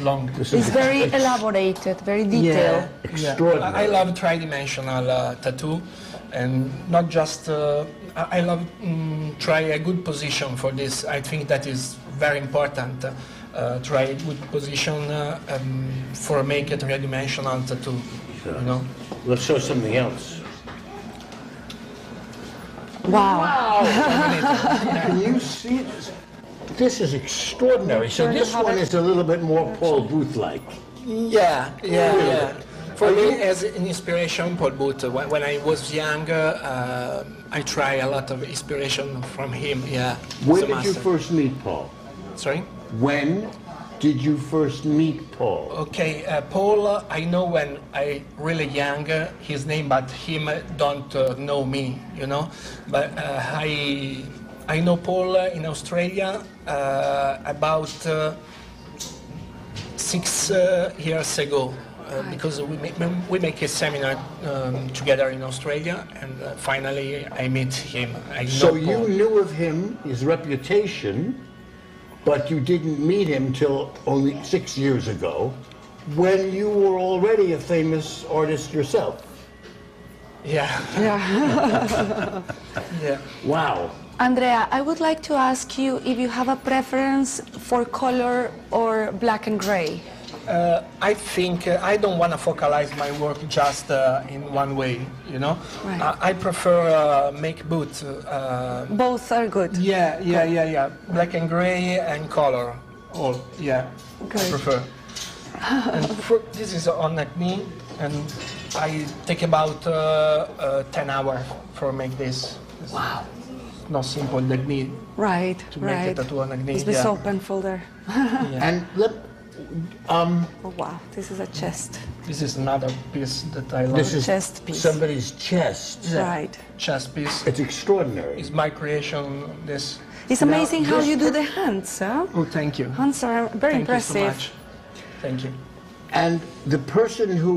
long. This It's is very elaborated, very detailed. extraordinary. I love tridimensional tattoo, and not just. I love try a good position for this. I think that is very important. Try a good position for make a three-dimensional tattoo. You know. Let's show something else. Wow. Can you see this? This is extraordinary. So this one is a little bit more Paul Booth-like. Yeah, yeah, yeah. For me, as an inspiration, Paul Booth, when I was younger, I try a lot of inspiration from him, yeah. When as a did you master. first meet Paul? Sorry? When did you first meet Paul? Okay, Paul, I know when I really young, his name, but him don't know me, you know. But I know Paul in Australia about 6 years ago. Because we make a seminar together in Australia, and finally I meet him. I know So Paul. you knew of him, his reputation, but you didn't meet him till only 6 years ago, when you were already a famous artist yourself. Yeah. Yeah. Yeah. Wow. Andrea, I would like to ask you if you have a preference for color or black and gray. I think I don't want to focalize my work just in one way, you know. Right. I prefer make both. Both are good. Yeah. Black and gray and color, all. Yeah, I Good. prefer. And this is on neck knee, and I take about 10 hours for make this. It's Wow. not simple neck knee Right, to make right. a tattoo on neck knee. It's been Yeah. so painful there. And Oh, wow, this is a chest. This is another piece that I love. this is Chest piece. somebody's chest. Right. Chest piece. It's extraordinary. It's my creation. This. It's Now, amazing how this you do the hands, huh? Oh, thank you. Hands are very Thank impressive. you so much. Thank you. And the person who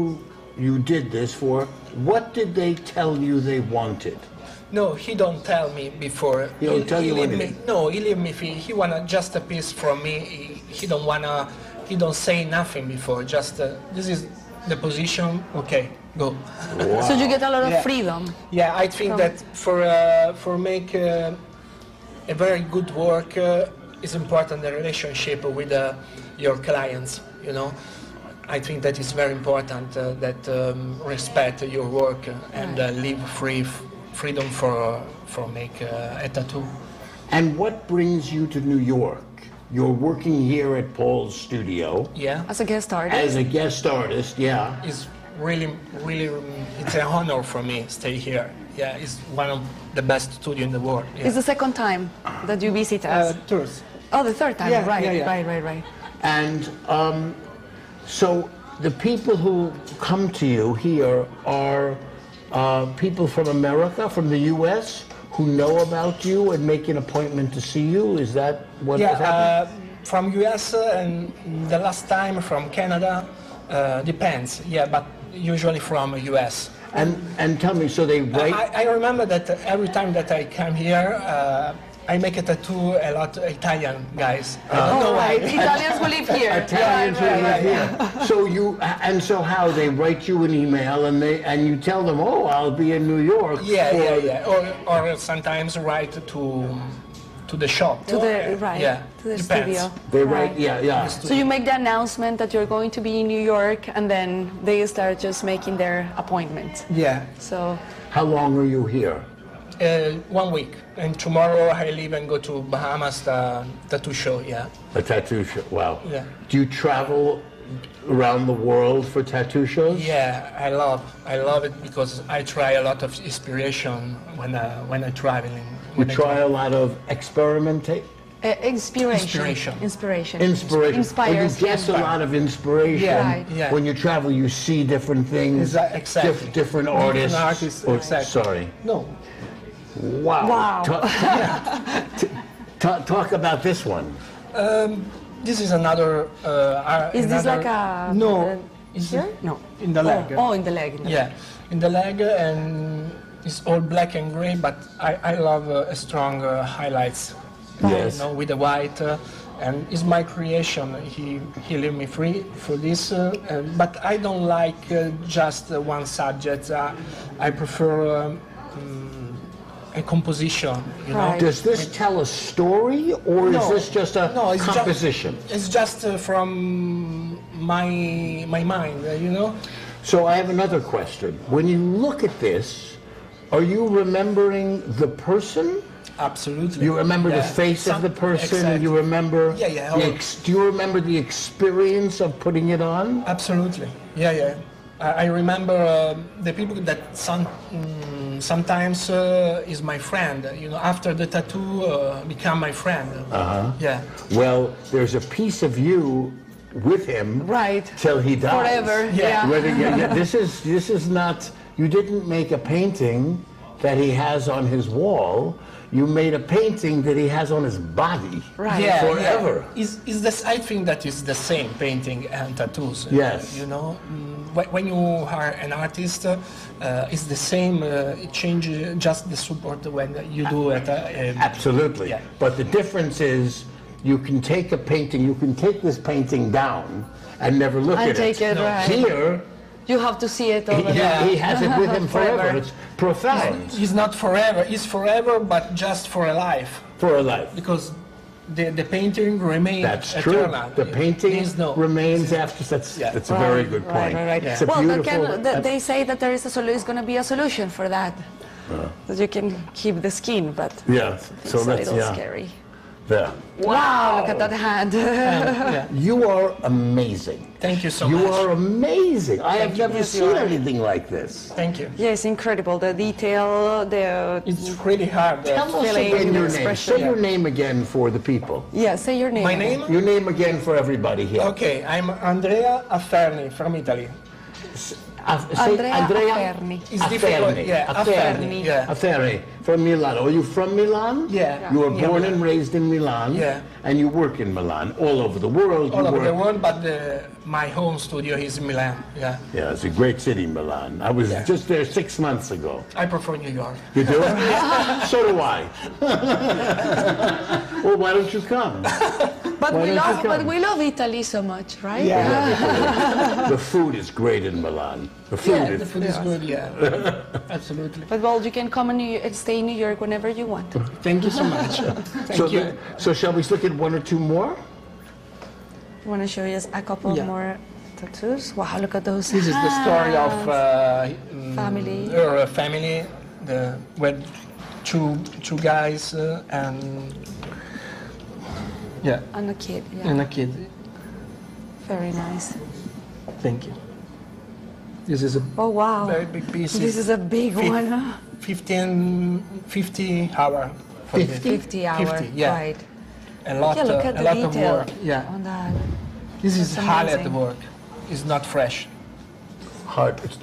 you did this for, what did they tell you they wanted? No, he don't tell me before. He don't tell you leave me. anything? No, he leave me. He wanna just a piece from me. He don't wanna. He don't say nothing before. Just this is the position. Okay, go. So you get a lot of Yeah. freedom. Yeah, I think that for make a very good work is important the relationship with your clients. You know, I think that is very important that respect your work and live freedom for make a tattoo. And what brings you to New York? You're working here at Paul's studio Yeah, As a guest artist. as a guest artist, yeah. it's really it's an honor for me stay here. Yeah, it's one of the best studio in the world. Yeah. It's the second time that you visit us. Tours. Oh, the third time. Yeah, right, yeah. right. And so the people who come to you here are people from America, from the U.S., who know about you and make an appointment to see you? Is that what has happened? From US and the last time from Canada, depends. Yeah, but usually from US. And tell me, so they write... I remember that every time that I come here, I make a tattoo a lot Italian guys. I don't know why. Italians who live here. Italians who Right, live right. here. So you, and so how they write you an email and you tell them, oh, I'll be in New York. Yeah. Or sometimes write to the shop. To the right. Yeah. To the Depends. studio. They Right. write, yeah. So you make the announcement that you're going to be in New York, and then they start just making their appointment. Yeah. So How long are you here? 1 week, and tomorrow I leave and go to Bahamas tattoo show. Yeah. A tattoo show. Wow. Yeah. Do you travel around the world for tattoo shows? Yeah, I love it because I try a lot of inspiration when I traveling. You try a lot of experimentate? Inspiration. Inspiration. Inspiration. Inspires, You get a lot of inspiration. Yeah, Right. yeah. When you travel, you see different things, Exactly. different artists. Exactly. Sorry. No. Wow. Wow. Talk about this one. This is another. Is this another- like a... No. It's Here? No. in the leg. Oh, in the leg. Yeah, in the leg, and it's all black and gray, but I love strong highlights. Yes. You know, with the white, and it's my creation. He let me free for this, but I don't like just one subject. I prefer a composition. You know. Right. Does this tell a story, or is this just a it's composition? It's just from my mind. You know. So I have another question. When you look at this, are you remembering the person? Absolutely. You remember the Yeah. face of the person? Exactly. You remember? Yeah. Do you remember the experience of putting it on? Absolutely. Yeah. I remember the people that sometimes is my friend. You know, after the tattoo, become my friend. Yeah. Well, there's a piece of you with him Right. till he dies. Forever. Yeah. Yeah. This is not. You didn't make a painting that he has on his wall. You made a painting that he has on his body. Right. Yeah, Forever. Yeah. Is this? I think that is the same painting and tattoos. Yes. You know, when you are an artist, it's the same. It changes just the support when you do it. Absolutely. Yeah. But the difference is, you can take a painting. You can take this painting down and never look And at take it, No. right. Here, You have to see it all the he has it with him forever. Forever. It's profound It's not forever. It's forever, but just for a life. for a life. Because the painting remains That's true. eternal. The painting There's no- remains after. That's Yeah. a very good point. Right. It's a Well, beautiful. they say that there is is going to be a solution for that. That you can keep the skin, but Yeah. it's a little scary. There. Wow, look at that hand. Yeah. You are amazing. Thank you so You much. are amazing. I have never Yes, you seen are. anything like this. Thank you. Yes, incredible. The detail, the... It's really hard. Tell us Feeling again your name. expression. Say your name again for the people. Yeah, say your name. My name? Your name again for everybody here. Okay, I'm Andrea Afferni from Italy. Say Andrea Afferni. It's difficult. Yeah, Afferni. Yeah. Afferni. From Milan. Are you from Milan? Yeah. You were Yeah. born and raised in Milan. Yeah. And you work in Milan, all over the world. All you over work. the world, but my home studio is in Milan. Yeah. Yeah, it's a great city, Milan. I was just there 6 months ago. I prefer New York. You do? So do I. Well, why don't you come? But Why don't you come? we love Italy so much, right? The food is great in Milan. The food Yeah, is. the food is good. Yeah, absolutely. But well, you can come and stay in New York whenever you want. Thank you so much. Thank you. So shall we look at one or two more? I want to show you a couple Yeah. more tattoos. Wow, look at those. This is the story of Family. her family, with two guys and yeah, And a kid, yeah. and a kid. Very nice. Thank you. This is a Oh, wow. very big piece. This is a big one, huh? 50 hour. for the- 50 hours, 50, yeah. right. A lot, Yeah, look at a the lot of detail work. Yeah, on that. this is That's hard at amazing. work. It's not fresh. Hard. It's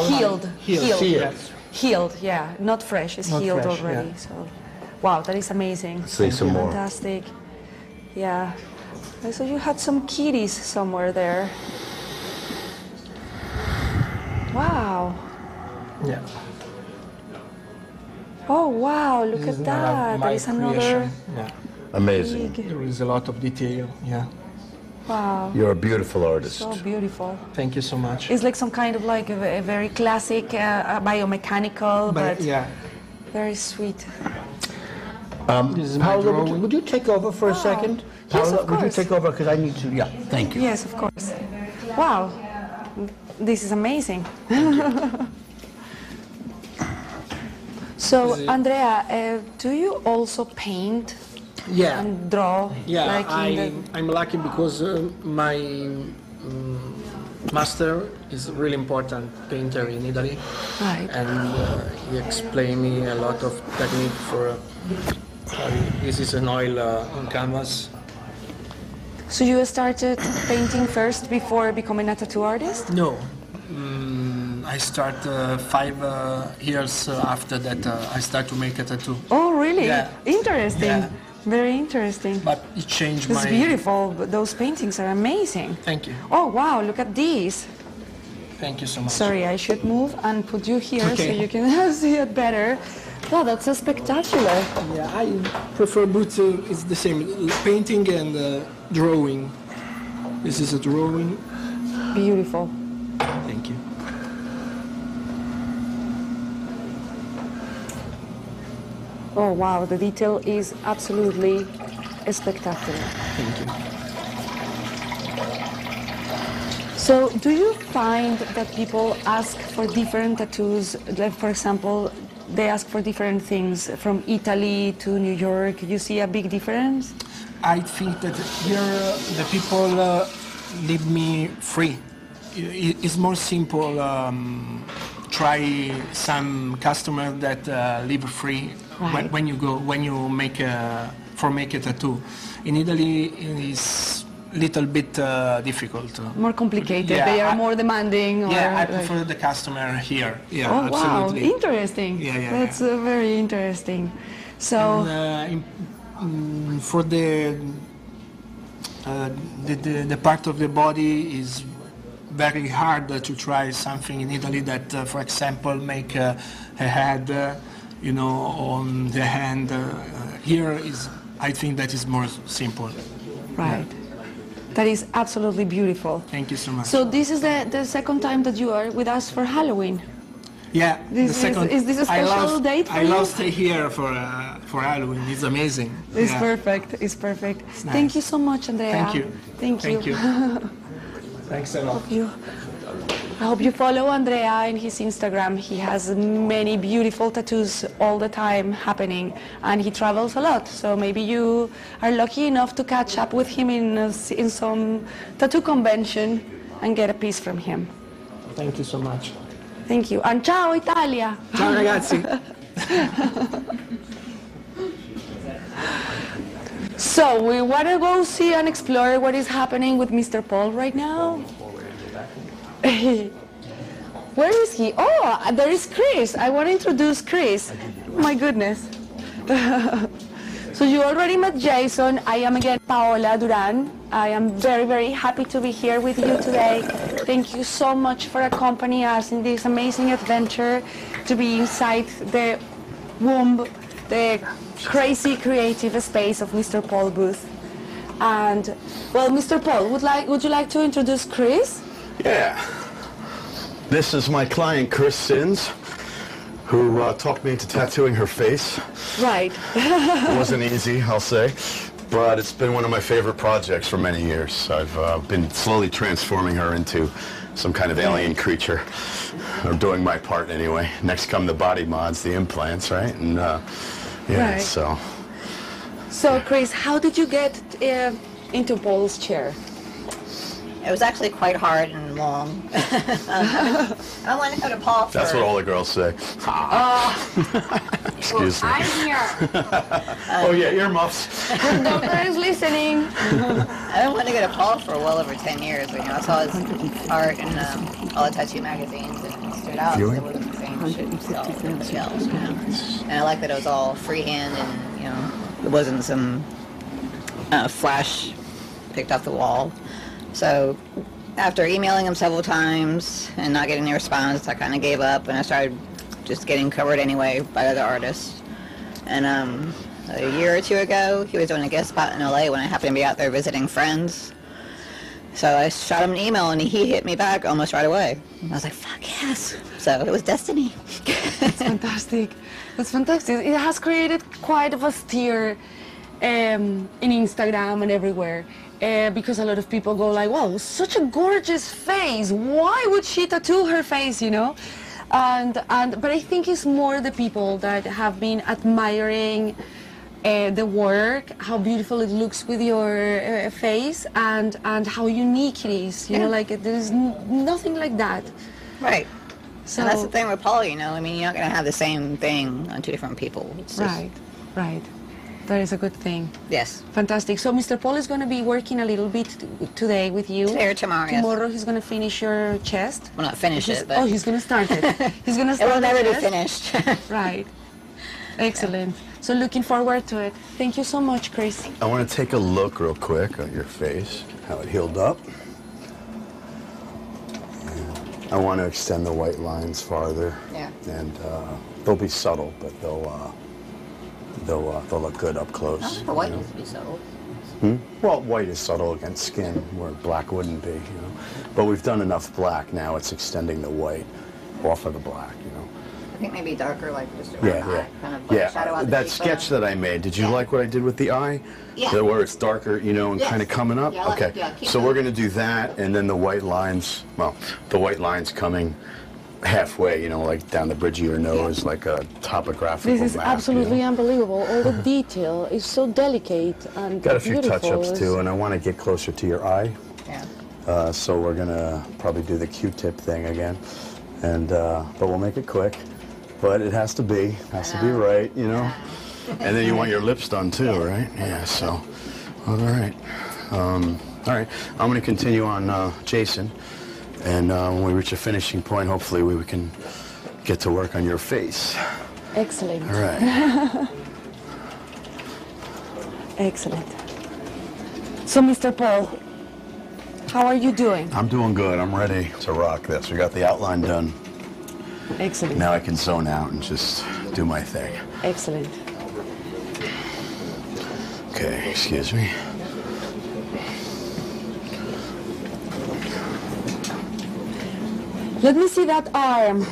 healed. Healed. Healed. Healed, yeah. Not fresh. It's Not healed fresh, already. yeah. So, wow, that is amazing. Say some more. Fantastic. Yeah. And so you had some kitties somewhere there. Wow. Yeah. Oh, wow. Look This at is that. There my is another creation. Yeah. Amazing. big. There is a lot of detail. Yeah. Wow. You're a beautiful artist. So beautiful. Thank you so much. It's like some kind of like a very classic biomechanical, but yeah, very sweet. this is my Paola, drawing. would you take over for a second? Yes, Paola, of would you course. take over? Because I need to, yeah, thank you. Yes, of course. Wow. This is amazing. So, Andrea, do you also paint Yeah. and draw? Yeah, like in the... I'm lucky because master is a really important painter in Italy, Right. and he explained me a lot of technique for. This is an oil on canvas. So you started painting first before becoming a tattoo artist? No, I start 5 years after that. I start to make a tattoo, Oh, really? Yeah. Interesting. Yeah. Very interesting. but it changed It's my. beautiful. Those paintings are amazing. Thank you, Oh, wow, look at these. thank you so much. Sorry, I should move and put you here so Okay. you can see it better. Wow, that's a spectacular. Yeah, I prefer both. It's the same, painting and drawing. This is a drawing. Beautiful. Thank you. Oh, wow, the detail is absolutely spectacular. Thank you. So, do you find that people ask for different tattoos? Like, for example, they ask for different things from Italy to New York. You see a big difference? I think that here the people leave me free. It's more simple. Try some customer that live free Right. when you make a tattoo. In Italy, it's little bit difficult. More complicated. Yeah, They are I- more demanding. Or Yeah, I like- prefer the customer here. Yeah, Oh, wow, absolutely. interesting. Yeah, That's very interesting. So, For the part of the body is very hard to try something in Italy that, for example, make a head, on the hand. Here is, I think that is more simple. right. That is absolutely beautiful. Thank you so much. So this is the second time that you are with us for Halloween. Yeah, This is this a special date for I you? love stay here for Halloween. It's amazing. It's Yeah. perfect. It's perfect. nice. Thank you so much, Andrea. Thank you. Thank you. Thank you. Thanks a lot. I hope you follow Andrea in his Instagram. He has many beautiful tattoos all the time happening, and he travels a lot. So maybe you are lucky enough to catch up with him in some tattoo convention and get a piece from him. Thank you so much. Thank you. And ciao Italia! Ciao ragazzi. So we want to go see and explore what is happening with Mr. Paul right now. Where is he? Oh, there is Chris. I want to introduce Chris. My goodness. So you already met Jason. I am again Paola Duran. I am very, very happy to be here with you today. Thank you so much for accompanying us in this amazing adventure to be inside the womb, the crazy creative space of Mr. Paul Booth. And, well, Mr. Paul, would you like to introduce Chris? Yeah. This is my client, Chris Sins, who talked me into tattooing her face. Right. It wasn't easy, I'll say, but it's been one of my favorite projects for many years. I've been slowly transforming her into some kind of alien creature, or doing my part anyway. Next come the body mods, the implants, right? And yeah, Right. so. So, Chris, how did you get into Paul's chair? It was actually quite hard and long. I want to go to Paul for... That's what all the girls say. Excuse me. I'm here. Oh yeah, earmuffs. The doctor is listening. I've been wanting to go to Paul for well over 10 years. I saw his art in all the tattoo magazines and it stood out. Viewing? It wasn't the same shit you saw on the shelves, And I like that it was all freehand and, it wasn't some flash picked off the wall. So after emailing him several times and not getting any response, I kind of gave up and I started just getting covered anyway by other artists. And a year or two ago, he was doing a guest spot in LA when I happened to be out there visiting friends. So I shot him an email and he hit me back almost right away. I was like, fuck yes. So it was destiny. That's fantastic. That's fantastic. It has created quite of a stir in Instagram and everywhere. Because a lot of people go like, wow, such a gorgeous face. Why would she tattoo her face, But I think it's more the people that have been admiring the work, how beautiful it looks with your face, and how unique it is. You know, like there's nothing like that. Right. So And that's the thing with Paul, you know. I mean, you're not going to have the same thing on two different people. It's just, right. That is a good thing. Yes. Fantastic. So Mr. Paul is going to be working a little bit today with you. Today or tomorrow, yes. Tomorrow he's going to finish your chest. Well, not finish it, but... Oh, he's going to start it. He's going to It start will never the be chest. finished. Right. Excellent. So looking forward to it. Thank you so much, Chris. I want to take a look real quick at your face, how it healed up. And I want to extend the white lines farther. Yeah. And they'll be subtle, but they'll look good up close. The white you know? needs to be subtle. Well, white is subtle against skin, where black wouldn't be, you know. But we've done enough black now, it's extending the white off of the black, you know. I think maybe darker, like just around the eye, kind of like Yeah, shadow out the that cheekbone. sketch that I made, did you like what I did with the eye? Yeah. So where it's darker, you know, and Yes. kind of coming up? Yeah, I like okay, it. Yeah, keep so going. we're going to do that, and then the white lines, well, the white lines coming halfway, you know, like down the bridge of your nose, like a topographical This is map, absolutely you know? unbelievable. All the detail is so delicate and Got a few beautiful. touch-ups too, and I want to get closer to your eye. Yeah. So we're gonna probably do the Q-tip thing again, and but we'll make it quick. But it has to be right, you know. And then you want your lips done too, right? Yeah. So, all right, all right. I'm gonna continue on Jason, and when we reach a finishing point, hopefully we can get to work on your face. Excellent. All right. Excellent. So, Mr. Paul, how are you doing? I'm doing good. I'm ready to rock this. We got the outline done. Excellent. Now I can zone out and just do my thing. Excellent. Okay, excuse me. Let me see that arm.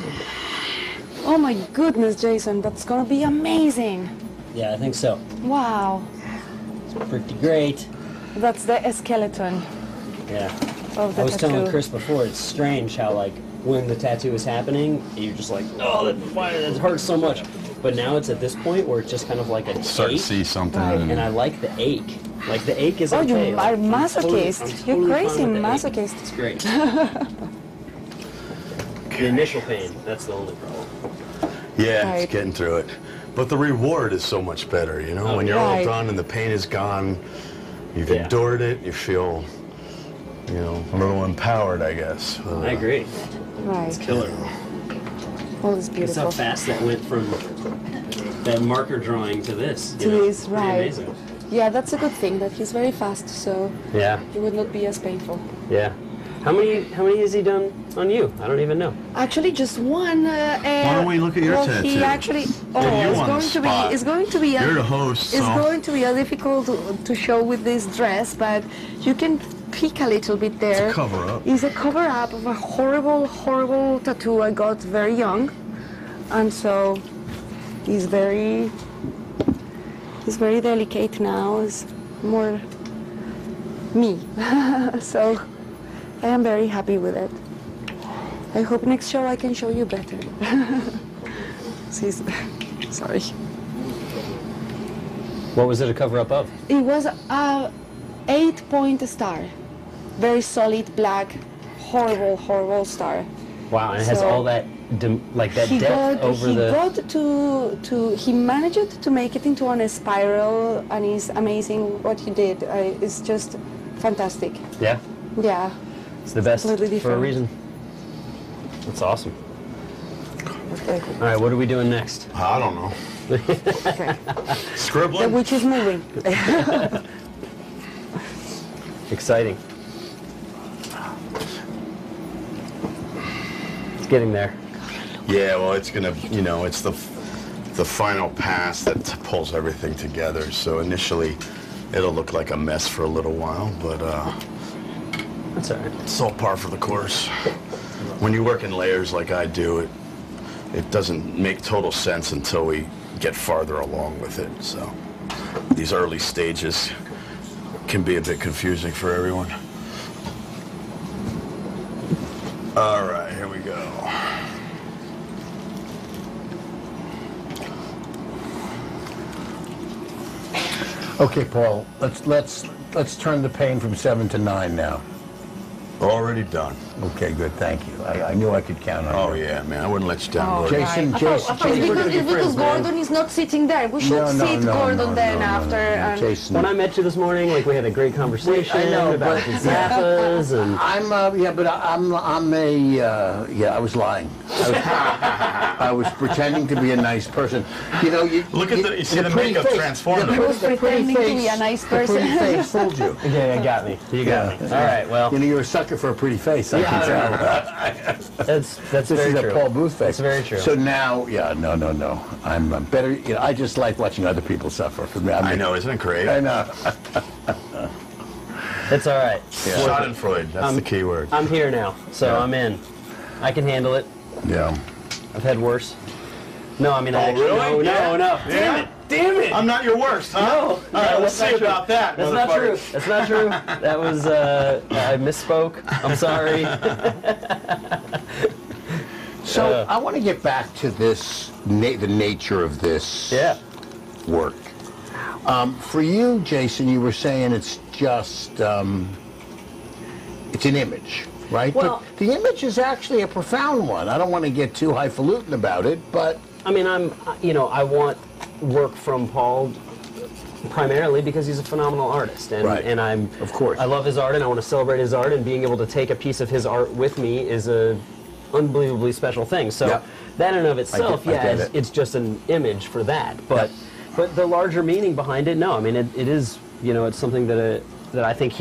Oh my goodness, Jason, that's gonna be amazing. Yeah, I think so. Wow. It's pretty great. That's the skeleton Yeah. of the I was tattoo. telling Chris before, it's strange how, like, when the tattoo is happening, you're just like, oh, that hurts so much. But now it's at this point where it's just kind of like a Start to ache, see something. and I like the ache. Like, the ache is Oh, okay. you Like, are I'm masochist. I'm You're totally crazy fine with the ache. masochist. It's great. The initial pain, that's the only problem. Yeah, Right. it's getting through it. But the reward is so much better, you know? When you're all Right. done and the pain is gone, you've Yeah. endured it, you feel, you know, a little empowered, I guess. I agree. Right. Killer. Oh, it's It's how beautiful. fast that went from that marker drawing to this. To this, Pretty right. amazing. Yeah, that's a good thing that he's very fast, so Yeah, it would not be as painful. yeah. How many has he done on you? I don't even know. Actually, just one. Why don't we look at your He tattoo? actually. Oh, Yeah, you it's on the going to be. spot. It's going to be. You're the host, It's so- going to be difficult to show with this dress, but you can peek a little bit there. It's a cover-up. It's a cover up of a horrible, horrible tattoo I got very young, and so he's very delicate now. It's more me, so I am very happy with it. I hope next show I can show you better. Sorry. What was it a cover up of? It was a 8-point star. Very solid black, horrible, horrible star. Wow, and it has So- all that like that He depth over the. he managed to make it into a spiral, and it's amazing what he did. It's just fantastic. Yeah, Yeah. it's the best Completely for a different. reason. That's awesome. Okay. All right, what are we doing next? I don't know. Okay. The Scribbling? witch is moving. Exciting. It's getting there. Yeah, well, it's gonna, you know, it's the final pass that pulls everything together. So initially, it'll look like a mess for a little while, but That's all right. it's all par for the course. When you work in layers like I do, it doesn't make total sense until we get farther along with it. So these early stages can be a bit confusing for everyone. All right, here we go. Okay, Paul. Let's turn the pain from 7 to 9 now. Already done. Okay, good. Thank you. I knew I could count on you. Oh yeah, man. I wouldn't let you down, Gordon. Jason, I thought it's because Gordon is not sitting there. We should sit Gordon then after. And Jason. When I met you this morning, like we had a great conversation about the Zappas and. I was lying. I was pretending to be a nice person. You know, you see the makeup transformed him. he was pretending to be a nice person. The pretty face fooled you. Yeah, you got me. You got me. All right, well. You know, you're a sucker for a pretty face. I can tell. That's This very is true. a Paul Booth face. That's very true. So now, no. I'm better. You know, I just like watching other people suffer. For me, I know, isn't it great? I know. It's all right. Yeah. Schadenfreude, that's the key word. I'm here now, so I'm in. I can handle it. Yeah. I've had worse. No, I mean, really? No. Yeah. Damn it! I'm not your worst, huh? No. All right, we'll see about that. That's not true. That's not true. That was, I misspoke. I'm sorry. So I want to get back to this, the nature of this work. For you, Jason, you were saying it's just, it's an image, right? Well, but the image is actually a profound one. I don't want to get too highfalutin about it, but... I mean, I want work from Paul primarily because he's a phenomenal artist, and I'm, of course, I love his art, and I want to celebrate his art, and being able to take a piece of his art with me is a unbelievably special thing. So that in and of itself, it's just an image for that. But the larger meaning behind it, no, I mean, it is, it's something that I think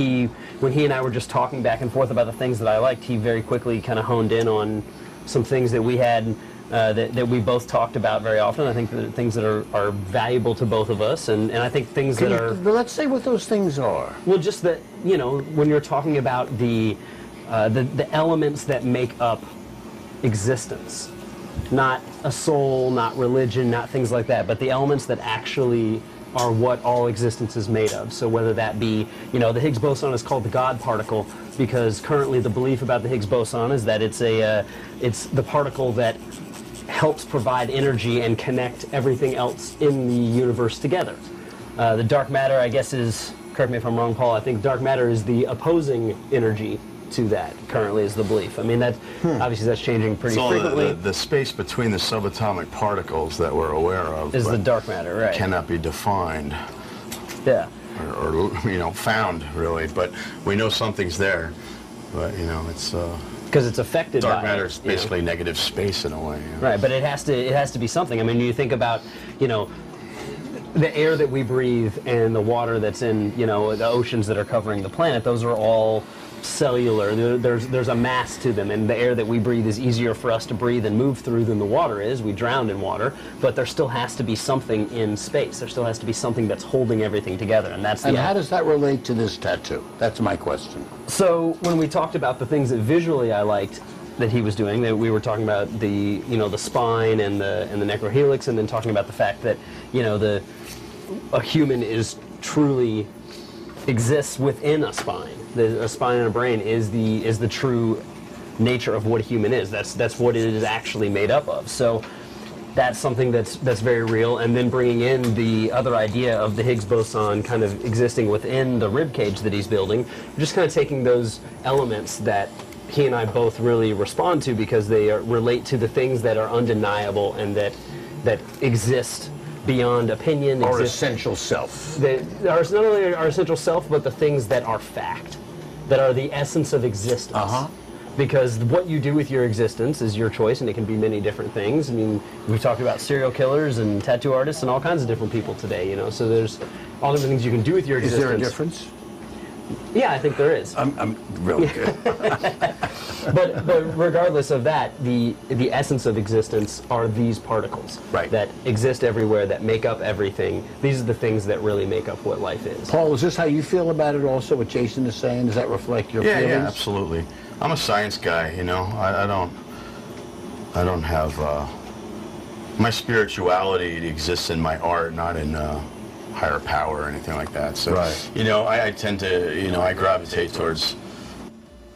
when he and I were just talking back and forth about the things that I liked, he very quickly kind of honed in on some things that we had. That we both talked about very often. I think that things that are valuable to both of us, and I think things that are... But let's say what those things are. Well, just that, when you're talking about the elements that make up existence, not a soul, not religion, not things like that, but the elements that actually are what all existence is made of. So whether that be, the Higgs boson is called the God particle because currently the belief about the Higgs boson is that it's the particle that helps provide energy and connect everything else in the universe together. The dark matter, I guess, is, correct me if I'm wrong, Paul, I think dark matter is the opposing energy to that, currently, is the belief. I mean, that obviously that's changing pretty frequently. The space between the subatomic particles that we're aware of is the dark matter, right? Cannot be defined. Yeah. Or found, really. But we know something's there. But, it's... Because it's affected by dark matter is basically negative space in a way. Right, but it has to be something. I mean, you think about, the air that we breathe and the water that's in, the oceans that are covering the planet, those are all cellular. There's a mass to them, and the air that we breathe is easier for us to breathe and move through than the water is. We drown in water, but there still has to be something in space. There still has to be something that's holding everything together, and that's And how does that relate to this tattoo? That's my question. So when we talked about the things that visually I liked that he was doing, that we were talking about the the spine and the necrohelix, and then talking about the fact that a human is truly exists within a spine. A spine and a brain is the true nature of what a human is. That's what it is actually made up of. So that's something that's very real. And then bringing in the other idea of the Higgs boson kind of existing within the rib cage that he's building, just kind of taking those elements that he and I both really respond to because they relate to the things that are undeniable and that exist beyond opinion. Or essential self. That are not only our essential self, but the things that are fact, that are the essence of existence. Because what you do with your existence is your choice, and it can be many different things. I mean, we've talked about serial killers and tattoo artists and all kinds of different people today, so there's all different things you can do with your existence. Is there a difference? Yeah, I think there is. I'm really good. But regardless of that, the essence of existence are these particles that exist everywhere, that make up everything. These are the things that really make up what life is. Paul, is this how you feel about it also, what Jason is saying? Does that reflect your feelings? Yeah, absolutely. I'm a science guy, I don't have... my spirituality exists in my art, not in... higher power or anything like that. So, I tend to, I gravitate towards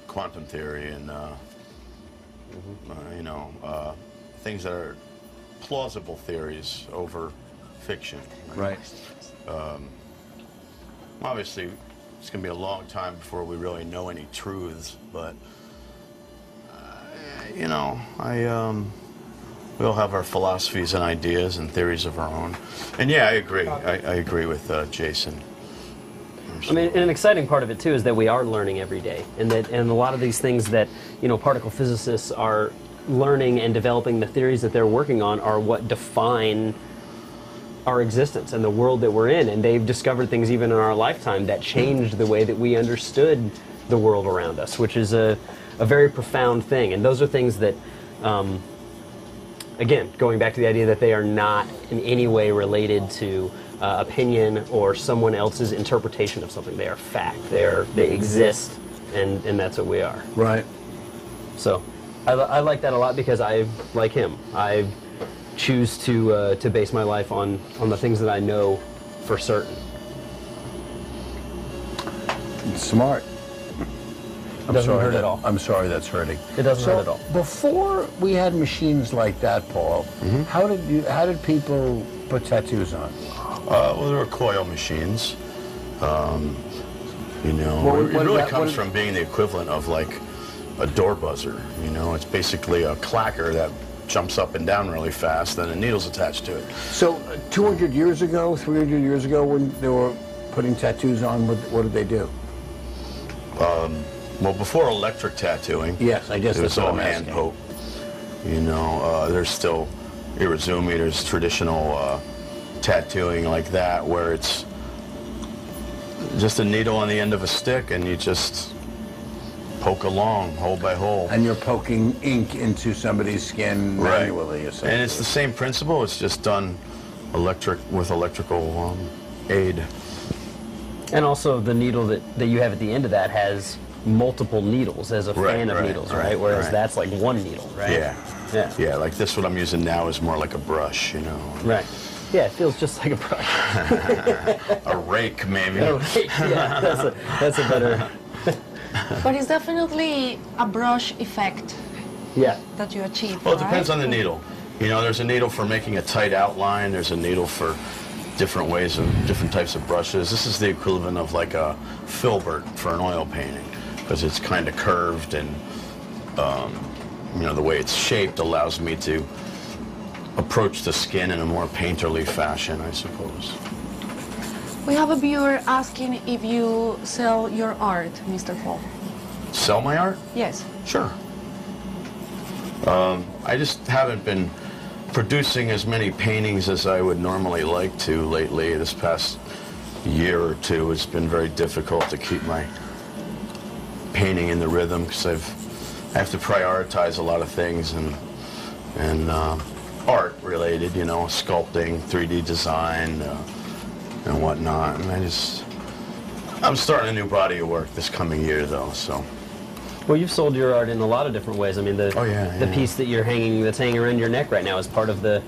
quantum theory and, things that are plausible theories over fiction. Right. obviously, it's going to be a long time before we really know any truths, but, you know, we all have our philosophies and ideas and theories of our own. And yeah, I agree. I agree with Jason. I mean, and an exciting part of it too is that we are learning every day, and a lot of these things that, you know, particle physicists are learning and developing, the theories that they're working on are what define our existence and the world that we're in, and they've discovered things even in our lifetime that changed the way that we understood the world around us, which is a very profound thing. And those are things that, again, going back to the idea that they are not in any way related to opinion or someone else's interpretation of something. They are fact. They exist, and that's what we are. Right. So I like that a lot because I, like him, I choose to base my life on the things that I know for certain. Smart. Doesn't hurt at all. I'm sorry that's hurting. It doesn't hurt at all. Before we had machines like that, Paul, how did people put tattoos on? Well, there were coil machines. You know, What it really about- comes from being the equivalent of like a door buzzer. You know, it's basically a clacker that jumps up and down really fast, and a needle's attached to it. So 200 years ago, 300 years ago, when they were putting tattoos on, what did they do? Well, before electric tattooing, Yes, I guess it was that's what all I'm hand asking. poke. You know, there's still Irizumi, there's traditional tattooing like that, where it's just a needle on the end of a stick, and you just poke along, hole by hole. And you're poking ink into somebody's skin manually, essentially. And it's the same principle, it's just done with electrical aid. And also the needle that you have at the end of that has multiple needles as a fan of needles, right? Whereas that's like one needle, right? Yeah. Yeah, like this what I'm using now is more like a brush, you know. Right. Yeah, it feels just like a brush. A rake, maybe. A rake, yeah, that's a better... But it's definitely a brush effect Yeah. that you achieve. Well, it depends on the needle. You know, there's a needle for making a tight outline. There's a needle for different ways of different types of brushes. This is the equivalent of like a filbert for an oil painting, because it's kind of curved, and you know, the way it's shaped allows me to approach the skin in a more painterly fashion, I suppose. We have a viewer asking if you sell your art, Mr. Paul. Sell my art? Yes. Sure. I just haven't been producing as many paintings as I would normally like to lately. This past year or two, it's been very difficult to keep my painting in the rhythm, because I have to prioritize a lot of things, and art related, you know, sculpting, 3D design, and whatnot. And I'm starting a new body of work this coming year, though, so. Well, you've sold your art in a lot of different ways. I mean, the piece that that's hanging around your neck right now is part of the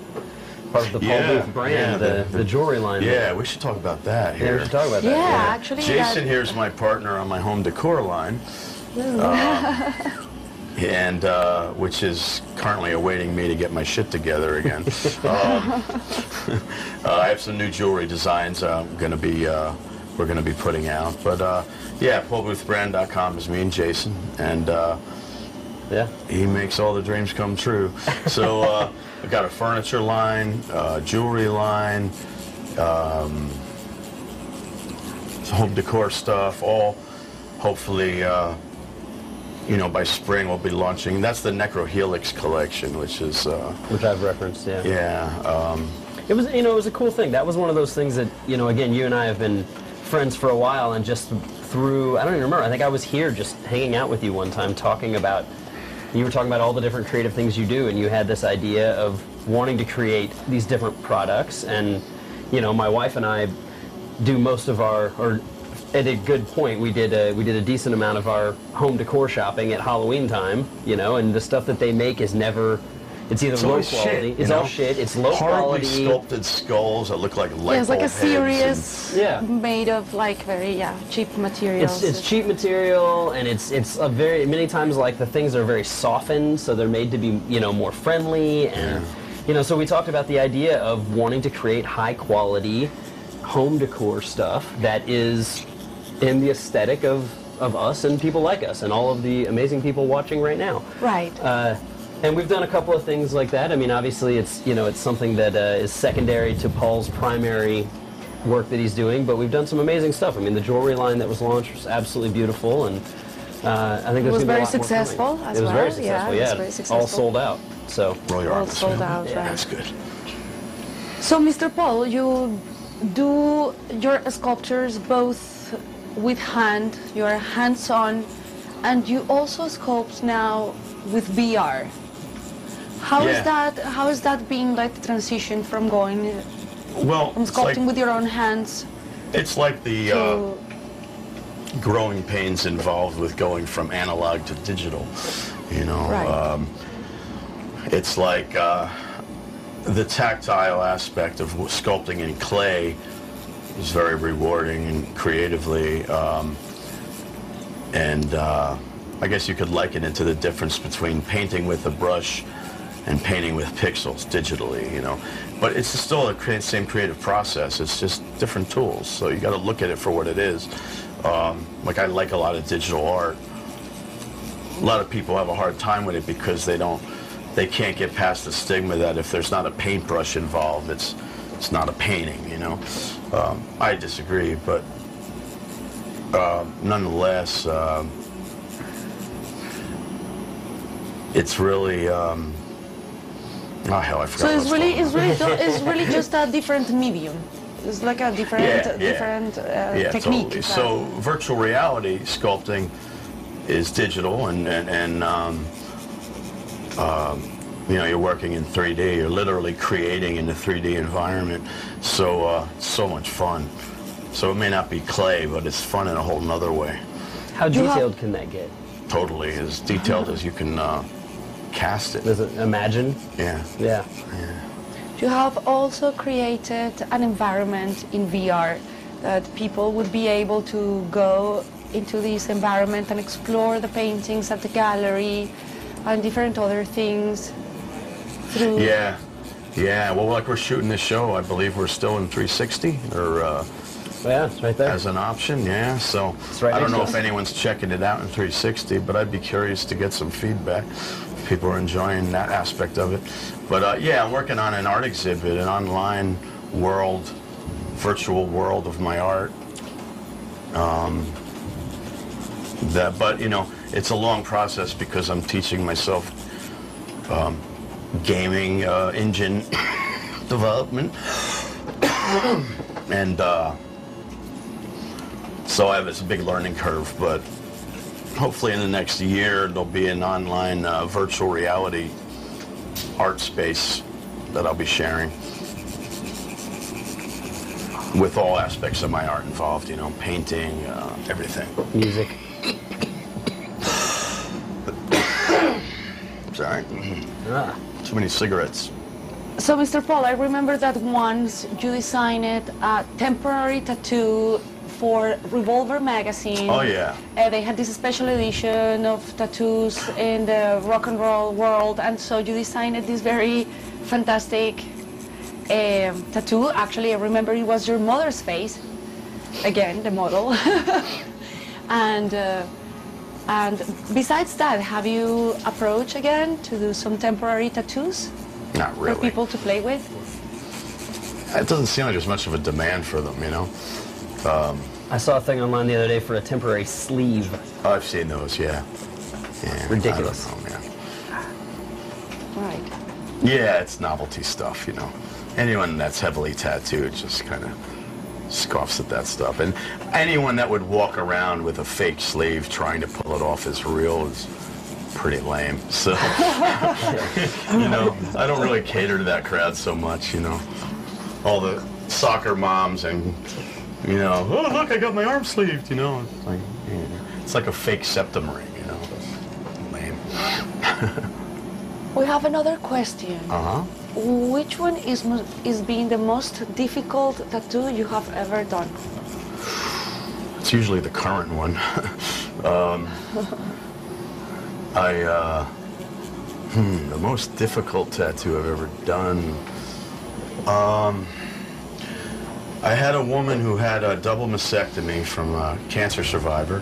Paul Booth brand, the jewelry line. Yeah, we should talk about that here. Yeah, we should talk about that. Yeah, actually. Jason here is my partner on my home decor line, and which is currently awaiting me to get my shit together again. I have some new jewelry designs we're going to be putting out, but yeah, PaulBoothBrand.com is me and Jason, and yeah, he makes all the dreams come true. So I've got a furniture line, jewelry line, home decor stuff, all hopefully, you know, by spring we'll be launching. That's the Necrohelix collection, which is... which I've referenced, yeah. Yeah. It was, you know, it was a cool thing. That was one of those things that, you know, again, you and I have been friends for a while, and just through, I don't even remember, I think I was here just hanging out with you one time talking about, you were talking about all the different creative things you do, and you had this idea of wanting to create these different products. And, you know, my wife and I do most of our, or at a good point, we did a decent amount of our home decor shopping at Halloween time, you know, and the stuff that they make is never, it's either low quality, it's all shit, it's low quality. Horribly sculpted skulls that look like light bulb Yeah, it's like a heads series made of like very cheap materials. It's cheap material, and it's a very, many times like the things are very softened, so they're made to be, you know, more friendly, and you know, so we talked about the idea of wanting to create high quality home decor stuff that is in the aesthetic of us and people like us and all of the amazing people watching right now. Right. And we've done a couple of things like that. I mean, obviously, it's it's something that is secondary to Paul's primary work that he's doing, but we've done some amazing stuff. I mean, the jewelry line that was launched was absolutely beautiful, and I think it was very It successful as well. It was very successful. Yeah, Yeah, it was very successful. all sold out. So Roll your All arms. sold out, Yeah, right. that's good. So, Mr. Paul, you do your sculptures both with hand, you are hands-on, and you also sculpt now with VR. How is Yeah. that being like the transition from going Well, from sculpting with your own hands it's like the to growing pains involved with going from analog to digital. Right. It's like the tactile aspect of sculpting in clay is very rewarding and creatively, and I guess you could liken it to the difference between painting with a brush and painting with pixels digitally, But it's still the same creative process. It's just different tools. So you got to look at it for what it is. Like I like a lot of digital art. A lot of people have a hard time with it because they can't get past the stigma that if there's not a paintbrush involved, it's not a painting, I disagree, but nonetheless, it's really, oh hell, I forgot. so what I it's was really talking about. it's really just a different medium. It's like a different Yeah, technique. totally. So virtual reality sculpting is digital, and you're working in 3D. You're literally creating in a 3D environment. So so much fun. So it may not be clay, but it's fun in a whole nother way. how detailed can that get? Totally as detailed as you can cast it. Does it imagine? Yeah. Yeah. You have also created an environment in VR that people would be able to go into this environment and explore the paintings at the gallery and different other things through... Yeah. Well, like we're shooting this show, I believe we're still in 360 or Yeah, it's right there. as an option. Yeah. So right I don't next know to if us. anyone's checking it out in 360, but I'd be curious to get some feedback. People are enjoying that aspect of it. But yeah, I'm working on an art exhibit, an online world, virtual world of my art. But it's a long process because I'm teaching myself gaming engine development, and so I have this big learning curve. But hopefully in the next year there'll be an online virtual reality art space that I'll be sharing with all aspects of my art involved, painting, everything. Music. Sorry. Ah. Too many cigarettes. So, Mr. Paul, I remember that once you designed a temporary tattoo for Revolver magazine. Oh, yeah. They had this special edition of tattoos in the rock and roll world, and so you designed this very fantastic tattoo. Actually, I remember it was your mother's face, again, the model. And besides that, have you approached again to do some temporary tattoos Not for really. people to play with? It doesn't seem like there's much of a demand for them, I saw a thing online the other day for a temporary sleeve. Oh, I've seen those, yeah. Ridiculous. I don't know, man. Right. Yeah, it's novelty stuff, Anyone that's heavily tattooed just kind of scoffs at that stuff. And anyone that would walk around with a fake sleeve trying to pull it off as real is pretty lame. So, I don't really cater to that crowd so much, All the soccer moms and, oh, look, I got my arm sleeved, It's like a fake septum ring, Lame. We have another question. Uh-huh. Which one is being the most difficult tattoo you have ever done? It's usually the current one. The most difficult tattoo I've ever done. I had a woman who had a double mastectomy from a cancer survivor,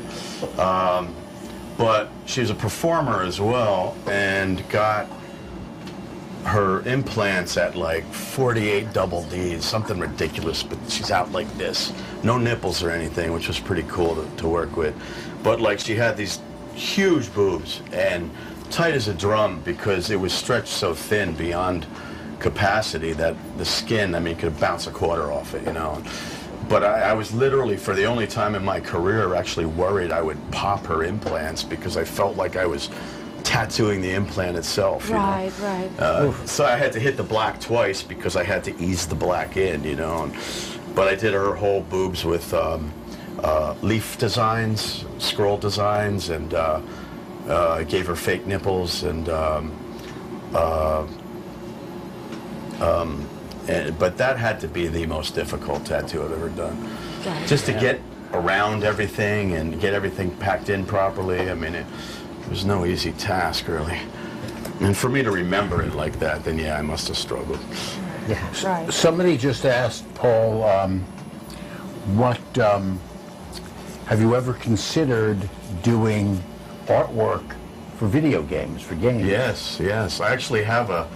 but she's a performer as well, and got her implants at like 48 double Ds, something ridiculous, but she's out like this. No nipples or anything, which was pretty cool to work with. But like she had these huge boobs and tight as a drum because it was stretched so thin beyond capacity that the skin, I mean, could bounce a quarter off it, you know. But I was literally, for the only time in my career, actually worried I would pop her implants because I felt like I was tattooing the implant itself, you know? Right. So I had to hit the black twice because I had to ease the black in, you know. But I did her whole boobs with leaf designs, scroll designs, and gave her fake nipples, but that had to be the most difficult tattoo I've ever done. Just to get around everything and get everything packed in properly. I mean, it was no easy task, really. And for me to remember it like that, then yeah, I must have struggled. Yeah. Right. Somebody just asked Paul, have you ever considered doing artwork for video games, for games? Yes. I actually have a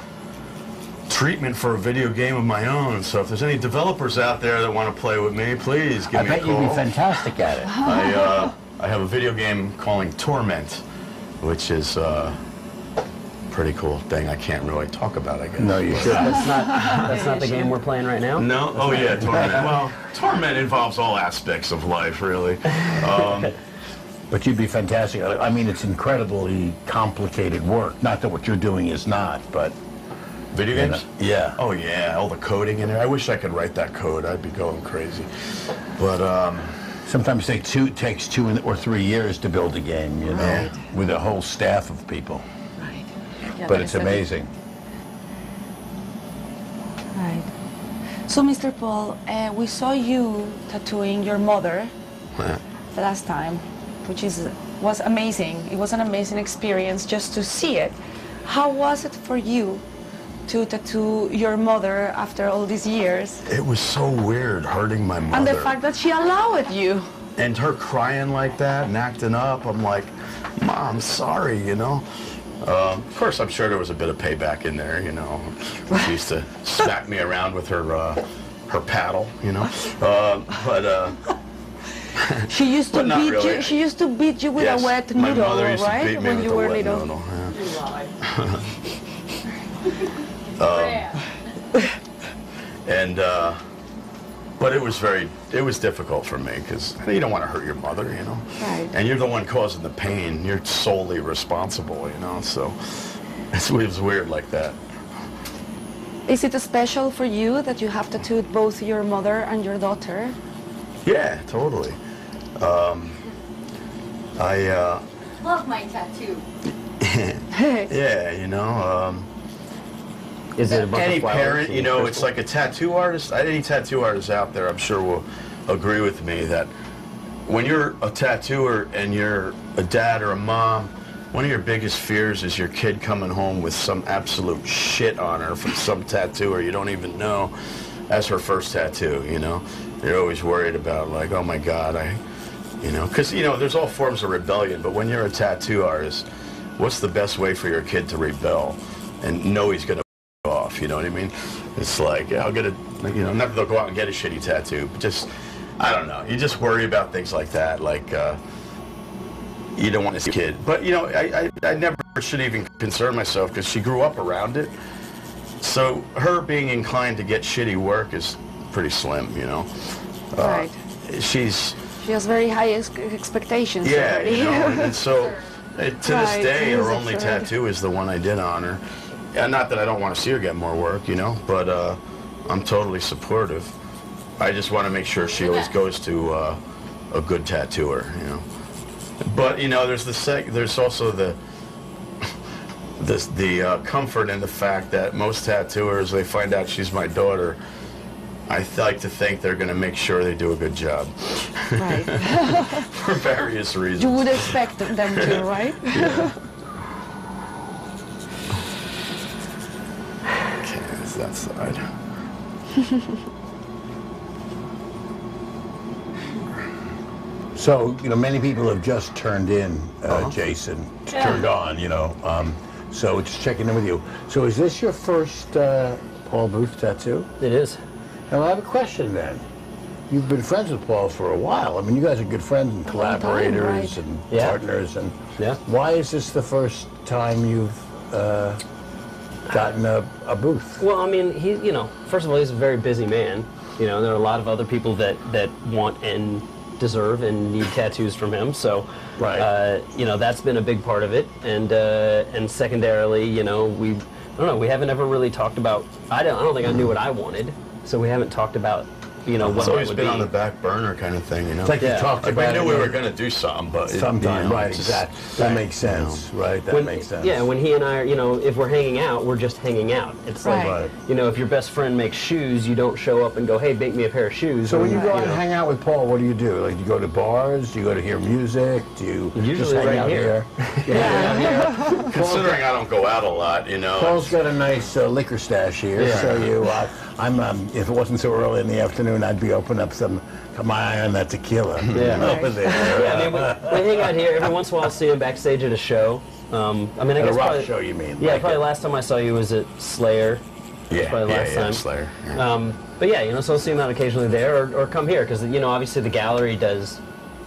treatment for a video game of my own, so if there's any developers out there that want to play with me, please give me a call. I bet you'd be fantastic at it. I have a video game calling Torment, which is a pretty cool thing I can't really talk about, I guess. No, you should. That's not the game we're playing right now? No? Oh yeah, Torment. Well, Torment involves all aspects of life, really. But you'd be fantastic. I mean, it's incredibly complicated work. Not that what you're doing is not, but... Video games? Yeah. Oh yeah, all the coding in there. I wish I could write that code. I'd be going crazy. But sometimes it takes 2 or 3 years to build a game, you know, with a whole staff of people. Right. Yeah, But it's amazing. Right. So, Mr. Paul, we saw you tattooing your mother the last time, which was amazing. It was an amazing experience just to see it. How was it for you to tattoo your mother after all these years? it was so weird hurting my mother. And the fact that she allowed you. And her crying like that and acting up, I'm like, Mom, sorry, you know. Of course, I'm sure there was a bit of payback in there, you know. She used to smack me around with her paddle, you know. She used to beat really. you. She used to beat you with Yes, a wet my noodle, mother used to right? beat me When with you a were wet little. noodle, but it was difficult for me because you don't want to hurt your mother, you know. Right. And you're the one causing the pain. You're solely responsible, you know. So it was weird like that. Is it special for you that you have tattooed both your mother and your daughter? Yeah, totally. I Love my tattoo. yeah, you know. Is it a bunch Any of flowers parent, and you know, crystals? it's like a tattoo artist. Any tattoo artist out there, I'm sure, will agree with me that when you're a tattooer and you're a dad or a mom, one of your biggest fears is your kid coming home with some absolute shit on her from some tattooer you don't even know as her first tattoo, you know. You're always worried about, like, oh my God, you know, because, you know, there's all forms of rebellion, but when you're a tattoo artist, what's the best way for your kid to rebel and know he's going to off, you know what I mean? It's like, yeah, I'll get a, you know, not that they'll go out and get a shitty tattoo, but just, I don't know, you just worry about things like that, like, you don't want to see a kid. But, you know, I never should even concern myself because she grew up around it, so her being inclined to get shitty work is pretty slim, you know? Right. She has very high expectations already. You know, and so to this Right, day, her music only for her. tattoo is the one I did on her. And not that I don't want to see her get more work, you know, but I'm totally supportive. I just want to make sure she always goes to a good tattooer, you know. But you know, there's also the comfort in the fact that most tattooers, they find out she's my daughter, I like to think they're going to make sure they do a good job. Right. For various reasons. You would expect them to, right? Yeah. Okay, that's that side. So, many people have just turned in, Jason, turned on, so just checking in with you. So is this your first Paul Booth tattoo? It is. Now I have a question then. You've been friends with Paul for a while. I mean, you guys are good friends and collaborators and partners. And why is this the first time you've gotten a booth? Well, I mean, first of all, he's a very busy man. There are a lot of other people that want and deserve and need tattoos from him. So, that's been a big part of it. And secondarily, I don't know, we haven't ever really talked about. I don't think I knew what I wanted, so we haven't talked about. What it's always would been be on the back burner kind of thing, It's like you talked about we knew it. we were going to do something, but sometime, right? Exactly. That makes sense, right? That makes sense. Yeah, when he and I are, if we're hanging out, we're just hanging out. It's like, if your best friend makes shoes, you don't show up and go, hey, make me a pair of shoes. So when you go out and hang out with Paul, what do you do? Like, do you go to bars? Do you go to hear music? Do you just hang out here? Considering I don't go out a lot, Paul's got a nice liquor stash here, so if it wasn't so early in the afternoon, I'd be opening up some eye on that tequila over there. I mean, we hang out here. Every once in a while, I'll see him backstage at a show. I guess a rock probably, show, you mean? Yeah, probably last time I saw you was at Slayer. Probably last time. Slayer. But so I'll see him out occasionally there, or come here, because obviously the gallery does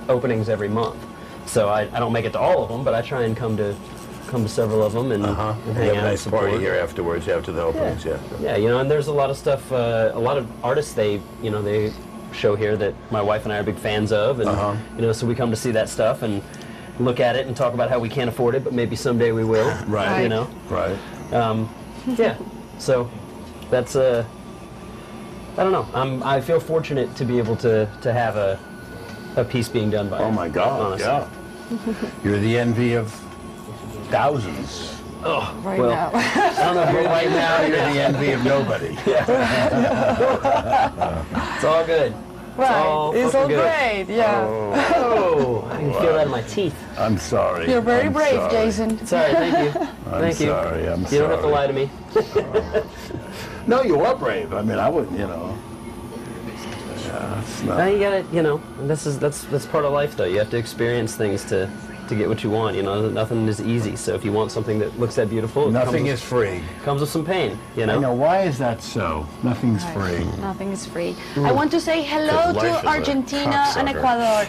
openings every month. So I don't make it to all of them, but I try and come to several of them and hang out. Have a nice party here afterwards, after the openings. Yeah, and there's a lot of stuff. A lot of artists they show here that my wife and I are big fans of, and so we come to see that stuff and look at it and talk about how we can't afford it, but maybe someday we will. Right. Right. Yeah. So that's I don't know. I feel fortunate to be able to have a piece being done by. Oh my God! Honestly. Yeah. You're the envy of thousands. Oh, Right now. I don't know. But right now, you're the envy of nobody. It's all good. Right. It's all good. great. Yeah. Oh, I can feel that in my teeth. I'm sorry. You're very brave, sorry. Jason. Sorry, thank you. Thank you. Sorry, I'm You don't have to lie to me. No, you are brave. I mean, I wouldn't, Yeah, it's not. Now you gotta, that's part of life, though. You have to experience things to get what you want. Nothing is easy. So if you want something that looks that beautiful, Nothing is free. Comes with some pain. I know. Why is that so? Nothing's free. Nothing is free. I want to say hello Life is to a Argentina and cocksucker. Ecuador.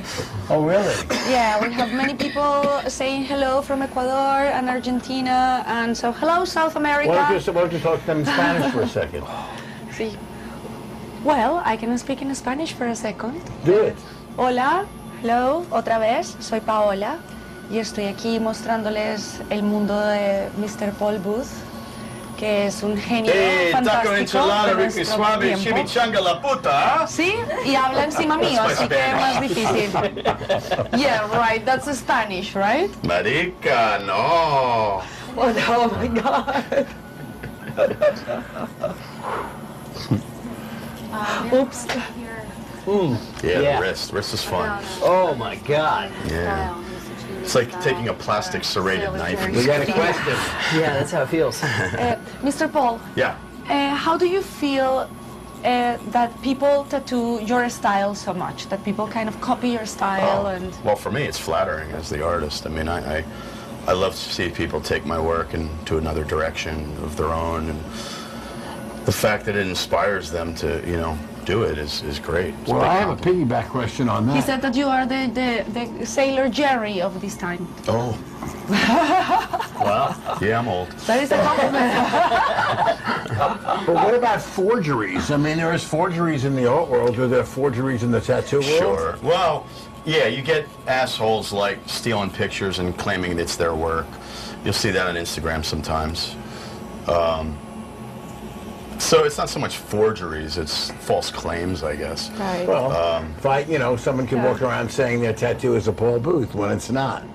Oh, really? Yeah, we have many people saying hello from Ecuador and Argentina, and so hello South America. Why don't you talk to them in Spanish for a second? Sí. Well, I can speak in Spanish for a second. Do it. Hola, hello, otra vez, soy Paola y estoy aquí mostrándoles el mundo de Mr. Paul Booth, que es un genio fantástico de nuestro tiempo. chimichanga la puta. Sí, y habla encima mío, así que es más difícil. Yeah, right, that's Spanish, right? Marica, no. Oh my God. Oops. Yeah, the wrist is fun. Oh my God. Yeah. It's like taking a plastic serrated knife and We got a question. Yeah, that's how it feels. Mr. Paul, yeah. how do you feel that people tattoo your style so much? That people kind of copy your style and... Well, for me, it's flattering as the artist. I mean, I love to see people take my work into another direction of their own, and the fact that it inspires them to, do it is great. It's Well, big I have a compliment. piggyback question on that. He said that you are the Sailor Jerry of this time. Oh. Wow. Yeah, I'm old. That is a compliment. But what about forgeries? I mean, there is forgeries in the art world. Are there forgeries in the tattoo world? Sure. Well, yeah, you get assholes like stealing pictures and claiming it's their work. You'll see that on Instagram sometimes. So it's not so much forgeries, it's false claims, I guess. Right. Well, someone can walk around saying their tattoo is a Paul Booth when it's not.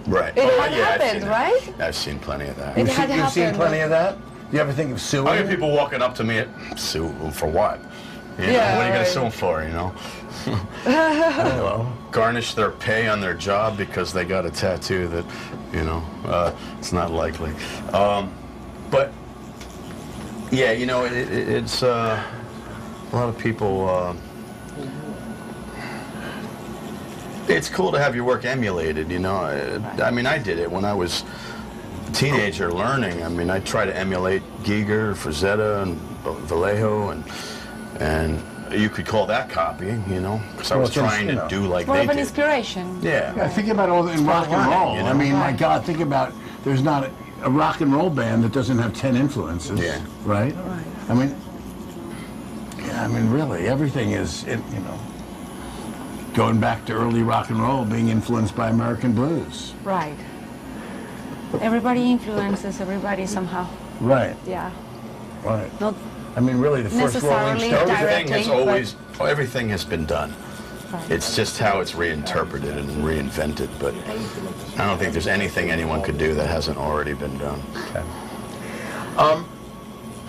Right. It had yeah, happened, right? I've seen plenty of that. It had You've seen happened. plenty of that? You ever think of suing? I get people walking up to me, sue for what? What are you going to sue them for, Well, Garnish their pay on their job because they got a tattoo that, it's not likely. But, yeah, it's a lot of people, It's cool to have your work emulated, you know. I mean, I did it when I was a teenager learning. I mean, I tried to emulate Giger, Frazetta, and Vallejo, and you could call that copying, you know, because I was trying to do like More they of an did. inspiration. Yeah. Think about all in rock and roll. you know? I mean, my God, think about there's not a rock and roll band that doesn't have 10 influences. Yeah. Right. I mean, yeah, I mean, really, everything is, you know, going back to early rock and roll, being influenced by American blues. Right. Everybody influences everybody somehow. Right. Yeah. Right. Not I mean, really, the first Rolling necessarily Stones. Everything has directly, always, everything has been done. Right. It's just how it's reinterpreted and reinvented, but I don't think there's anything anyone could do that hasn't already been done.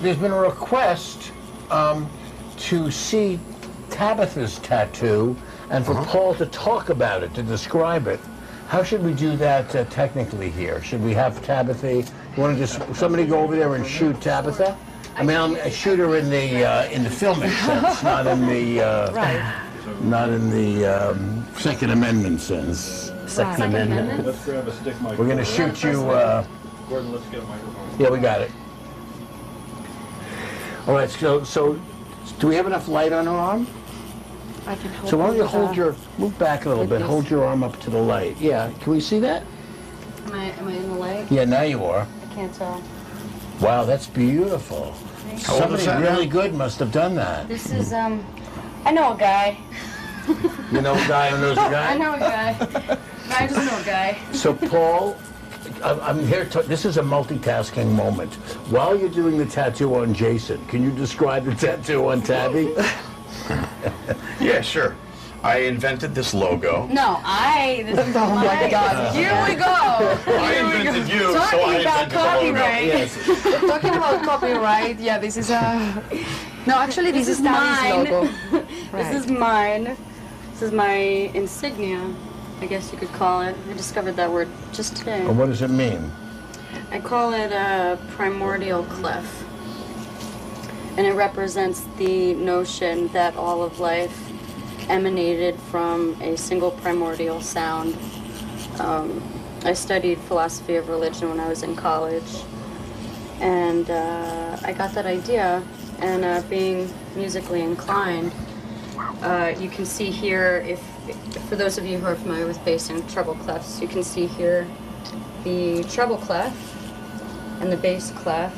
There's been a request to see Tabitha's tattoo and for Paul to talk about it, to describe it. How should we do that technically here? Should we have Tabitha? You want to just somebody go over there and shoot Tabitha? I mean, I shoot her in the filmic sense, not in the not in the Second Amendment sense. Second Amendment. Let's grab a stick microphone. We're going to shoot you. Gordon, let's get a microphone. Yeah, we got it. All right. So, do we have enough light on her arm? I can hold So why don't you with, hold your move back a little bit? this. Hold your arm up to the light. Yeah. Can we see that? Am I in the light? Yeah. Now you are. I can't tell. Wow, that's beautiful. How old Somebody is that really now? good must have done that. This is I know a guy. You know a guy who knows a I guy? know a guy. I just know a guy. So Paul, I'm here to, this is a multitasking moment. While you're doing the tattoo on Jason, can you describe the tattoo on Tabby? Yeah, sure. I invented this logo. No, this is oh my God. Here we go. I invented you, so I invented the logo. Yes. talking about copyright, yeah, this is a... No, actually, this is Tabby's mine. logo. This is mine. This is my insignia, I guess you could call it. I discovered that word just today. Well, what does it mean? I call it a primordial clef. And it represents the notion that all of life emanated from a single primordial sound. I studied philosophy of religion when I was in college, and I got that idea, and being musically inclined, you can see here, if for those of you who are familiar with bass and treble clefs, you can see here the treble clef and the bass clef,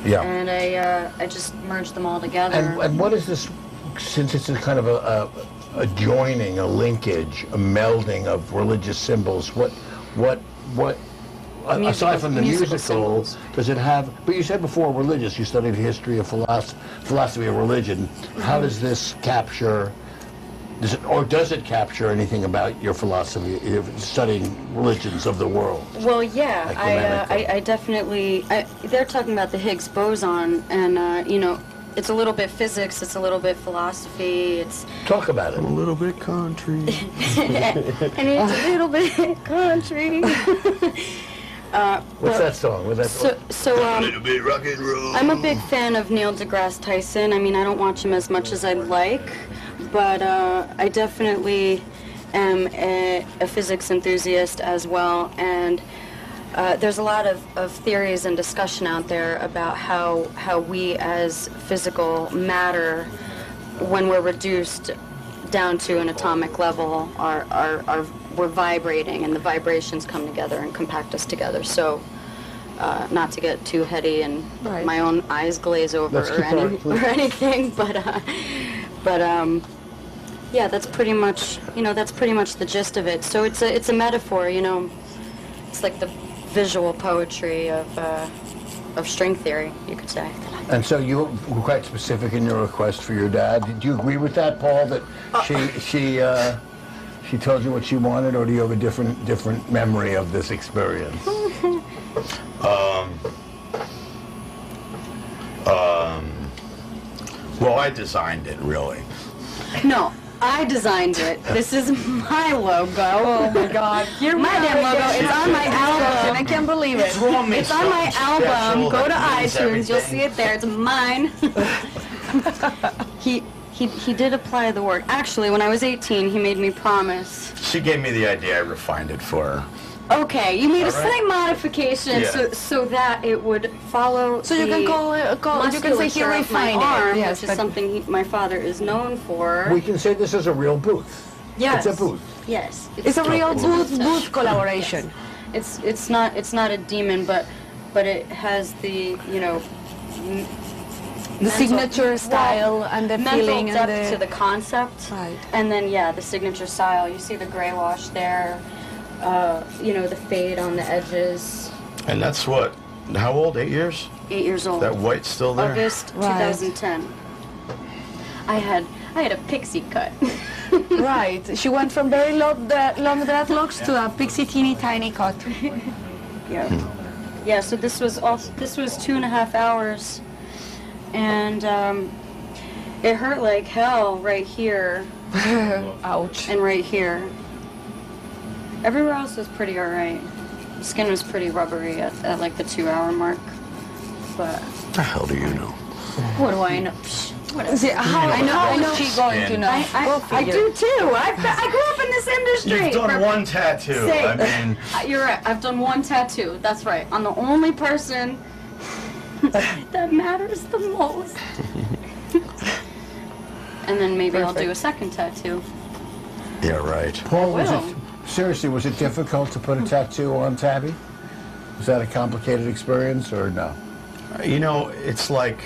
Yeah. and I just merged them all together. And what is this, since it's a kind of a joining, a linkage, a melding of religious symbols, what aside from the musical symbols. does it have, but you said before religious, you studied the history of philosophy of religion. How does this capture, does it capture anything about your philosophy, studying religions of the world? Well, yeah, Ecumenically. I definitely, they're talking about the Higgs boson, and, you know, it's a little bit physics, it's a little bit philosophy, it's... Talk about it. A little bit country. and it's a little bit country. What's that song? What's that A little bit rock and roll. I'm a big fan of Neil deGrasse Tyson. I mean, I don't watch him as much as I'd like, but I definitely am a physics enthusiast as well, and there's a lot of theories and discussion out there about how we as physical matter, when we're reduced down to an atomic level, we're vibrating, and the vibrations come together and compact us together. So, not to get too heady and my own eyes glaze over Let's keep going, please. or anything, but yeah, that's pretty much, you know, that's pretty much the gist of it. So it's a metaphor, you know. It's like the visual poetry of string theory, you could say. And so you were quite specific in your request for your dad. Do you agree with that, Paul, that she told you what she wanted, or do you have a different memory of this experience? Well, I designed it, really. No, I designed it. This is my logo. Oh my God! My damn logo. It's on my album. I can't believe it. It's on my album. Go to iTunes. You'll see it there. It's mine. He did apply the work. Actually, when I was 18, he made me promise. She gave me the idea. I refined it for her. Okay, you made a All right. slight modification Yeah. so that it would follow. So you can you can say he musculature of my refined arm, it. Yes, which is but something my father is known for. We can say this is a real booth. Yes. It's a booth. Yes. it's a real it's booth collaboration. It's not a demon, but it has the The signature style and the mental feeling depth and to the concept. Right. And then the signature style. You see the gray wash there. The fade on the edges. And that's what? How old? 8 years? 8 years old. That white's still there? August Right. 2010. I had a pixie cut. Right. She went from very long dreadlocks to a pixie teeny tiny cut. Yeah. Yeah. So this was 2.5 hours, and it hurt like hell right here Ouch. and right here. Everywhere else was pretty alright. Skin was pretty rubbery at like the 2-hour mark. But The hell do you know? what do I know? Psh, whatever. See, how is she going to know? Go I figure. do too. I grew up in this industry. You've done one tattoo. Say- I mean, You're right. I've done one tattoo. That's right. I'm the only person that matters the most. And then maybe I'll do a second tattoo. yeah, right. Paul, will. seriously, was it difficult to put a tattoo on Tabby? Was that a complicated experience or no? You know, it's like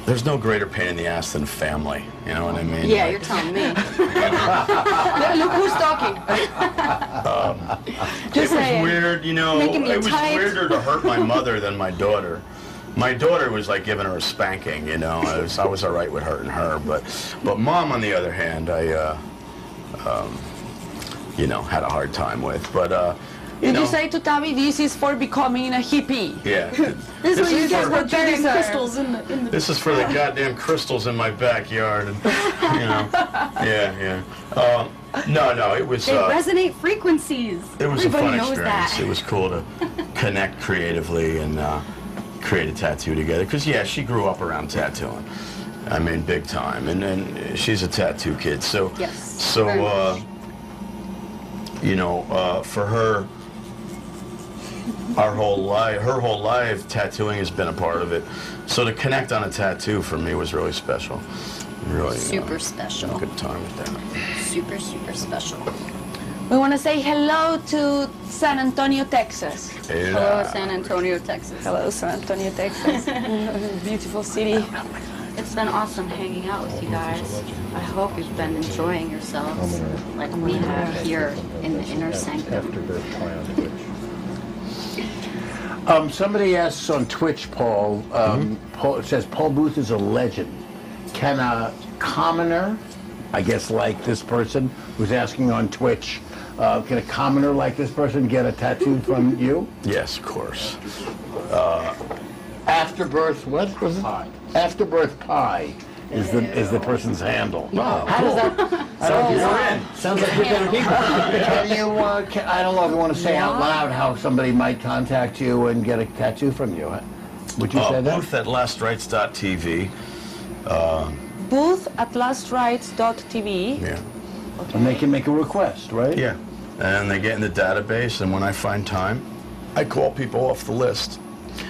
there's no greater pain in the ass than family. You know what I mean? Yeah, Like, you're telling me. Look who's talking. It Just was saying. weird, you know. Making me It was tight. weirder to hurt my mother than my daughter. My daughter was like giving her a spanking, you know. I was all right with hurting her, but mom, on the other hand, I had a hard time with. But Did you say to Tabby, this is for becoming a hippie? Yeah. This is what you is guys for- were burying These are- crystals in the This is for the goddamn crystals in my backyard. And, No, it was. They resonate frequencies. It was Everybody a fun knows experience. that. It was cool to connect creatively and create a tattoo together. Because, she grew up around tattooing. I mean, big time. And she's a tattoo kid. So, Yes, very much. For her, her whole life, tattooing has been a part of it. So to connect on a tattoo for me was really special. Really Super special. good time with that. Super, super special. We want to say hello to San Antonio, Texas. Hello, San Antonio, Texas. Hello, San Antonio, Texas. Beautiful city. It's been awesome hanging out with you guys. I hope you've been enjoying yourselves like we have here in the inner sanctum. Somebody asks on Twitch, Paul, it says Paul Booth is a legend. Can a commoner, I guess like this person who's asking on Twitch, can a commoner like this person get a tattoo from you? Yes, of course. Afterbirth, what was it? Pie. Afterbirth Pie is the person's handle. Wow, How does that? Sounds like we're gonna keep Can you? I don't know if you want to say out loud how somebody might contact you and get a tattoo from you. Would you say that? Booth at lastrights.tv. Booth at lastrights.tv. Yeah. And they can make a request, right? Yeah. And they get in the database, and when I find time, I call people off the list.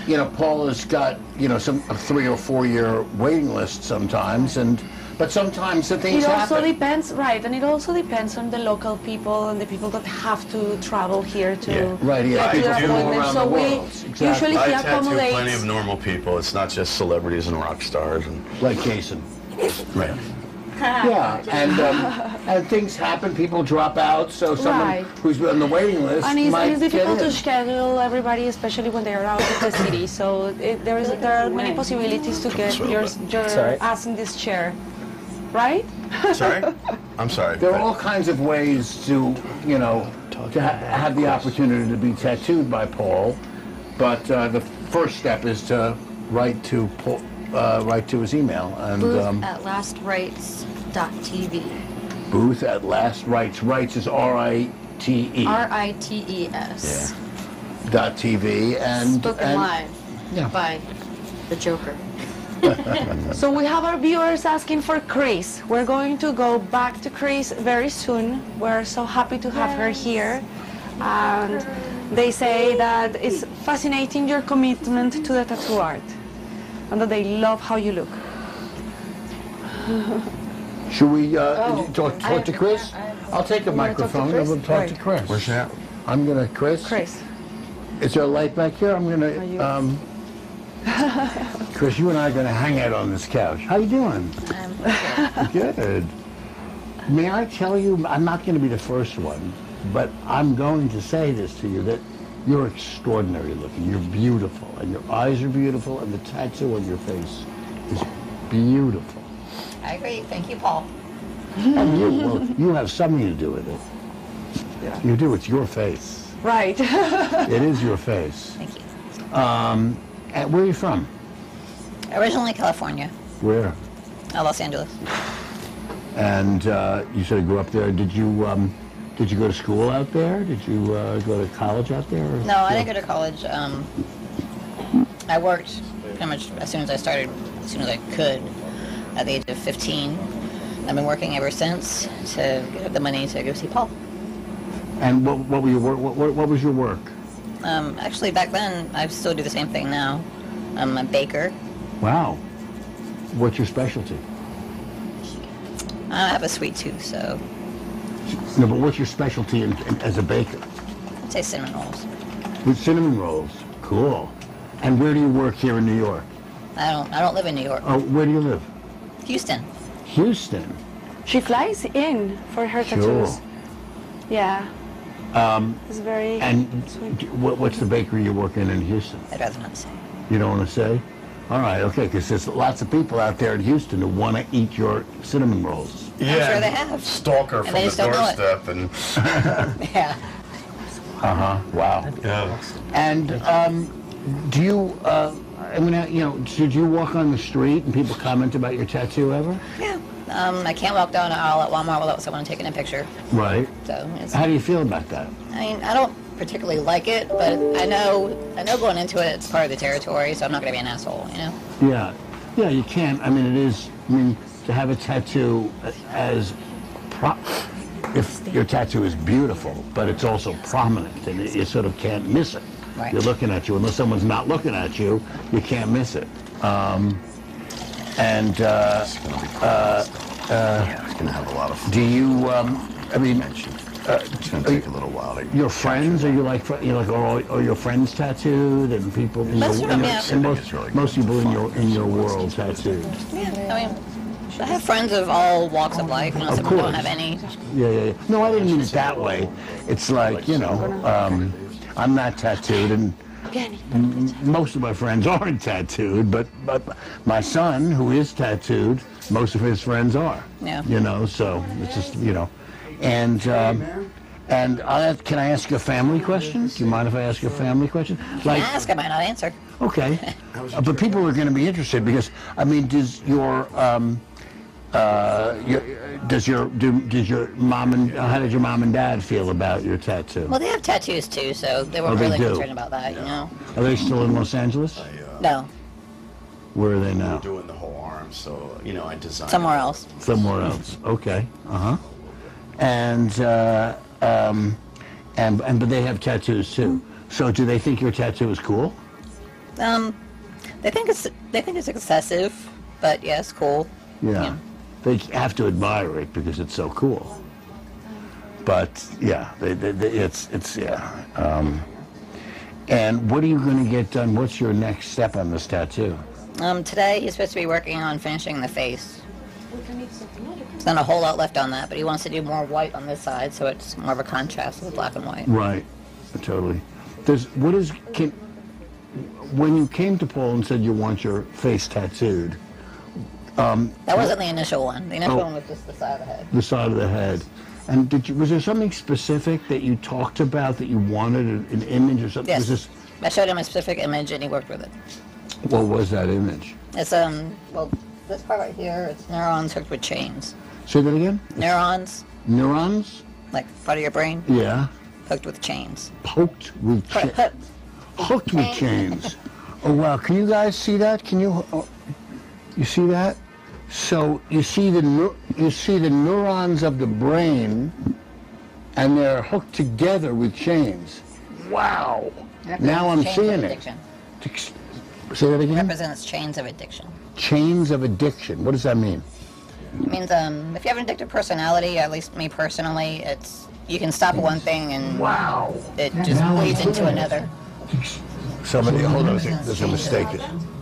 You know, Paul has got some a 3 or 4 year waiting list sometimes, but sometimes the things It also happen. depends, right, and it also depends on the local people and the people that have to travel here to Yeah. Right, yeah, get to people their all appointments. around So the we world. Exactly. usually I he tattoo accommodates. plenty of normal people. It's not just celebrities and rock stars. And Like Jason. right. Yeah, and things happen. People drop out, so someone Right. who's on the waiting list And it's might difficult get to in. schedule everybody, especially when they are out of the city. So there are many possibilities to get your Sorry. ass in this chair, right? Sorry? I'm sorry. There are all kinds of ways to have the opportunity to be tattooed by Paul, but the first step is to write to Paul, write to his email and. Booth at lastrights.tv. Booth at Last Rights. Rights is R-I-T-E. RITES. .tv and Spoken and live Yeah. by the Joker. So we have our viewers asking for Chris. We're going to go back to Chris very soon. We're so happy to have her here. And they say that it's fascinating your commitment to the tattoo art and that they love how you look. Should we talk to Chris? I'll take a microphone and we'll talk to Chris. Where's that? I'm gonna, Chris. Is there a light back here? I'm gonna, Chris, you and I are gonna hang out on this couch. How you doing? I'm Good. May I tell you, I'm not gonna be the first one, but I'm going to say this to you, that you're extraordinary looking. You're beautiful, and your eyes are beautiful, and the tattoo on your face is beautiful. I agree. Thank you, Paul. And you, well, you have something to do with it. Yeah. You do. It's your face. Right. It is your face. Thank you. And where are you from? Originally California, Where? Los Angeles. And you said you grew up there. Did you go to school out there? Did you go to college out there? No, I didn't go to college. I worked pretty much as soon as I started, as soon as I could, at the age of 15. I've been working ever since to get the money to go see Paul. And what were your work? What was your work? Actually, back then, I still do the same thing now. I'm a baker. Wow. What's your specialty? I have a sweet tooth, so No, but what's your specialty as a baker? I'd say cinnamon rolls. With cinnamon rolls. Cool. And where do you work here in New York? I don't live in New York. Oh, where do you live? Houston. Houston. She flies in for her Sure. tattoos. Yeah. It's very And sweet. what's the bakery you work in Houston? I'd rather not say. You don't want to say? All right, okay, because there's lots of people out there in Houston who want to eat your cinnamon rolls. Yeah, sure they have. Stalker And from they the just don't know it. doorstep, and Yeah. Wow. yeah. And do you, I mean, did you walk on the street and people comment about your tattoo ever? Yeah. I can't walk down the aisle at Walmart without someone taking a picture. Right. So it's, How do you feel about that? I mean, I don't particularly like it, but I know going into it, it's part of the territory, so I'm not going to be an asshole, you know? Yeah. Yeah, you can't. I mean, to have a tattoo as if your tattoo is beautiful, but it's also prominent, and you sort of can't miss it. Right. You're looking at you. Unless someone's not looking at you, you can't miss it. It's gonna have a lot of fun. Do you, I mean, It's gonna take a little while to your friends, are you like, are your friends tattooed, and people, Most of them, yeah. and most people in your world tattooed? Yeah, I mean, I have friends of all walks of life, you know, some don't have any. Yeah. No, I didn't mean it that way. It's like, I'm not tattooed, and most of my friends aren't tattooed, but my son, who is tattooed, most of his friends are. Yeah. So it's just, And can I ask you a family question? Do you mind if I ask you a family question? Like, Ask, I might not answer. okay, but people are going to be interested because, I mean, does your mom and how did your mom and dad feel about your tattoo? Well, they have tattoos too, so they weren't they really do? concerned about that, you know? Are they still in Los Angeles? No, Where are they now? Doing the whole arm, so I designed somewhere it. else. Somewhere else. Okay. And but they have tattoos too. So do they think your tattoo is cool? They think it's excessive, but yes, cool. Yeah. They have to admire it because it's so cool. But yeah, it's yeah. And what are you going to get done? What's your next step on this tattoo? Today he's supposed to be working on finishing the face. There's not a whole lot left on that, but he wants to do more white on this side, so it's more of a contrast with black and white. Right. Totally. When you came to Paul and said you want your face tattooed, That wasn't the initial one. The initial one was just the side of the head. the side of the head. And was there something specific that you talked about that you wanted, an image or something? Yes. Was I showed him a specific image and he worked with it. what was that image? It's well, this part right here, it's neurons hooked with chains. Say that again? Neurons, Neurons? like part of your brain, Yeah. hooked with chains. Poked with hooked with chains. Oh wow! Can you guys see that? Can you? You see that? So you see the neurons of the brain, and they're hooked together with chains. Wow! Now I'm seeing it. Say that again? Represents chains of addiction. Chains of addiction. What does that mean? It means if you have an addictive personality, at least me personally, it's you can stop one thing and wow, it just bleeds into another. Somebody, hold on a second. There's a mistake.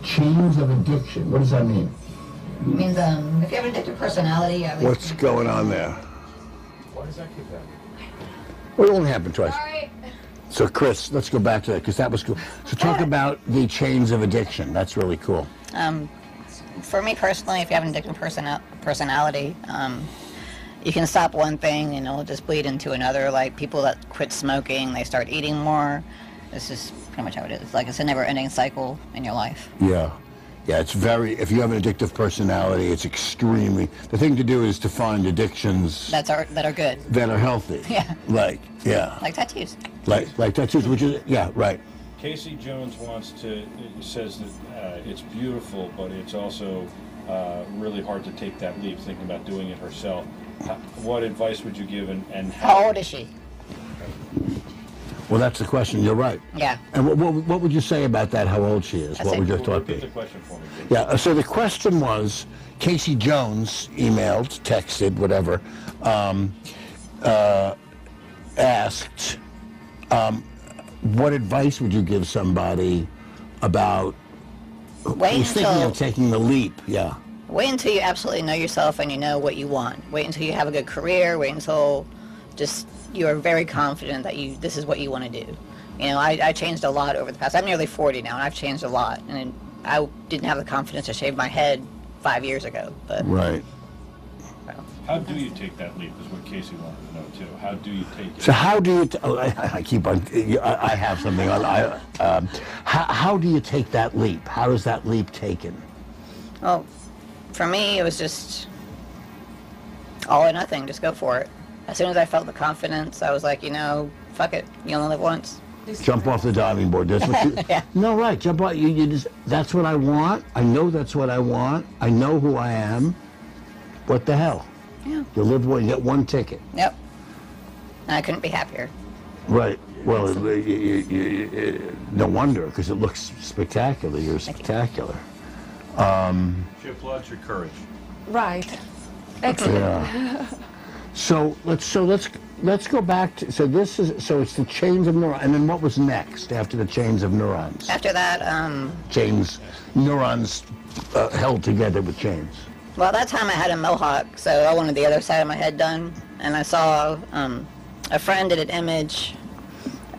Chains of addiction. What does that mean? It means if you have an addictive personality, at least. What's going on there? Why does that keep happening? Well, it only happened twice. Sorry. So, Chris, let's go back to that because that was cool. So, talk about the chains of addiction. That's really cool. For me personally, if you have an addictive personality, you can stop one thing and it'll just bleed into another. Like people that quit smoking, they start eating more. This is pretty much how it is. Like it's a never-ending cycle in your life. Yeah. Yeah, it's very, if you have an addictive personality, it's extremely, the thing to do is to find addictions that are good. That are healthy. Yeah. Like tattoos. Like tattoos, which is, yeah, right. Casey Jones says that it's beautiful, but it's also really hard to take that leap, thinking about doing it herself. What advice would you give and how old is she? Well, that's the question. You're right. Yeah. And what would you say about that, how old she is? That's what would your thought repeat be? the question for me, please. Yeah, so the question was, Casey Jones emailed, texted, whatever, asked, what advice would you give somebody about who's thinking of taking the leap? Yeah. Wait until you absolutely know yourself and you know what you want. Wait until you have a good career. Wait until just you're very confident that this is what you want to do. You know, I changed a lot over the past. I'm nearly 40 now, and I've changed a lot. And I didn't have the confidence to shave my head 5 years ago. But right. How do you take that leap is what Casey wanted to know, too. How do you take it? So how do you, I keep on, I have something on, how do you take that leap? How is that leap taken? Well, for me, it was just all or nothing. Just go for it. As soon as I felt the confidence, I was like, fuck it. You only live once. Jump off the diving board. That's what you, yeah. No, right. Jump off. You just, that's what I want. I know that's what I want. I know who I am. What the hell? Yeah. You live one, you get one ticket. Yep. And I couldn't be happier. Right. Well, no wonder, because it looks spectacular. You're spectacular. She applauds your courage. Right. Excellent. Yeah. So let's go back to, it's the chains of neurons, and then what was next after the chains of neurons? After that, neurons held together with chains. Well, that time I had a mohawk, so I wanted the other side of my head done, and I saw a friend did an image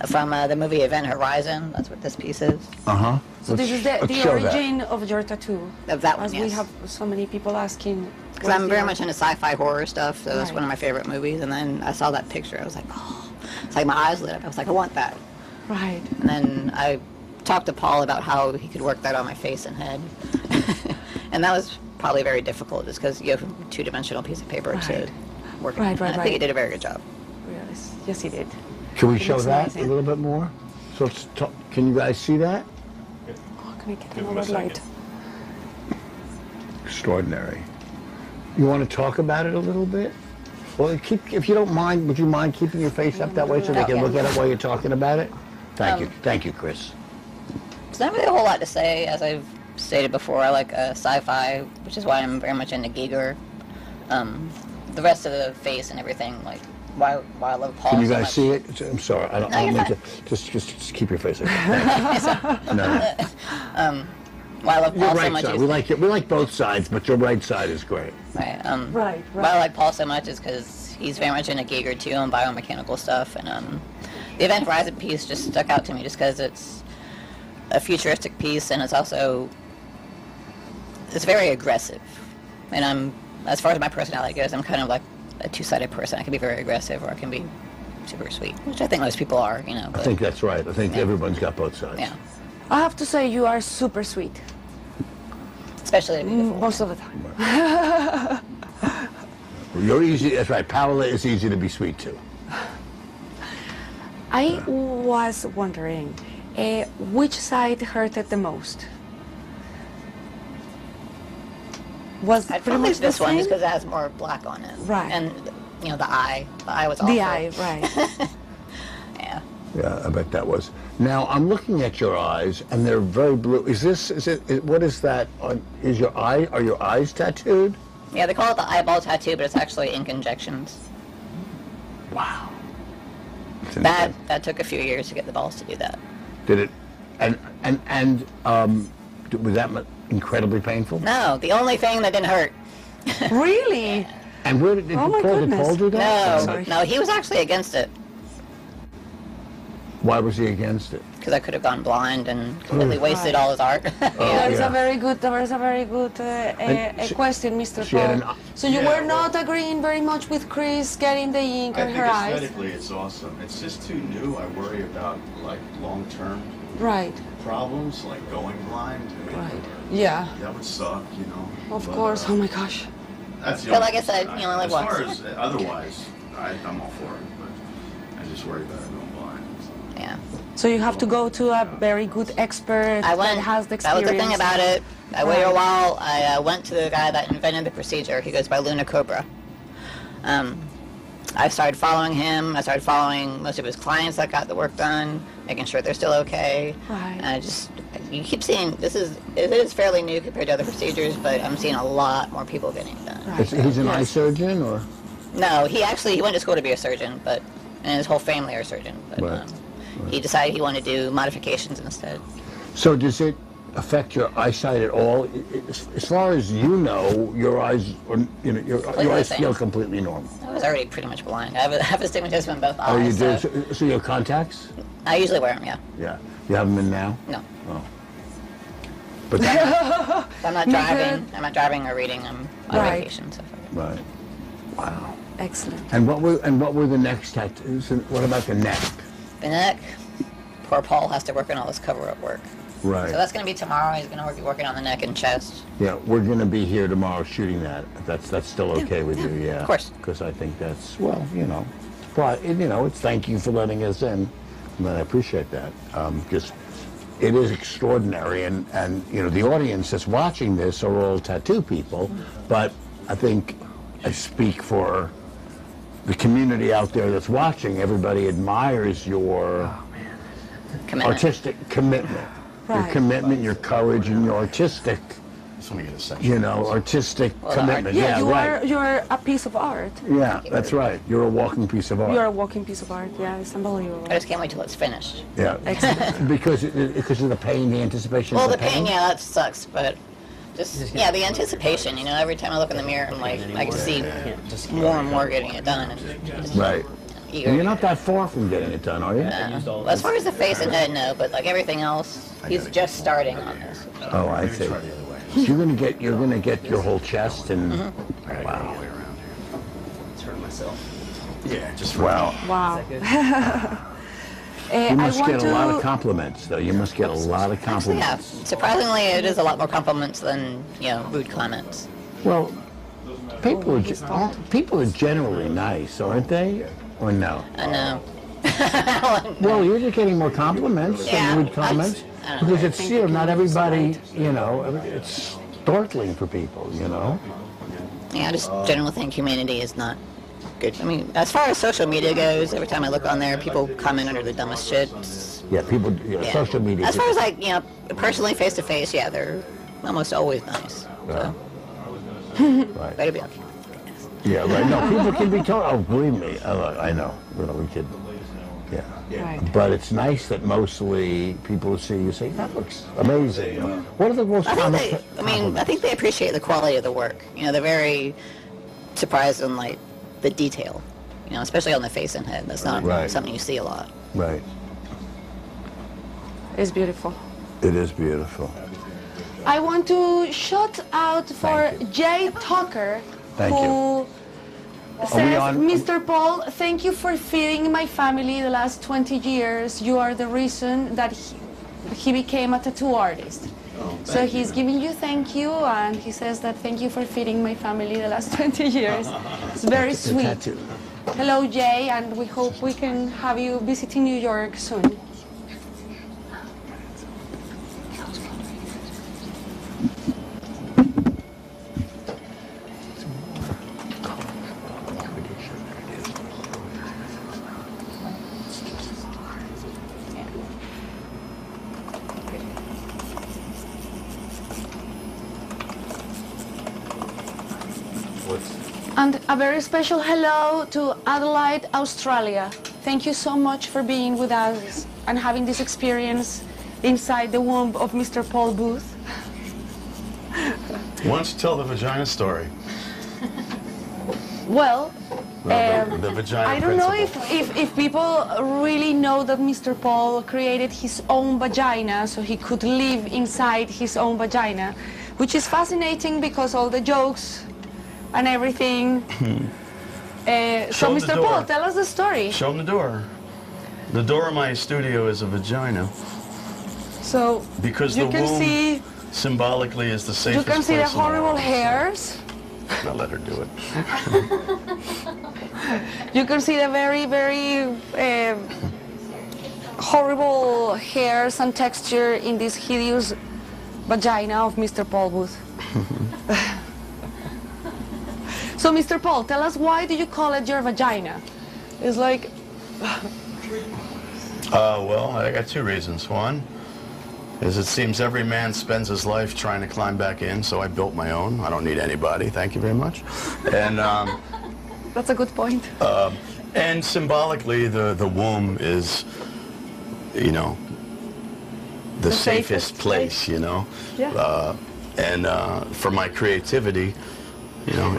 from the movie Event Horizon. That's what this piece is. Uh-huh. So this is the origin of your tattoo. Of that one, As yes. we have so many people asking. Because I'm very much into sci-fi horror stuff, so that's one of my favorite movies. And then I saw that picture, I was like, oh, it's like my eyes lit up. I was like, I want that. Right. And then I talked to Paul about how he could work that on my face and head. And that was probably very difficult, just because you have a two-dimensional piece of paper to work it. I think he did a very good job. Yes, he did. Can we show that a little bit more? So can you guys see that? Oh, can I get another light? Extraordinary. You want to talk about it a little bit? Well, if you don't mind, would you mind keeping your face up that way so they can look at it while you're talking about it? Thank you, Chris. There's not really a whole lot to say. As I've stated before, I like sci-fi, which is why I'm very much into Giger. The rest of the face and everything, like why I love Paul. Can you so guys much. see it? I'm sorry, I don't mean to. Just keep your face up. No. Why I love Paul Your so right much side. is We like both sides, but your right side is great. right. Right. Why I like Paul so much is because he's very much into Giger too and biomechanical stuff, and the Event Horizon piece just stuck out to me just because it's a futuristic piece and it's very aggressive. And as far as my personality goes, I'm kind of like a two-sided person. I can be very aggressive or I can be super sweet, which I think most people are, But, I think that's right. I think everyone's got both sides. Yeah. I have to say you are super sweet. Especially beautiful. Most of the time. You're easy. That's right. Paola is easy to be sweet to. I was wondering, which side hurted the most? Was I'd pretty probably much the this one just same? because it has more black on it. Right. And, you know, the eye was awful. The eye, right. Yeah. Yeah, I bet that was. Now I'm looking at your eyes, and they're very blue. What is that? Are your eyes tattooed? Yeah, they call it the eyeball tattoo, but it's actually ink injections. Wow. That took a few years to get the balls to do that. Did it? Was that incredibly painful? No, the only thing that didn't hurt. Really? And where did Oh my Paul goodness. do that? No, no, he was actually against it Why was he against it? because I could have gone blind and completely wasted all his art. There's yeah. a very good And she- question, Mr. she had Paul. an- So you Yeah, were not agreeing very much with Chris getting the ink I on think her eyes? aesthetically it's awesome. It's just too new. I worry about like long-term Right, problems, like going blind. I mean, right. Yeah, that would suck, you know. of But, course. Oh my gosh. That's the But only like I said, thing. you only live as far once. as otherwise, I'm all for it. But I just worry about it going blind. So. Yeah. So you have to go to a very good expert I went. that has the That was experience. the thing about it. I waited a Right. while. I went to the guy that invented the procedure. He goes by Luna Cobra. I started following him. I started following most of his clients that got the work done, making sure they're still okay. Right. And you keep seeing it is fairly new compared to other procedures, but I'm seeing a lot more people getting it done. Right. He's an eye Yes. surgeon, or? No, he went to school to be a surgeon, and his whole family are surgeons. But Right. he decided he wanted to do modifications instead. So does it affect your eyesight at all? As far as you know, your eyes, your eyes same. feel completely normal. I was already pretty much blind. I have astigmatism in both eyes. Oh, you do? So So you have contacts? I usually wear them. Yeah. Yeah. You have them in now? No. But I'm not driving. I'm not driving or reading. I'm on Right. vacation. So right. Wow. Excellent. And what were the next tattoos? And what about the neck? the neck. Poor Paul has to work on all this cover-up work. Right. So that's going to be tomorrow. He's going to be working on the neck and chest. Yeah, we're going to be here tomorrow shooting that. If that's still okay with you, yeah. Of course. Because I think that's, well, but, it's thank you for letting us in. And I appreciate that. Just, it is extraordinary. And, the audience that's watching this are all tattoo people. But I think I speak for the community out there that's watching. Everybody admires your Commitment. artistic commitment. Your Right. commitment, your courage, and your artistic, Just want to get a section. artistic Well, commitment. Yeah, right. you're a piece of art. Yeah, that's right. You're a walking piece of art. You're a walking piece of art. Yeah, it's unbelievable. I just can't wait till it's finished. Yeah. Excellent. because of the pain, the anticipation Well, of the pain, yeah, that sucks, but just, the anticipation, every time I look in the mirror, I'm like, I can see more and more getting it done. And just Right. eager. And you're not that far from getting it done, are you? Well, as far as the face and head, no, but like everything else, he's just starting on this. Oh, I see. Try the other way. So you're gonna get your whole chest and All right, wow. All the way around here. Turn myself. Yeah, just wow. Wow. You must I want get a lot to- of compliments, though. You must get a lot of Actually, yeah, compliments. surprisingly, it is a lot more compliments than, rude comments. Well, people are generally nice, aren't they? Or no? I know. Well, you're just getting more compliments Yeah, than rude comments. I don't know. Because it's, not everybody, it's startling for people, Yeah, I just generally think humanity is not good. I mean, as far as social media goes, every time I look on there, people comment under the dumbest shit. Yeah, people, Yeah. social media. As far as personally face to face, yeah, they're almost always nice. So, Right. better be okay. Yeah, right. No, people can be told. Oh, believe me. I know. We could. Yeah. Right. But it's nice that mostly people see you say, that looks amazing. What are the most common I think they appreciate the quality of the work. They're very surprised in the detail. Especially on the face and head. That's not Right. something you see a lot. Right. It's beautiful. It is beautiful. I want to shout out for Thank you. Jay Tucker, Thank who we says, on? Mr. Paul, thank you for feeding my family the last 20 years. You are the reason that he became a tattoo artist. So he's giving you thank you, and he says that thank you for feeding my family the last 20 years. It's very sweet. Tattoo. Hello, Jay, and we hope we can have you visiting New York soon. And a very special hello to Adelaide, Australia. Thank you so much for being with us and having this experience inside the womb of Mr. Paul Booth. Why don't you tell the vagina story? Well, The vagina I don't know principle. if people really know that Mr. Paul created his own vagina so he could live inside his own vagina, which is fascinating because all the jokes and everything. So Show 'em the Mr. door. Paul, tell us the story. Show them the door. The door of my studio is a vagina. So Because you the can womb see, symbolically is the you safest can see the place in horrible world. hairs. Now let her do it. You can see the very, very horrible hairs and texture in this hideous vagina of Mr. Paul Booth. So, Mr. Paul, tell us, why do you call it your vagina? It's like... Well, I got two reasons. One is it seems every man spends his life trying to climb back in, so I built my own. I don't need anybody, thank you very much. And That's a good point. and symbolically, the womb is, you know, the safest place, you know. Yeah. And for my creativity, you know,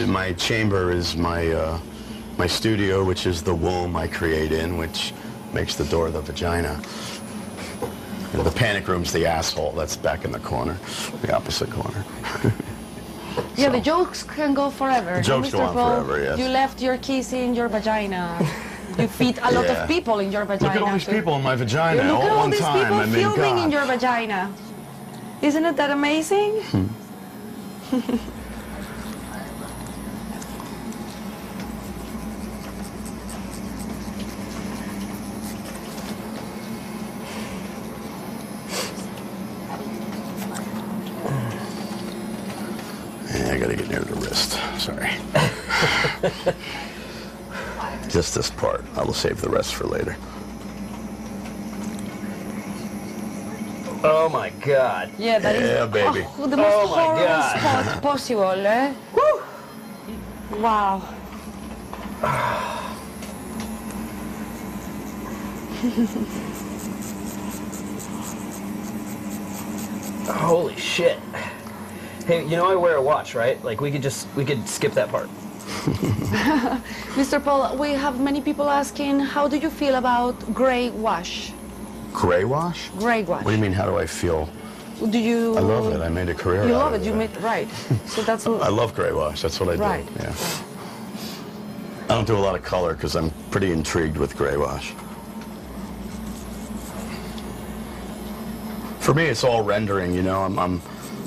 my chamber is my studio, which is the womb I create in, which makes the door the vagina. You know, the panic room's the asshole. That's back in the corner, the opposite corner. Yeah, the jokes can go forever. The jokes Mr. go on Paul, forever, yes. You left your keys in your vagina. You feed a lot Yeah. of people in your vagina. Look at all these too. people in my vagina Look all at at all one these time. people I mean, filming God. in your vagina. Isn't it that amazing? Yeah, I gotta get near the wrist. Sorry. Just this part. I will save the rest for later. Oh my God. Yeah, that is Yeah, baby. The most Oh my horrible God. spot possible, eh? Wow. Holy shit. Hey, you know I wear a watch, right? Like we could skip that part. Mr. Paul, we have many people asking, how do you feel about gray wash? Gray wash? Gray wash. What do you mean, how do I feel? Do you... I love it. I made a career You out love of it, you made... Right. So that's... I love gray wash. That's what I do. Right. Yeah. I don't do a lot of color because I'm pretty intrigued with gray wash. For me, it's all rendering, you know.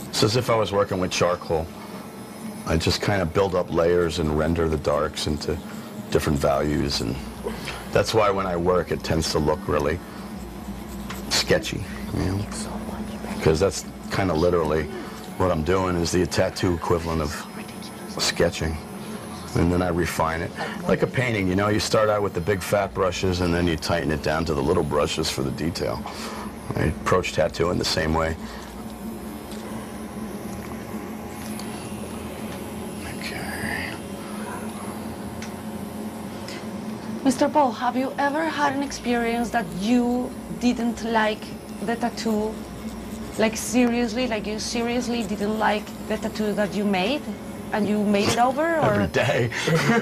It's as if I was working with charcoal. I just kind of build up layers and render the darks into different values, and that's why when I work, it tends to look really sketchy, you know. Because that's kind of literally what I'm doing, is the tattoo equivalent of sketching. And then I refine it. Like a painting, you know, you start out with the big fat brushes and then you tighten it down to the little brushes for the detail. I approach tattooing the same way. Okay. Mr. Paul, have you ever had an experience that you didn't like the tattoo? Like seriously, like you seriously didn't like the tattoo that you made? And you made it over, or? Every day.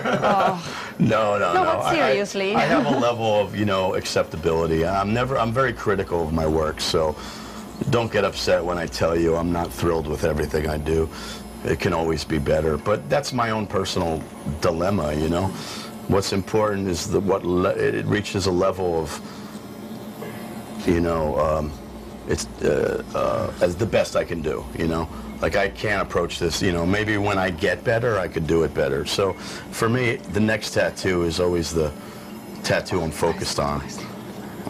Oh. No. But seriously. I have a level of, you know, acceptability. I'm very critical of my work, so don't get upset when I tell you I'm not thrilled with everything I do. It can always be better, but that's my own personal dilemma, you know. What's important is it reaches a level of, you know, it's as the best I can do, you know. Like, I can't approach this, you know, maybe when I get better, I could do it better. So, for me, the next tattoo is always the tattoo I'm focused on.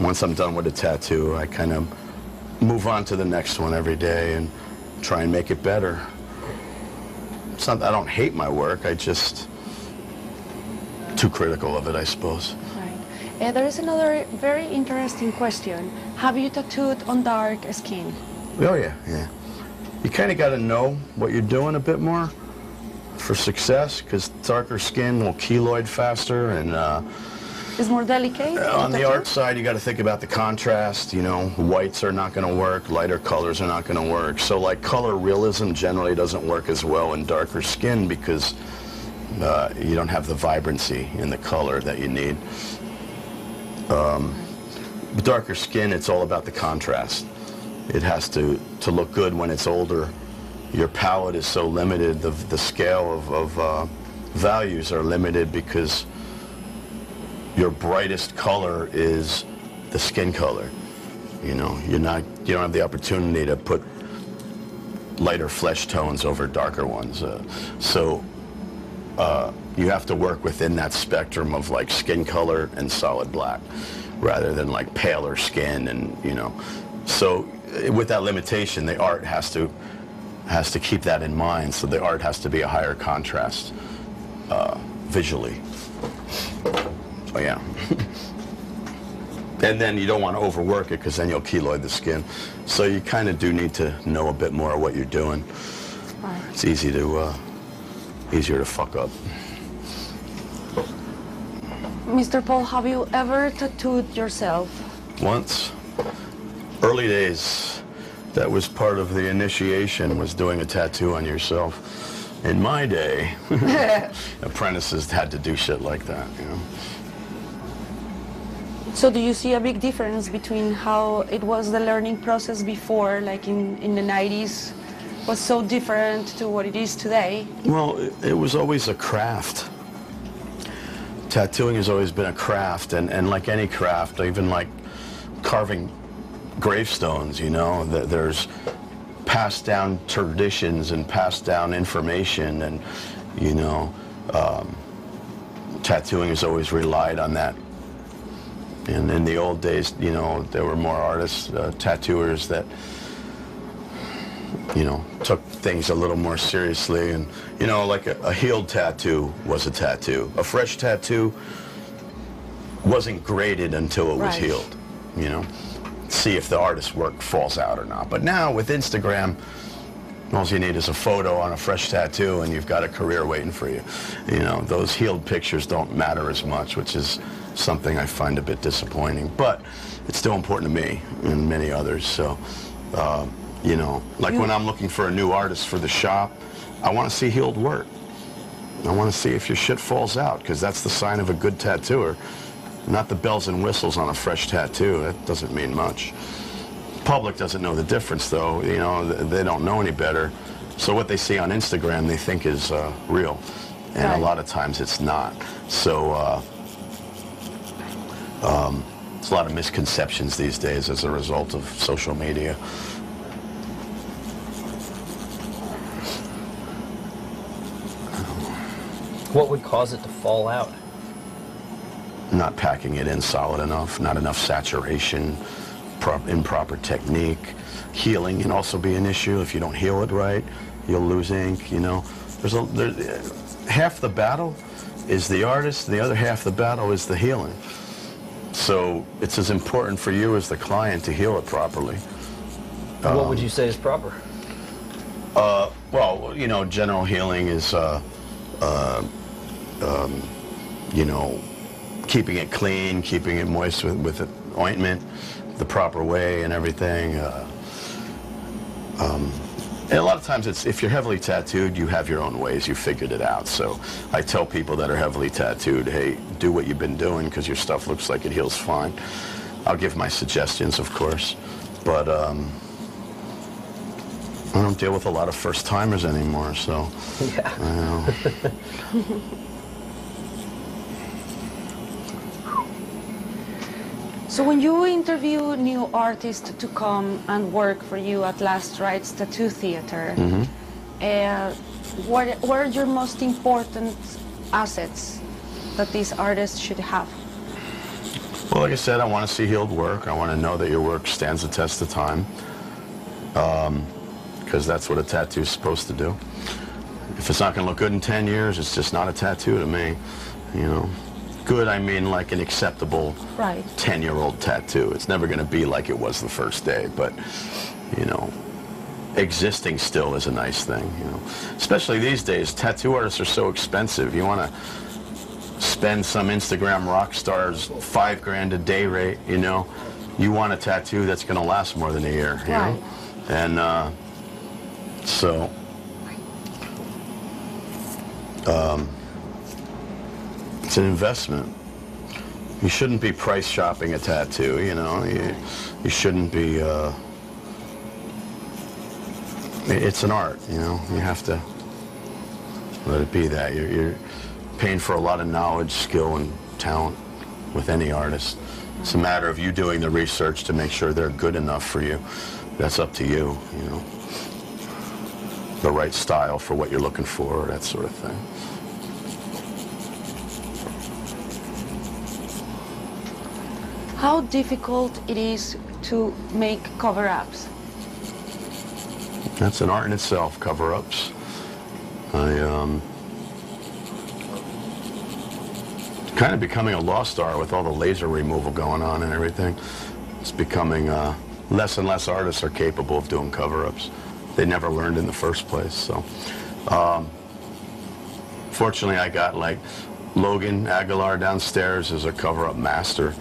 Once I'm done with a tattoo, I kind of move on to the next one every day and try and make it better. It's not, I don't hate my work, I just too critical of it, I suppose. Right. There is another very interesting question. Have you tattooed on dark skin? Oh, yeah. You kind of got to know what you're doing a bit more. for success, because darker skin will keloid faster, and It's more delicate? on the art side, you got to think about the contrast. You know, whites are not going to work, lighter colors are not going to work. So like color realism generally doesn't work as well in darker skin because you don't have the vibrancy in the color that you need. Darker skin, it's all about the contrast. It has to look good when it's older. Your palette is so limited, the scale of values are limited because your brightest color is the skin color. You know, you don't have the opportunity to put lighter flesh tones over darker ones. You have to work within that spectrum of like skin color and solid black, rather than like paler skin, and you know. So with that limitation, the art has to keep that in mind. So the art has to be a higher contrast visually. So yeah. And then you don't want to overwork it because then you'll keloid the skin. So you kind of do need to know a bit more of what you're doing. Right. It's easier to fuck up. Mr. Paul, have you ever tattooed yourself? Once. Early days. That was part of the initiation, was doing a tattoo on yourself. In my day, apprentices had to do shit like that, you know. So do you see a big difference between how it was the learning process before, like in the 90s, was so different to what it is today? Well, it was always a craft. Tattooing has always been a craft, and like any craft, even like carving gravestones, you know, there's passed down traditions and passed down information, and, you know, tattooing has always relied on that. And in the old days, you know, there were more artists, tattooers that, you know, took things a little more seriously. And, you know, like a healed tattoo was a tattoo. A fresh tattoo wasn't graded until it was healed, you know. See if the artist's work falls out or not. But now with Instagram, all you need is a photo on a fresh tattoo and you've got a career waiting for you. You know, those healed pictures don't matter as much, which is something I find a bit disappointing. But it's still important to me and many others. So, you know, like when I'm looking for a new artist for the shop, I want to see healed work. I want to see if your shit falls out, because that's the sign of a good tattooer. Not the bells and whistles on a fresh tattoo. That doesn't mean much. Public doesn't know the difference, though. You know, they don't know any better. So what they see on Instagram, they think is real, and a lot of times it's not. So there's a lot of misconceptions these days as a result of social media. What would cause it to fall out? Not packing it in solid enough, not enough saturation, improper technique. Healing can also be an issue. If you don't heal it right, you'll lose ink, you know. Half the battle is the artist, the other half the battle is the healing. So it's as important for you as the client to heal it properly. What would you say is proper? Well, you know, general healing is, you know, keeping it clean, keeping it moist with ointment the proper way and everything. And a lot of times it's, if you're heavily tattooed, you have your own ways, you figured it out. So I tell people that are heavily tattooed, hey, do what you've been doing because your stuff looks like it heals fine. I'll give my suggestions, of course, but I don't deal with a lot of first-timers anymore, so, yeah. I know. So when you interview new artists to come and work for you at Last Rites Tattoo Theater, what are your most important assets that these artists should have? Well, like I said, I want to see healed work. I want to know that your work stands the test of time, because that's what a tattoo is supposed to do. If it's not going to look good in 10 years, it's just not a tattoo to me, you know. Good, I mean like an acceptable 10-year-old tattoo. It's never going to be like it was the first day, but, you know, existing still is a nice thing, you know. Especially these days, tattoo artists are so expensive. You want to spend some Instagram rock star's $5,000 a day rate, you know. You want a tattoo that's going to last more than a year, you know. And so it's an investment. You shouldn't be price shopping a tattoo, you know. You shouldn't be. It's an art, you know. You have to let it be that. You're paying for a lot of knowledge, skill, and talent with any artist. It's a matter of you doing the research to make sure they're good enough for you. That's up to you, you know. The right style for what you're looking for, that sort of thing. How difficult it is to make cover-ups? That's an art in itself, cover-ups. Kind of becoming a lost art with all the laser removal going on and everything. It's becoming less and less artists are capable of doing cover-ups. They never learned in the first place. So, fortunately, I got like Logan Aguilar downstairs is a cover-up master.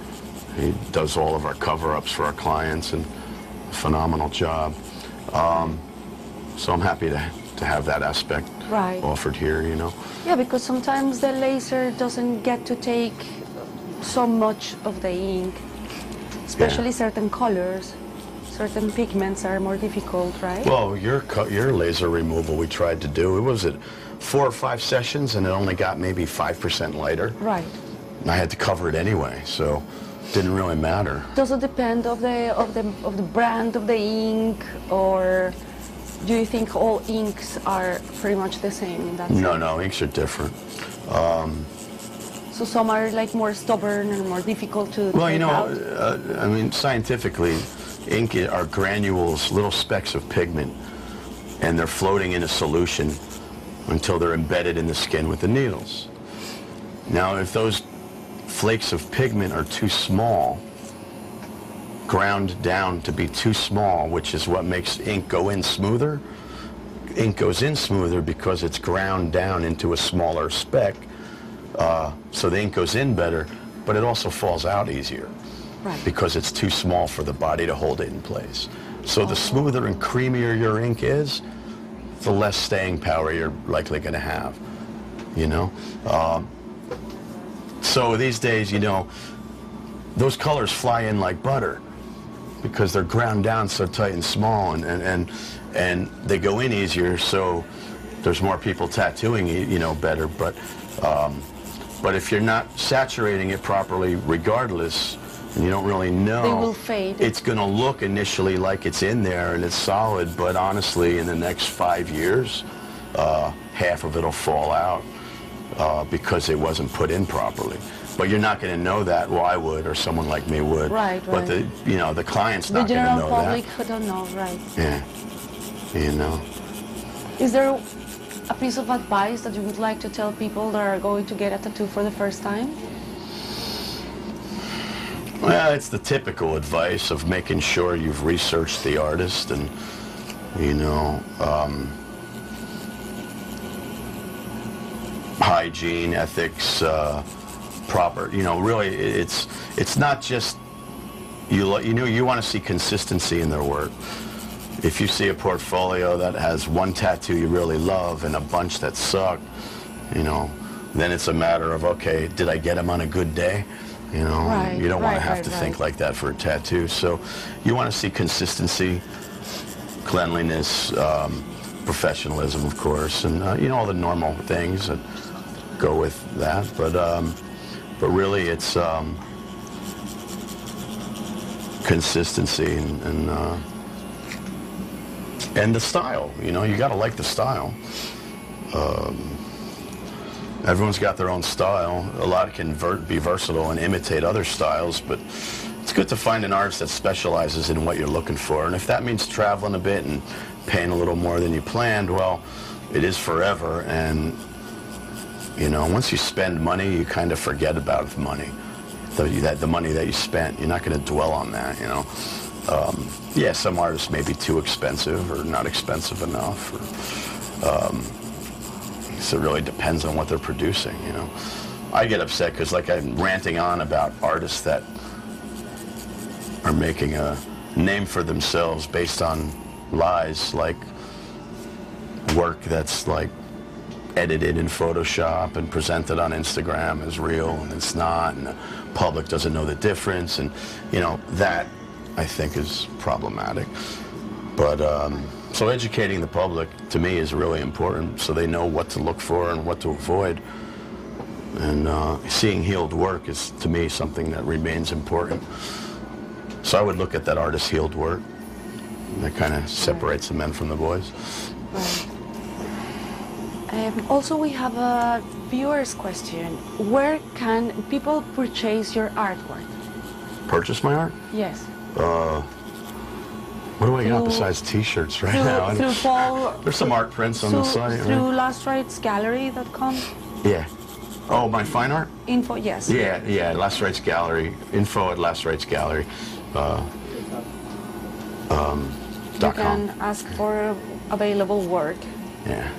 He does all of our cover-ups for our clients, and a phenomenal job. So I'm happy to have that aspect offered here, you know. Yeah, because sometimes the laser doesn't get to take so much of the ink, especially certain colors. Certain pigments are more difficult, right? Well, your laser removal we tried to do, it was at 4 or 5 sessions, and it only got maybe 5% lighter. Right. And I had to cover it anyway, so it didn't really matter. Does it depend of the brand of the ink, or do you think all inks are pretty much the same in that sense? No, inks are different. So some are like more stubborn and more difficult to well, you know, out? I mean, scientifically, ink are granules, little specks of pigment, and they're floating in a solution until they're embedded in the skin with the needles. Now, if those flakes of pigment are too small, ground down to be too small, which is what makes ink go in smoother. Ink goes in smoother because it's ground down into a smaller speck, so the ink goes in better, but it also falls out easier because it's too small for the body to hold it in place. So the smoother and creamier your ink is, the less staying power you're likely going to have, you know. So these days, you know, those colors fly in like butter because they're ground down so tight and small, and they go in easier, so there's more people tattooing, you know, better. But if you're not saturating it properly, regardless, and you don't really know, they will fade. It's going to look initially like it's in there and it's solid, but honestly, in the next 5 years, half of it'll fall out because it wasn't put in properly. But you're not going to know that. Well, I would, or someone like me would. Right. But the client's not going to know that. The general public don't know, right? Yeah. You know. Is there a piece of advice that you would like to tell people that are going to get a tattoo for the first time? Well, it's the typical advice of making sure you've researched the artist and, you know, hygiene, ethics, proper, you know, really it's not just, you want to see consistency in their work. If you see a portfolio that has one tattoo you really love and a bunch that suck, you know, then it's a matter of, okay, did I get them on a good day? You know, you don't want to have to think like that for a tattoo. So you want to see consistency, cleanliness, professionalism, of course, and, you know, all the normal things that go with that. But really it's consistency and the style. You know, you got to like the style. Everyone's got their own style. A lot can be versatile and imitate other styles, but it's good to find an artist that specializes in what you're looking for. And if that means traveling a bit and paying a little more than you planned, well, it is forever. And, you know, once you spend money, you kind of forget about the money. The money that you spent, you're not going to dwell on that, you know. Yeah, some artists may be too expensive or not expensive enough. Or, so it really depends on what they're producing, you know. I get upset because, like, I'm ranting on about artists that are making a name for themselves based on lies, like work that's like edited in Photoshop and presented on Instagram as real, and it's not, and the public doesn't know the difference, and you know, that I think is problematic. But so educating the public to me is really important, so they know what to look for and what to avoid. And seeing healed work is, to me, something that remains important. So I would look at that artist's healed work. That kind of separates the men from the boys. Right. Also, we have a viewer's question. Where can people purchase your artwork? Purchase my art? Yes. What do I got besides T-shirts right now? Through Paul, there's some art prints on the site, through right? lastritesgallery.com? Yeah. Oh, my fine art? Info, yes. Yeah, Last Rites Gallery. Info at Last Rites Gallery. You can ask for available work. Yeah.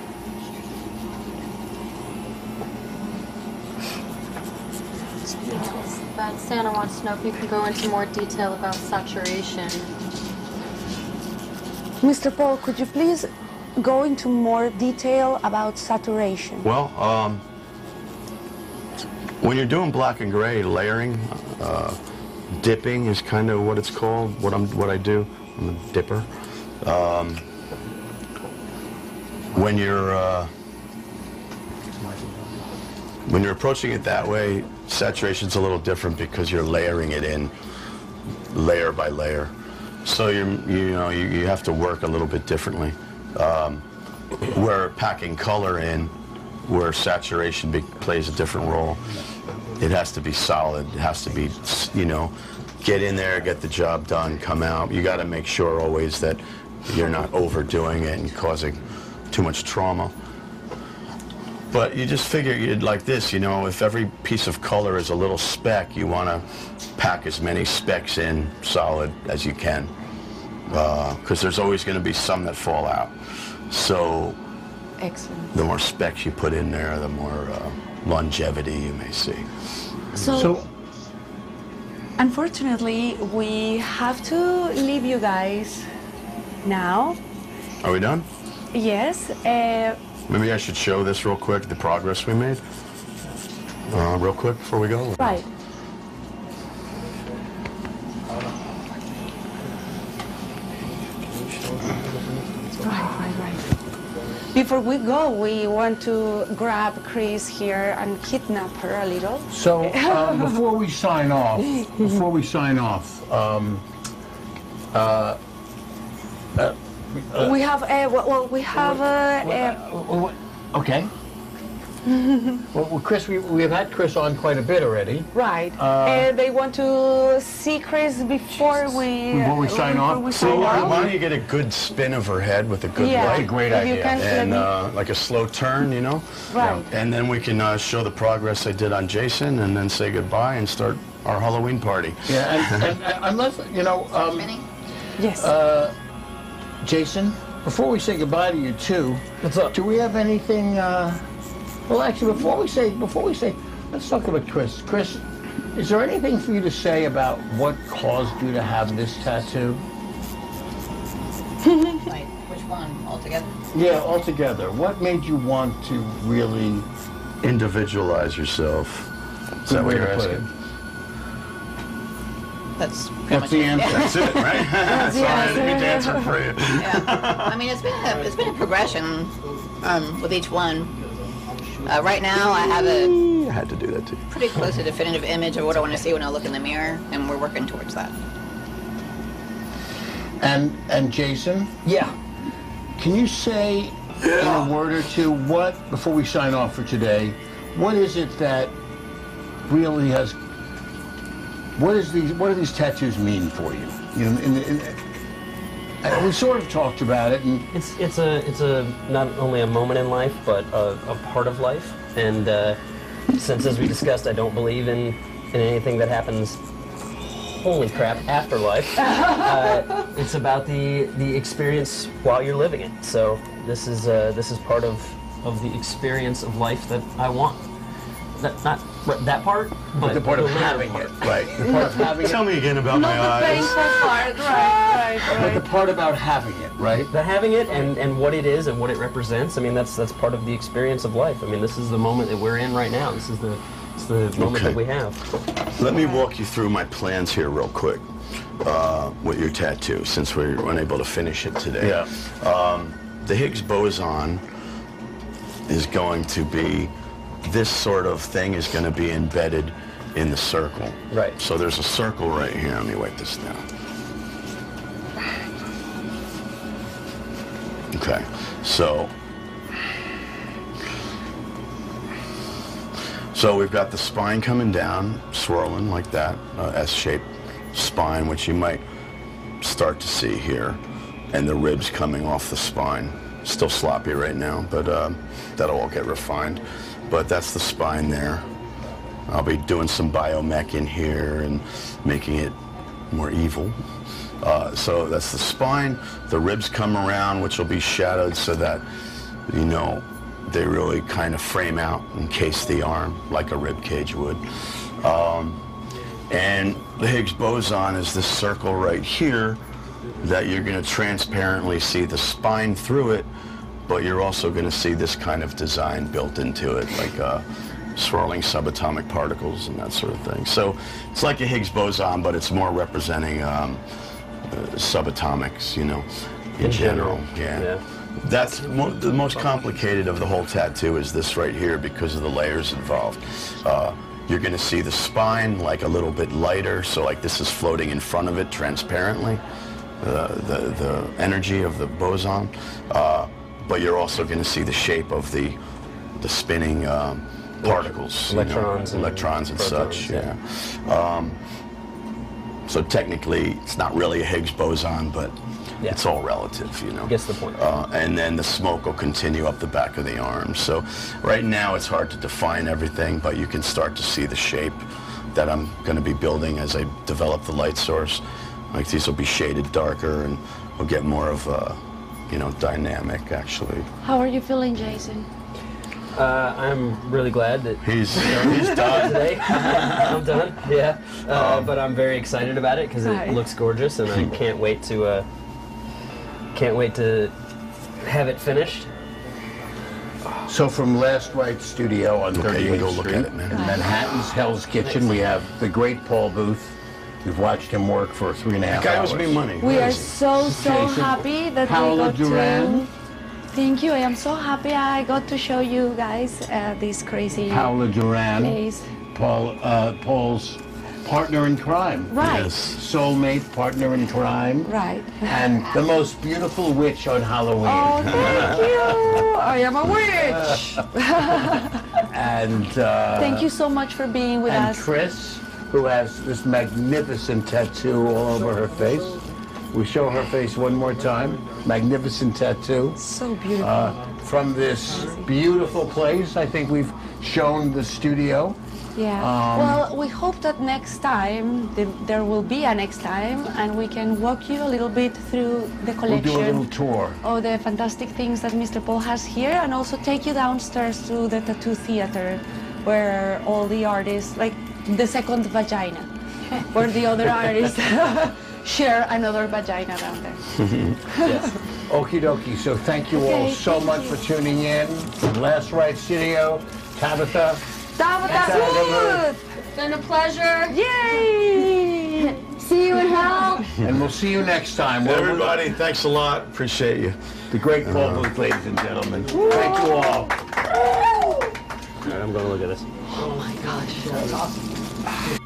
But Santa wants to know if you can go into more detail about saturation. Mr. Paul, could you please go into more detail about saturation? Well, when you're doing black and gray, layering, dipping is kind of what it's called. What I do, I'm a dipper. When you're approaching it that way, saturation's a little different because you're layering it in, layer by layer. So you have to work a little bit differently. We're packing color in, where saturation plays a different role. It has to be solid. It has to be, get in there, get the job done, come out. You got to make sure always that you're not overdoing it and causing too much trauma. But you just figure you'd like this, if every piece of color is a little speck, you want to pack as many specks in solid as you can, because there's always going to be some that fall out. So excellent. The more specks you put in there, the more longevity you may see. So unfortunately, we have to leave you guys now. Are we done? Yes. Maybe I should show this real quick, the progress we made. Real quick before we go. Right. Right. Before we go, we want to grab Chris here and kidnap her a little. So before we sign off, we have we have okay. Well, Chris, we've had Chris on quite a bit already. right. They want to see Chris before we sign off. So why don't you get a good spin of her head with a good Yeah. light? That's a great idea. And like a slow turn, Right. And then we can show the progress I did on Jason, and then say goodbye and start our Halloween party. Yeah, and unless Minnie? Yes. Jason, before we say goodbye to you too, What's up? do we have anything? Well, actually, before we say, let's talk about Chris. Chris, is there anything for you to say about what caused you to have this tattoo? Like, which one altogether? Yeah, altogether. What made you want to really Individualize yourself. Is that what you're asking? That's pretty That's much the it. answer. That's it, right? That's all I need to answer for you. Yeah. I mean, it's been a progression with each one. Right now, I have a I had to do that too. pretty close to definitive image of what I want to see when I look in the mirror, and we're working towards that. And Jason, Yeah. can you say in a word or two before we sign off for today, what is it that really has? What do these tattoos mean for you? We sort of talked about it, and It's a not only a moment in life, but a part of life. And since, as we discussed, I don't believe in anything that happens holy crap, afterlife. It's about the experience while you're living it. So this is part of the experience of life that I want. Not that part, but the part of later having part. it, right? The part of having it. Tell me again about my Not the eyes. painful part, right. But the part about having it, right? The having it and what it is and what it represents. I mean, that's part of the experience of life. I mean, this is the moment that we're in right now. This is the moment Okay. that we have. Let me walk you through my plans here real quick with your tattoo, since we were unable to finish it today. Yeah. The Higgs boson is going to be, this sort of thing is going to be embedded in the circle. Right. So there's a circle right here. Let me write this down. Okay. So we've got the spine coming down, swirling like that, S-shaped spine, which you might start to see here, and the ribs coming off the spine. Still sloppy right now, but that'll all get refined. But that's the spine there. I'll be doing some biomech in here and making it more evil. So that's the spine. The ribs come around, which will be shadowed so that, you know, they really kind of frame out and encase the arm like a rib cage would. And the Higgs boson is this circle right here that you're going to transparently see the spine through it, but you're also going to see this kind of design built into it, like swirling subatomic particles and that sort of thing. So it's like a Higgs boson, but it's more representing subatomics, you know, in general. Yeah. That's the most complicated of the whole tattoo is this right here because of the layers involved. You're going to see the spine like a little bit lighter, so like this is floating in front of it transparently, the energy of the boson. But you're also going to see the shape of the spinning particles, electrons and such. Yeah. So technically, it's not really a Higgs boson, but it's all relative, you know. Gets the point. And then the smoke will continue up the back of the arm. So right now, it's hard to define everything, but you can start to see the shape that I'm going to be building as I develop the light source. Like these will be shaded darker, and we'll get more of a, you know, dynamic, actually. How are you feeling, Jason? I'm really glad that He's done today. I'm done. Yeah, but I'm very excited about it because it looks gorgeous, and I can't wait to have it finished. So from Last Right Studio on 38th go look Street at it, man. in Manhattan's Hell's Kitchen, we have the great Paul Booth. We've watched him work for 3.5 hours. guy owes me money. We are so Jason, happy that Paola we got Duran. to. Thank you. I am so happy I got to show you guys this crazy Paola Duran, place. Paul's partner in crime. Right. Soulmate, partner in crime. Right. And the most beautiful witch on Halloween. Oh, thank you. I am a witch. And Thank you so much for being with and us. Chris, who has this magnificent tattoo all over her face. We show her face one more time. Magnificent tattoo. So beautiful. From this beautiful place. I think we've shown the studio. Yeah. Well, we hope that next time, there will be a next time, and we can walk you a little bit through the We'll collection. do a little tour. Oh, the fantastic things that Mr. Paul has here, and also take you downstairs to the tattoo theater, where all the artists, like the second vagina, where the other artists share another vagina down there. Yes. Okie dokie. So thank you all so thank much you. for tuning in. From Last Right Studio, Tabitha. Tabitha! It's been a pleasure. Yay! See you in hell. And we'll see you next time. We'll- Everybody, thanks a lot. Appreciate you. The great Paul Booth, ladies and gentlemen. Thank you all. All right, I'm going to look at this. Oh my gosh, that's awesome.